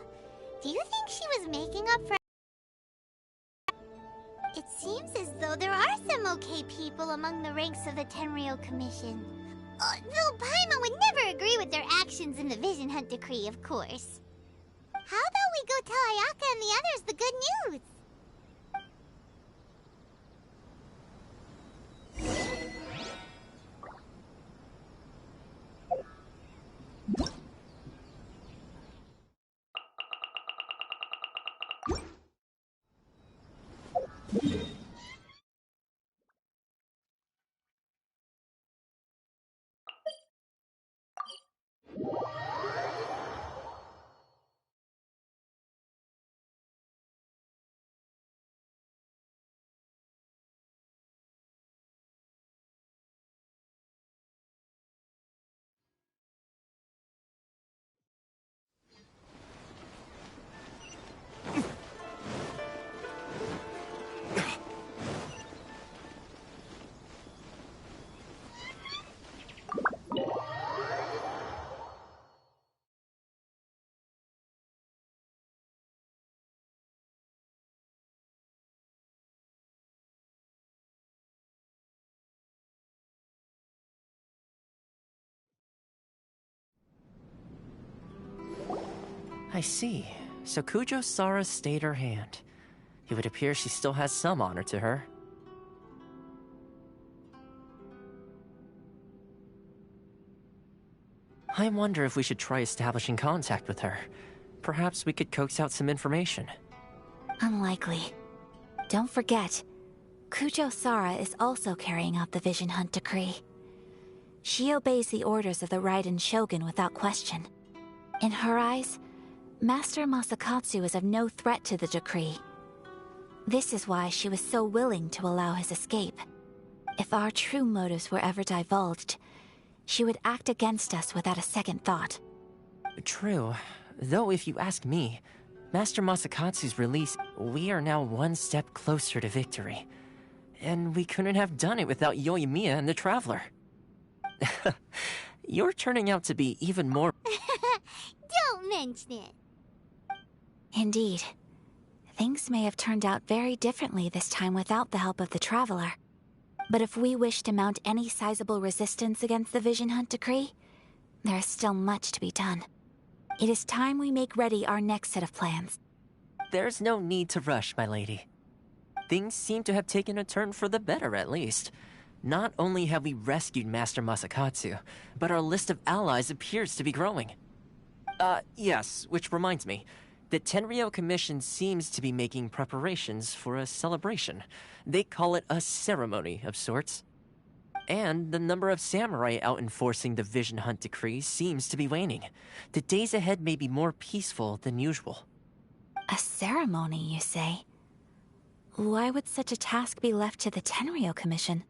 Do you think she was making up for... It seems as though there are some okay people among the ranks of the Tenryou Commission. Though Paimon would never agree with their actions in the Vision Hunt Decree, of course. How about we go tell Ayaka and the others the good news? I see. So Kujo-Sara stayed her hand. It would appear she still has some honor to her. I wonder if we should try establishing contact with her. Perhaps we could coax out some information. Unlikely. Don't forget, Kujo-Sara is also carrying out the Vision Hunt Decree. She obeys the orders of the Raiden Shogun without question. In her eyes, Master Masakatsu is of no threat to the decree. This is why she was so willing to allow his escape. If our true motives were ever divulged, she would act against us without a second thought. True. Though if you ask me, Master Masakatsu's release, we are now one step closer to victory. And we couldn't have done it without Yoimiya and the Traveler. You're turning out to be even more... Don't mention it. Indeed. Things may have turned out very differently this time without the help of the Traveler. But if we wish to mount any sizable resistance against the Vision Hunt Decree, there is still much to be done. It is time we make ready our next set of plans. There's no need to rush, my lady. Things seem to have taken a turn for the better, at least. Not only have we rescued Master Masakatsu, but our list of allies appears to be growing. Yes, which reminds me. The Tenryou Commission seems to be making preparations for a celebration. They call it a ceremony of sorts. And the number of samurai out enforcing the Vision Hunt decree seems to be waning. The days ahead may be more peaceful than usual. A ceremony, you say? Why would such a task be left to the Tenryou Commission?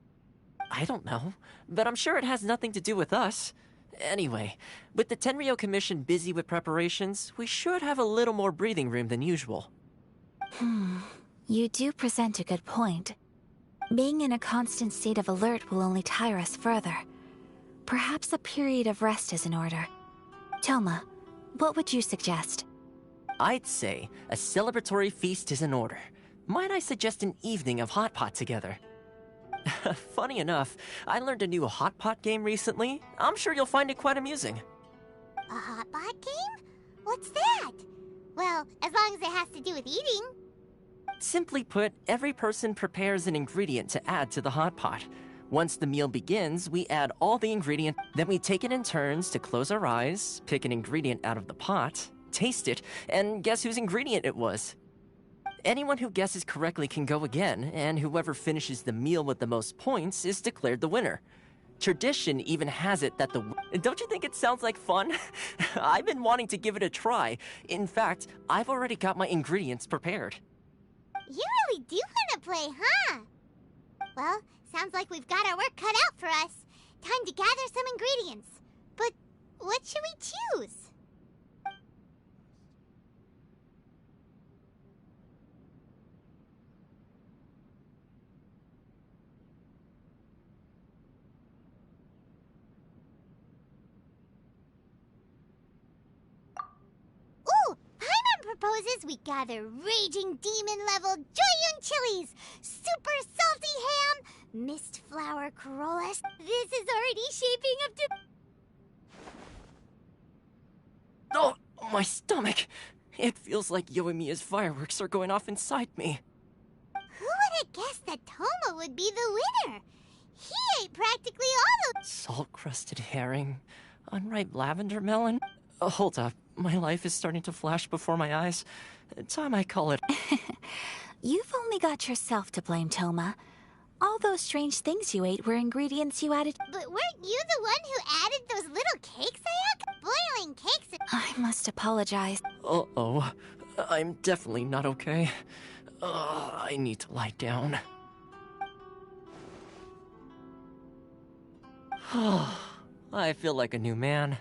I don't know, but I'm sure it has nothing to do with us. Anyway, with the Tenryou Commission busy with preparations, we should have a little more breathing room than usual. You do present a good point. Being in a constant state of alert will only tire us further. Perhaps a period of rest is in order. Toma, what would you suggest? I'd say a celebratory feast is in order. Might I suggest an evening of hot pot together? Funny enough, I learned a new hot pot game recently. I'm sure you'll find it quite amusing. A hot pot game? What's that? Well, as long as it has to do with eating. Simply put, every person prepares an ingredient to add to the hot pot. Once the meal begins, we add all the ingredients, then we take it in turns to close our eyes, pick an ingredient out of the pot, taste it, and guess whose ingredient it was. Anyone who guesses correctly can go again, and whoever finishes the meal with the most points is declared the winner. Tradition even has it that Don't you think it sounds like fun? I've been wanting to give it a try. In fact, I've already got my ingredients prepared. You really do want to play, huh? Well, sounds like we've got our work cut out for us. Time to gather some ingredients. But what should we choose? Proposes we gather raging demon-level Joyun chilies, super salty ham, mist flower corollas. This is already shaping up to... Oh, my stomach! It feels like Yoimiya's fireworks are going off inside me. Who would have guessed that Toma would be the winner? He ate practically all of... Salt-crusted herring, unripe lavender melon. Hold up. My life is starting to flash before my eyes. Time I call it. You've only got yourself to blame, Toma. All those strange things you ate were ingredients you added. But weren't you the one who added those little cakes I ate? Boiling cakes. I must apologize. Uh-oh. I'm definitely not okay. I need to lie down. I feel like a new man.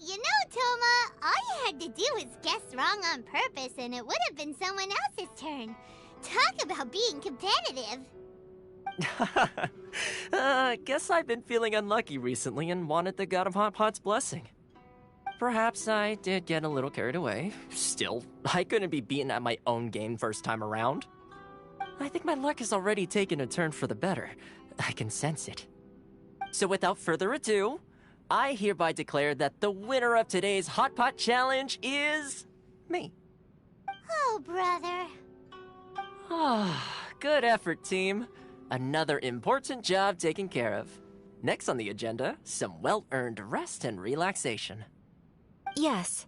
You know, Toma, all you had to do was guess wrong on purpose and it would have been someone else's turn. Talk about being competitive. Guess I've been feeling unlucky recently and wanted the God of Hot Pot's blessing. Perhaps I did get a little carried away. Still, I couldn't be beaten at my own game first time around. I think my luck has already taken a turn for the better. I can sense it. So without further ado, I hereby declare that the winner of today's Hot Pot Challenge is... me. Oh, brother. Good effort, team. Another important job taken care of. Next on the agenda, some well-earned rest and relaxation. Yes.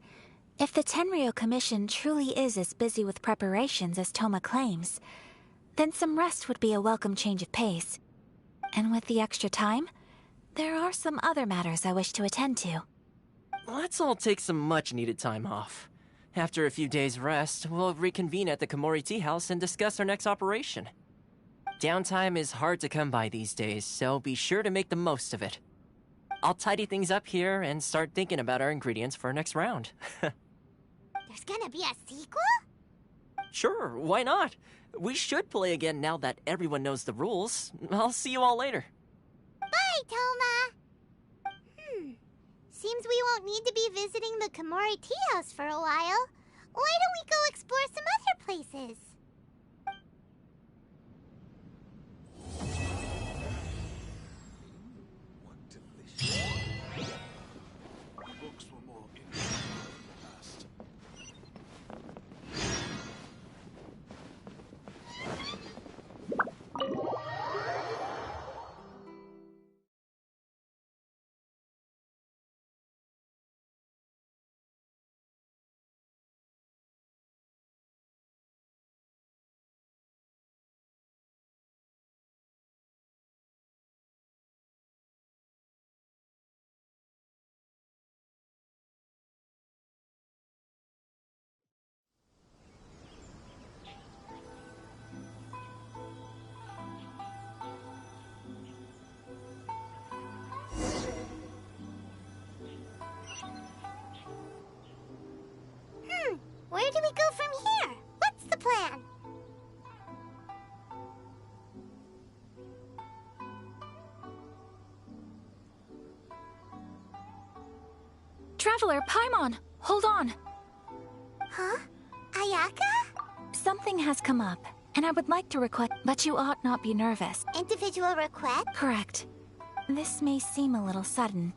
If the Tenryou Commission truly is as busy with preparations as Toma claims, then some rest would be a welcome change of pace. And with the extra time, there are some other matters I wish to attend to. Let's all take some much-needed time off. After a few days' rest, we'll reconvene at the Komori Tea House and discuss our next operation. Downtime is hard to come by these days, so be sure to make the most of it. I'll tidy things up here and start thinking about our ingredients for our next round. There's gonna be a sequel? Sure, why not? We should play again now that everyone knows the rules. I'll see you all later. Bye, Toma! Seems we won't need to be visiting the Komori Tea House for a while. Why don't we go explore some other places? Traveler, Paimon, hold on. Huh? Ayaka? Something has come up, and I would like to request, but you ought not be nervous. Individual request? Correct. This may seem a little sudden,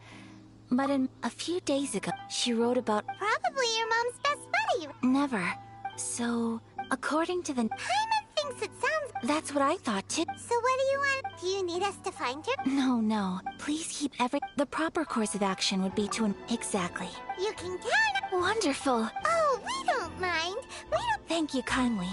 but a few days ago, she wrote about... Probably your mom's best buddy. Never. So, according to the... Paimon thinks it sounds... That's what I thought too. So what do you want? Do you need us to find her? No. Please keep The proper course of action would be to... Exactly. You can count... Wonderful. Oh, we don't mind. We don't... Thank you kindly.